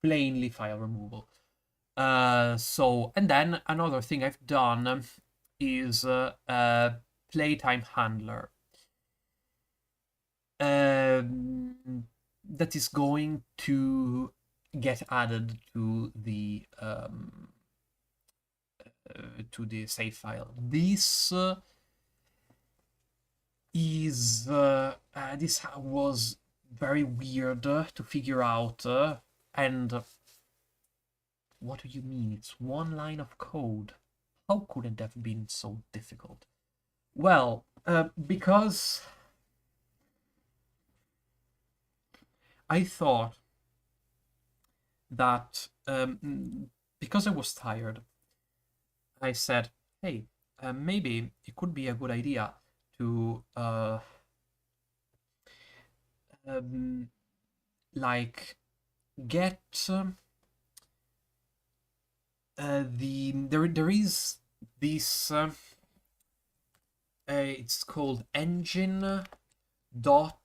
[SPEAKER 2] plainly file removal. So, and then another thing I've done is playtime handler. That is going to get added to the save file. This this was very weird to figure out, and what do you mean? It's one line of code. How could it have been so difficult? Well, because I thought that because I was tired, I said, hey, maybe it could be a good idea to like get there is this it's called engine dot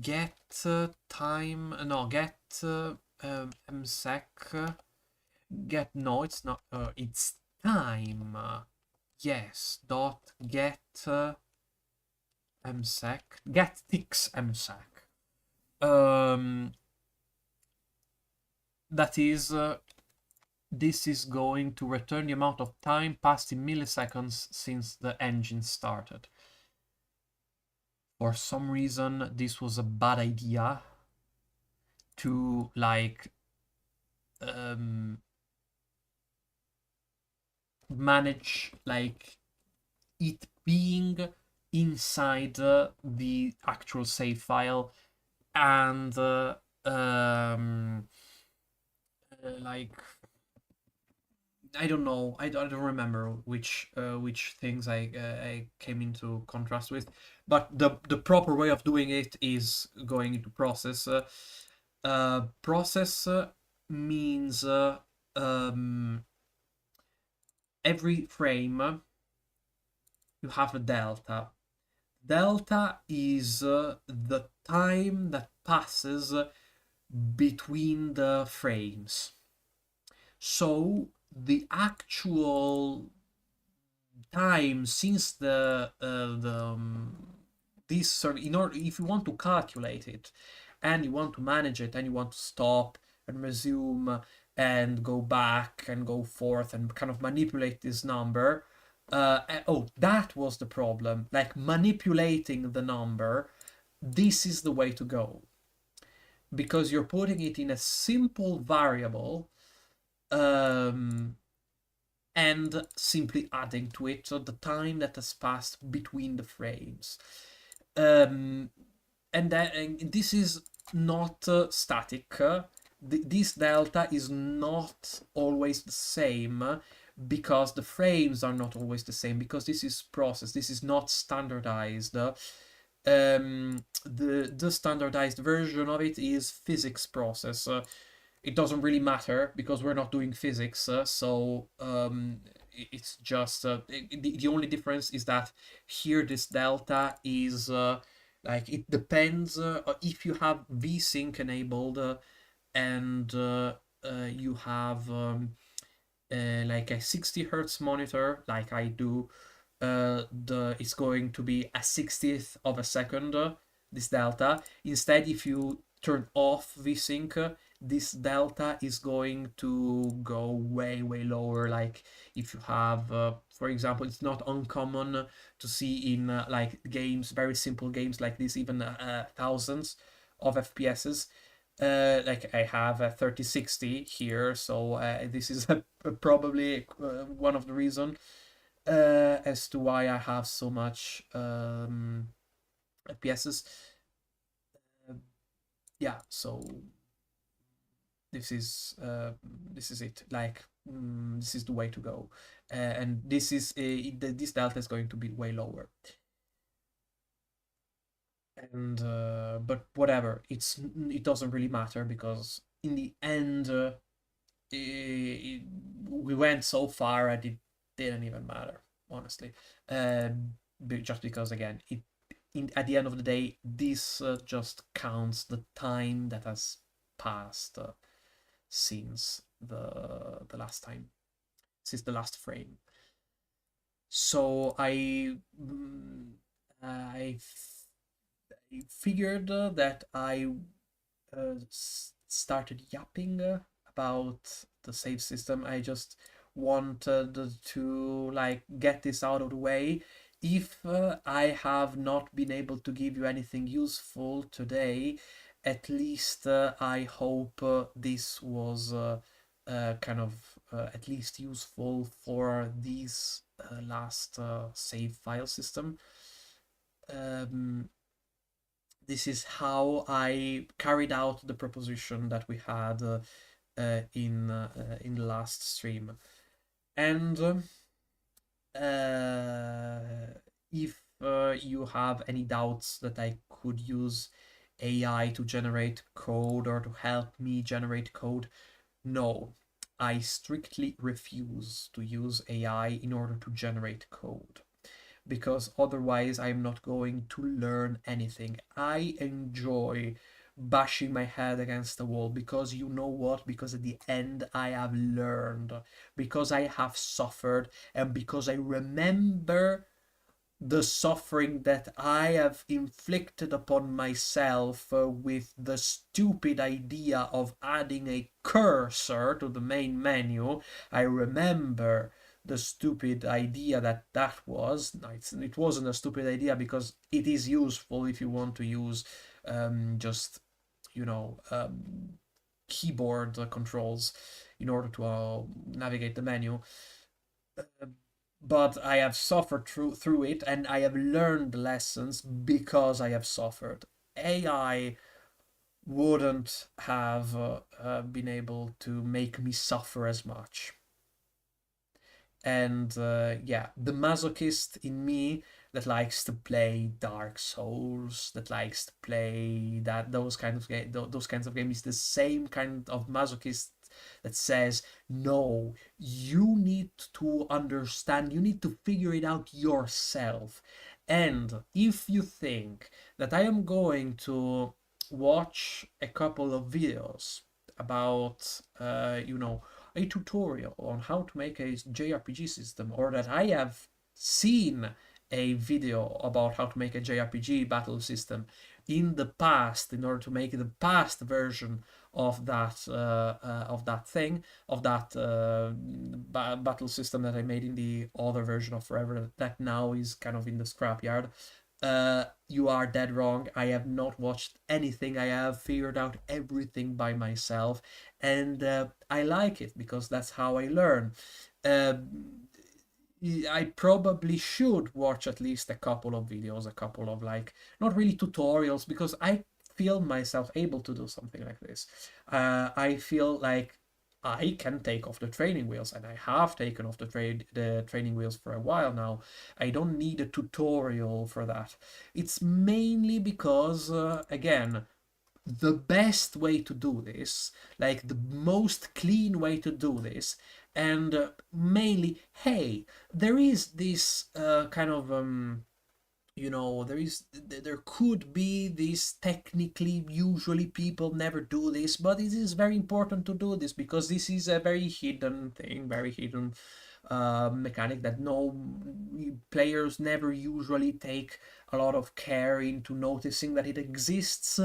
[SPEAKER 2] get time, no, get msec, get, no, it's not, it's time, yes, dot get msec, get ticks msec. That is, this is going to return the amount of time passed in milliseconds since the engine started. For some reason, this was a bad idea to like manage like it being inside the actual save file, and like I don't know. I don't remember which things I came into contrast with, but the proper way of doing it is going into process. Process means um, every frame you have a delta. Delta is the time that passes between the frames. So the actual time since this sort of, in order, if you want to calculate it and you want to manage it and you want to stop and resume and go back and go forth and kind of manipulate this number, oh, that was the problem, like manipulating the number. This is the way to go, because you're putting it in a simple variable, um, and simply adding to it so the time that has passed between the frames. Um, and this is not static. This delta is not always the same, because the frames are not always the same, because this is process. This is not standardized. The standardized version of it is physics process. It doesn't really matter because we're not doing physics, so it's just the only difference is that here this delta is like, it depends if you have vsync enabled, and you have like a 60 hertz monitor like I do. The It's going to be a 60th of a second, this delta. Instead, if you turn off vsync, this delta is going to go way lower. Like, if you have for example, it's not uncommon to see in like games, very simple games like this, even thousands of fps's. Like, I have a 3060 here, so this is probably one of the reason as to why I have so much fps's. Uh, yeah, so this is it. Like, this is the way to go, and this delta is going to be way lower. And but whatever, it doesn't really matter, because in the end, we went so far and it didn't even matter, honestly. Just because, again, at the end of the day, this just counts the time that has passed since the last time, since the last frame. So I figured that I started yapping about the save system. I just wanted to, like, get this out of the way. If I have not been able to give you anything useful today, at least I hope this was kind of at least useful for this last save file system. Um, this is how I carried out the proposition that we had in the last stream. And if you have any doubts that I could use AI to generate code or to help me generate code, no, I strictly refuse to use AI in order to generate code, because otherwise I'm not going to learn anything. I enjoy bashing my head against the wall, because you know what? Because at the end I have learned, because I have suffered, and because I remember the suffering that I have inflicted upon myself with the stupid idea of adding a cursor to the main menu. I remember the stupid idea that was. No, it wasn't a stupid idea, because it is useful if you want to use just, you know, keyboard controls in order to navigate the menu. But I have suffered through it, and I have learned lessons because I have suffered. AI wouldn't have been able to make me suffer as much. And yeah, the masochist in me that likes to play Dark Souls, that likes to play those kind of those kinds of games, is the same kind of masochist that says, no, you need to understand, you need to figure it out yourself. And if you think that I am going to watch a couple of videos about a tutorial on how to make a JRPG system, or that I have seen a video about how to make a JRPG battle system in the past in order to make the past version of that thing, of that battle system that I made in the other version of Forever that now is kind of in the scrapyard. You are dead wrong. I have not watched anything. I have figured out everything by myself, and I like it because that's how I learn. Uh, I probably should watch at least a couple of videos, a couple of like, not really tutorials, because I feel myself able to do something like this. I feel like I can take off the training wheels, and I have taken off the training wheels for a while now. I don't need a tutorial for that. It's mainly because, again, the best way to do this, like the most clean way to do this, and mainly, hey, there is this kind of there could be this technically, usually people never do this, but it is very important to do this because this is a very hidden thing, very hidden mechanic that no players never usually take a lot of care into noticing that it exists,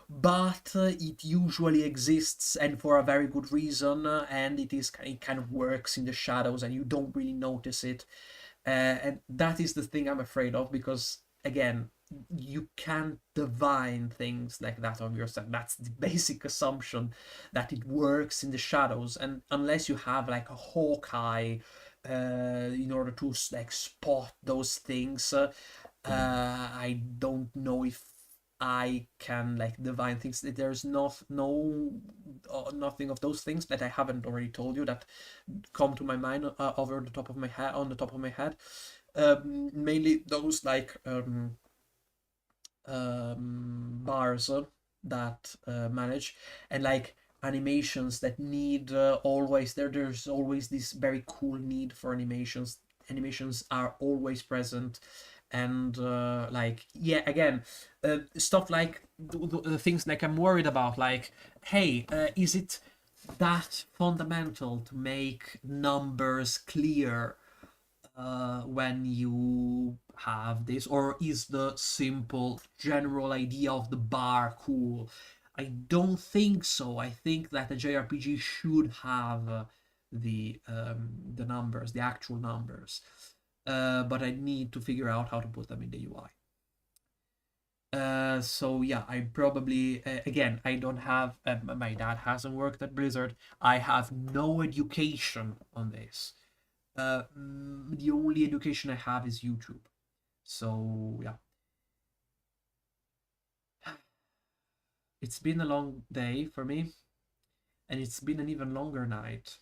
[SPEAKER 2] but it usually exists, and for a very good reason, and it kind of works in the shadows and you don't really notice it. And that is the thing I'm afraid of, because again, you can't divine things like that of yourself. That's the basic assumption, that it works in the shadows, and unless you have like a hawkeye in order to like spot those things, I don't know if I can like divine things. There's nothing of those things that I haven't already told you that come to my mind over the top of my head, on the top of my head. Mainly those like bars that manage, and like animations that need always there's always this very cool need for animations are always present, and like, yeah, again, stuff like the things like I'm worried about, like, hey, is it that fundamental to make numbers clear when you have this, or is the simple general idea of the bar cool? I don't think so. I think that a JRPG should have the numbers, the actual numbers, but I need to figure out how to put them in the UI. So yeah, I probably again, I don't have my dad hasn't worked at Blizzard. I have no education on this. The only education I have is YouTube. So yeah, it's been a long day for me, and it's been an even longer night.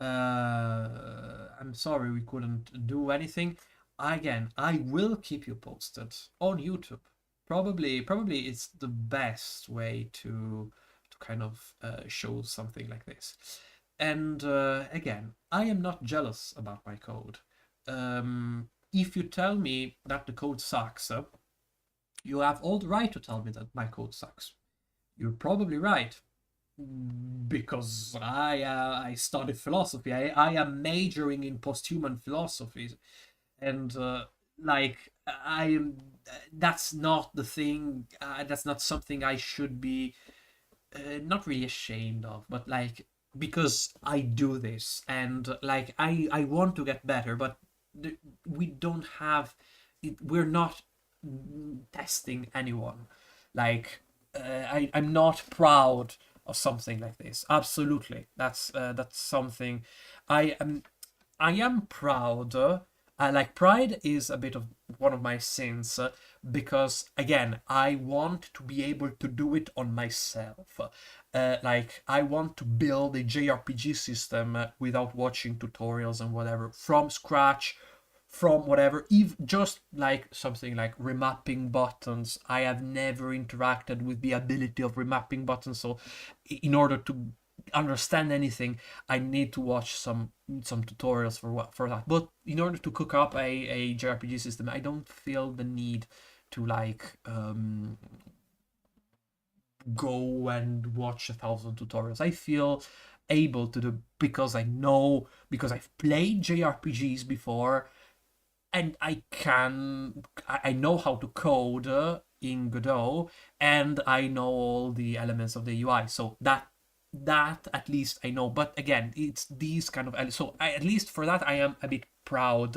[SPEAKER 2] I'm sorry we couldn't do anything. Again, I will keep you posted on YouTube. Probably it's the best way to kind of show something like this. And again, I am not jealous about my code. If you tell me that the code sucks, you have all the right to tell me that my code sucks. You're probably right, because I studied philosophy. I am majoring in post-human philosophy, and like I am. That's not the thing. That's not something I should be not really ashamed of, but like, because I do this, and like I want to get better, but we don't have it. We're not testing anyone. Like I'm not proud of something like this. Absolutely, that's something I am. I am proud Like pride is a bit of one of my sins, because again I want to be able to do it on myself. Like I want to build a JRPG system without watching tutorials and whatever from scratch, from whatever, if just like something like remapping buttons. I have never interacted with the ability of remapping buttons, so in order to understand anything, I need to watch some tutorials for that. But in order to cook up a JRPG system, I don't feel the need to like go and watch 1,000 tutorials. I feel able to do, because I know, because I've played JRPGs before, and I know how to code in Godot, and I know all the elements of the UI. So that at least I know. But again, it's these kind of so at least for that I am a bit proud,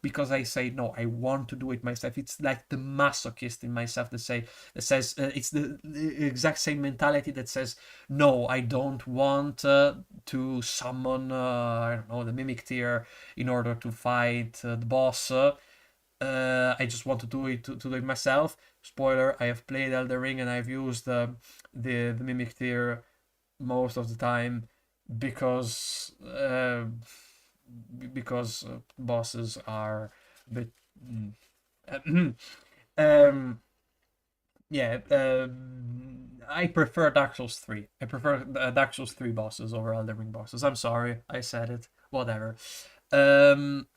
[SPEAKER 2] because I say no, I want to do it myself. It's like the masochist in myself that says it's the exact same mentality that says no, I don't want to summon I don't know, the mimic tier in order to fight the boss. I just want to do it to do it myself. Spoiler: I have played Elden Ring and I've used the mimic tier most of the time, because bosses are a bit um yeah. I prefer Dark Souls 3. I prefer Dark Souls 3 bosses over Elden Ring bosses. I'm sorry, I said it. Whatever. Um,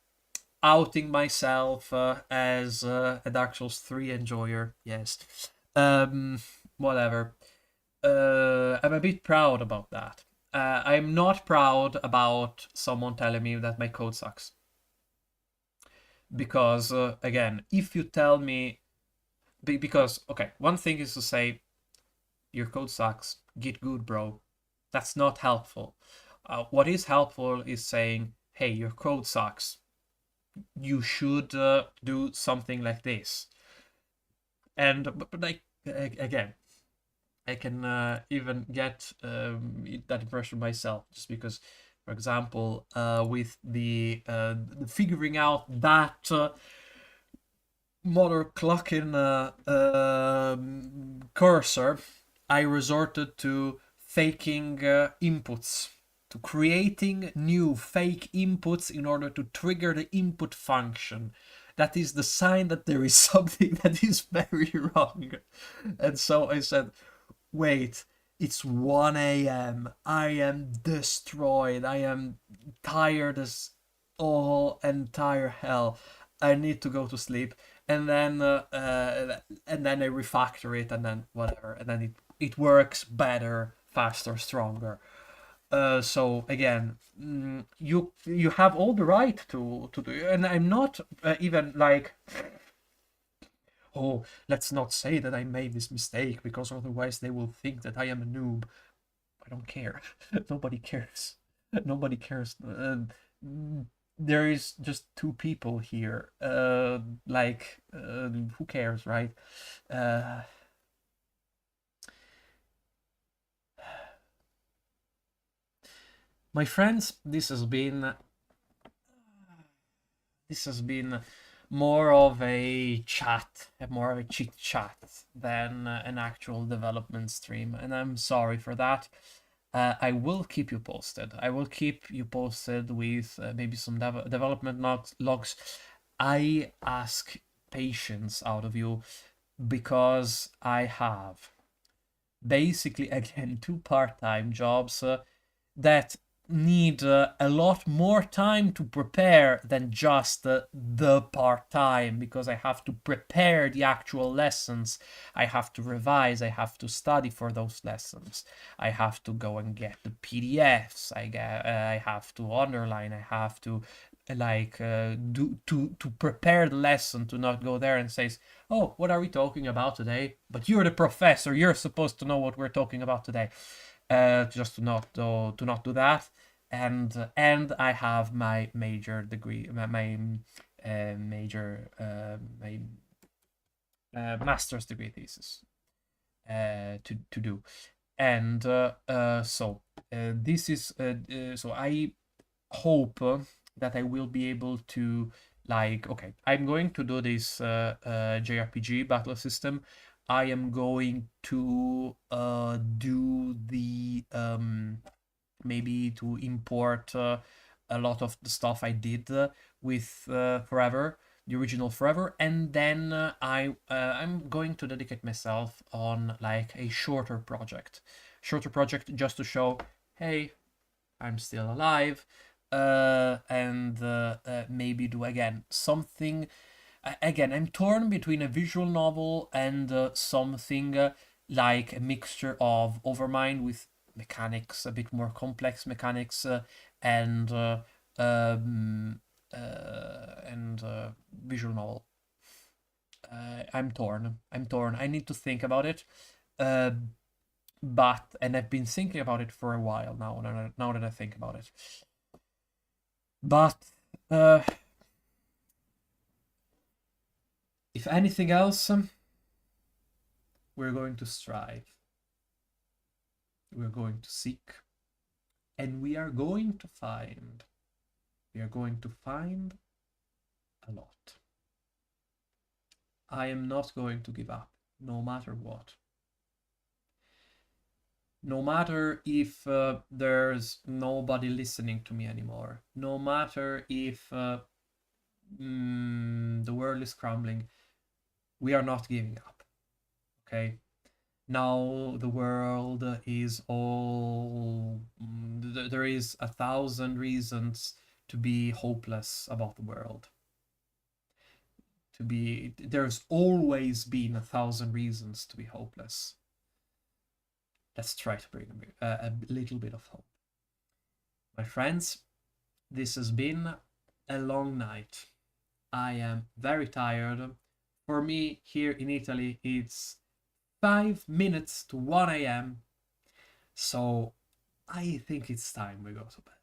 [SPEAKER 2] Outing myself as a Dark Souls 3 enjoyer. Yes. Um, Whatever. I'm a bit proud about that. I'm not proud about someone telling me that my code sucks. Because, again, if you tell me. Because, okay, one thing is to say, your code sucks, get good, bro. That's not helpful. What is helpful is saying, hey, your code sucks. You should do something like this. And, but like, again, I can even get that impression myself, just because, for example, with the figuring out that mother clocking cursor, I resorted to faking inputs, to creating new fake inputs in order to trigger the input function. That is the sign that there is something that is very wrong. And so I said, wait, it's 1 a.m. I am destroyed. I am tired as all entire hell. I need to go to sleep. And then I refactor it, and then whatever, and then it works better, faster, stronger. So again, you have all the right to do, and I'm not even like, oh, let's not say that I made this mistake because otherwise they will think that I am a noob. I don't care. Nobody cares. Nobody cares. There is just two people here. Who cares, right? Uh, my friends, this has been more of a chat, more of a chit chat than an actual development stream, and I'm sorry for that. I will keep you posted. I will keep you posted with maybe some development logs. I ask patience out of you because I have basically, again, two part-time jobs that need a lot more time to prepare than just the part-time, because I have to prepare the actual lessons, I have to revise, I have to study for those lessons, I have to go and get the PDFs, I have to underline, I have to do to prepare the lesson, to not go there and say, oh, what are we talking about today? But you're the professor, you're supposed to know what we're talking about today. Just to not do that. And I have my major degree, my master's degree thesis to do. And so this is so I hope that I will be able to like, okay, I'm going to do this JRPG battle system. I am going to do the maybe to import a lot of the stuff I did with Forever, the original Forever, and then I'm going to dedicate myself on like a shorter project just to show, hey, I'm still alive, and maybe do again something. Again, I'm torn between a visual novel and something like a mixture of Overmind with mechanics, a bit more complex mechanics, and uh, um, visual novel. I'm torn. I'm torn. I need to think about it. Uh, but and I've been thinking about it for a while now. Now that I think about it, but uh, if anything else, we're going to strive. We're going to seek, and we are going to find. We are going to find a lot. I am not going to give up, no matter what. No matter if there's nobody listening to me anymore. No matter if the world is crumbling. We are not giving up. Okay? Now the world is all. There is 1,000 reasons to be hopeless about the world. There's always been 1,000 reasons to be hopeless. Let's try to bring a little bit of hope. My friends, this has been a long night. I am very tired. For me, here in Italy, it's 5 minutes to 1 a.m. So I think it's time we go to bed.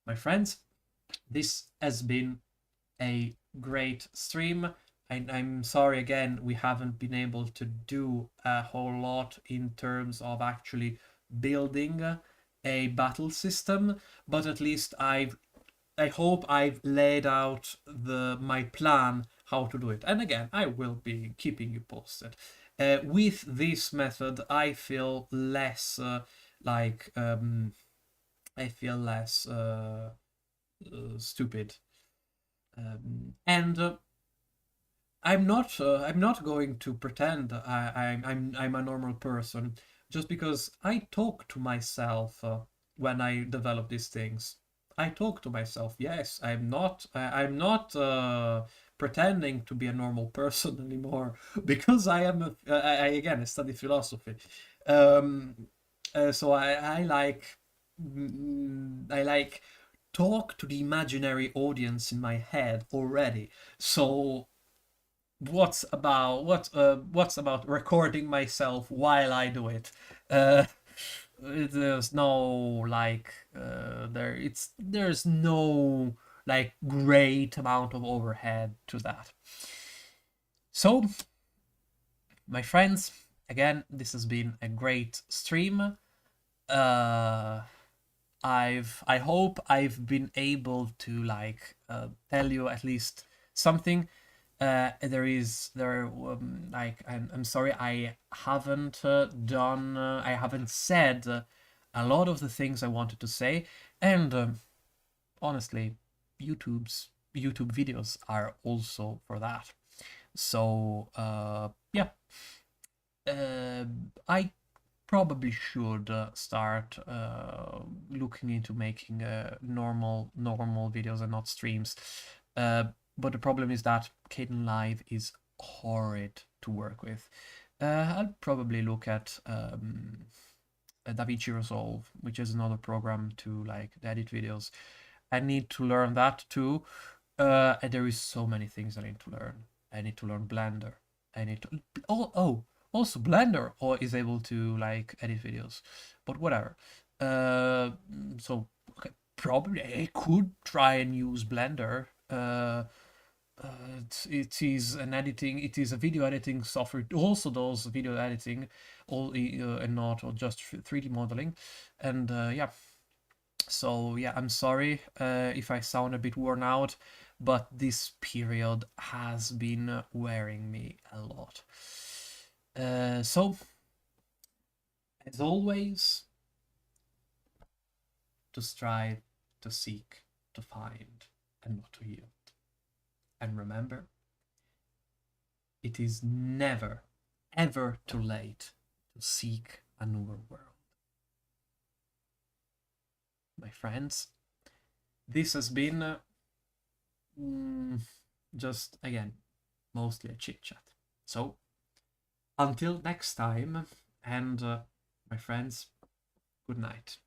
[SPEAKER 2] My friends, this has been a great stream. I'm sorry again, we haven't been able to do a whole lot in terms of actually building a battle system, but at least I hope I've laid out my plan how to do it. And again, I will be keeping you posted. With this method, I feel less like I feel less stupid, and I'm not going to pretend I'm a normal person just because I talk to myself when I develop these things. I talk to myself. Yes, I'm not pretending to be a normal person anymore because I am. Again, I study philosophy, um, so I like talk to the imaginary audience in my head already. So what's about recording myself while I do it? Uh, there's no like there's no like great amount of overhead to that. So, my friends, again, this has been a great stream. Uh, I hope I've been able to like tell you at least something. Like I'm sorry I haven't I haven't said a lot of the things I wanted to say, and honestly, YouTube videos are also for that. So yeah, I probably should start looking into making normal videos and not streams. But the problem is that Caden Live is horrid to work with. I'll probably look at DaVinci Resolve, which is another program to like edit videos. I need to learn that too. And there is so many things I need to learn. I need to learn Blender. I need to also Blender or is able to like edit videos, but whatever. So okay, probably I could try and use Blender. It is an editing. It is a video editing software. It also does video editing, all and not or just 3D modeling, and yeah. So yeah, I'm sorry if I sound a bit worn out, but this period has been wearing me a lot. So, as always, to strive, to seek, to find, and not to yield. And remember, it is never, ever too late to seek a newer world. My friends, this has been mm, just, again, mostly a chit chat. So, until next time, and my friends, good night.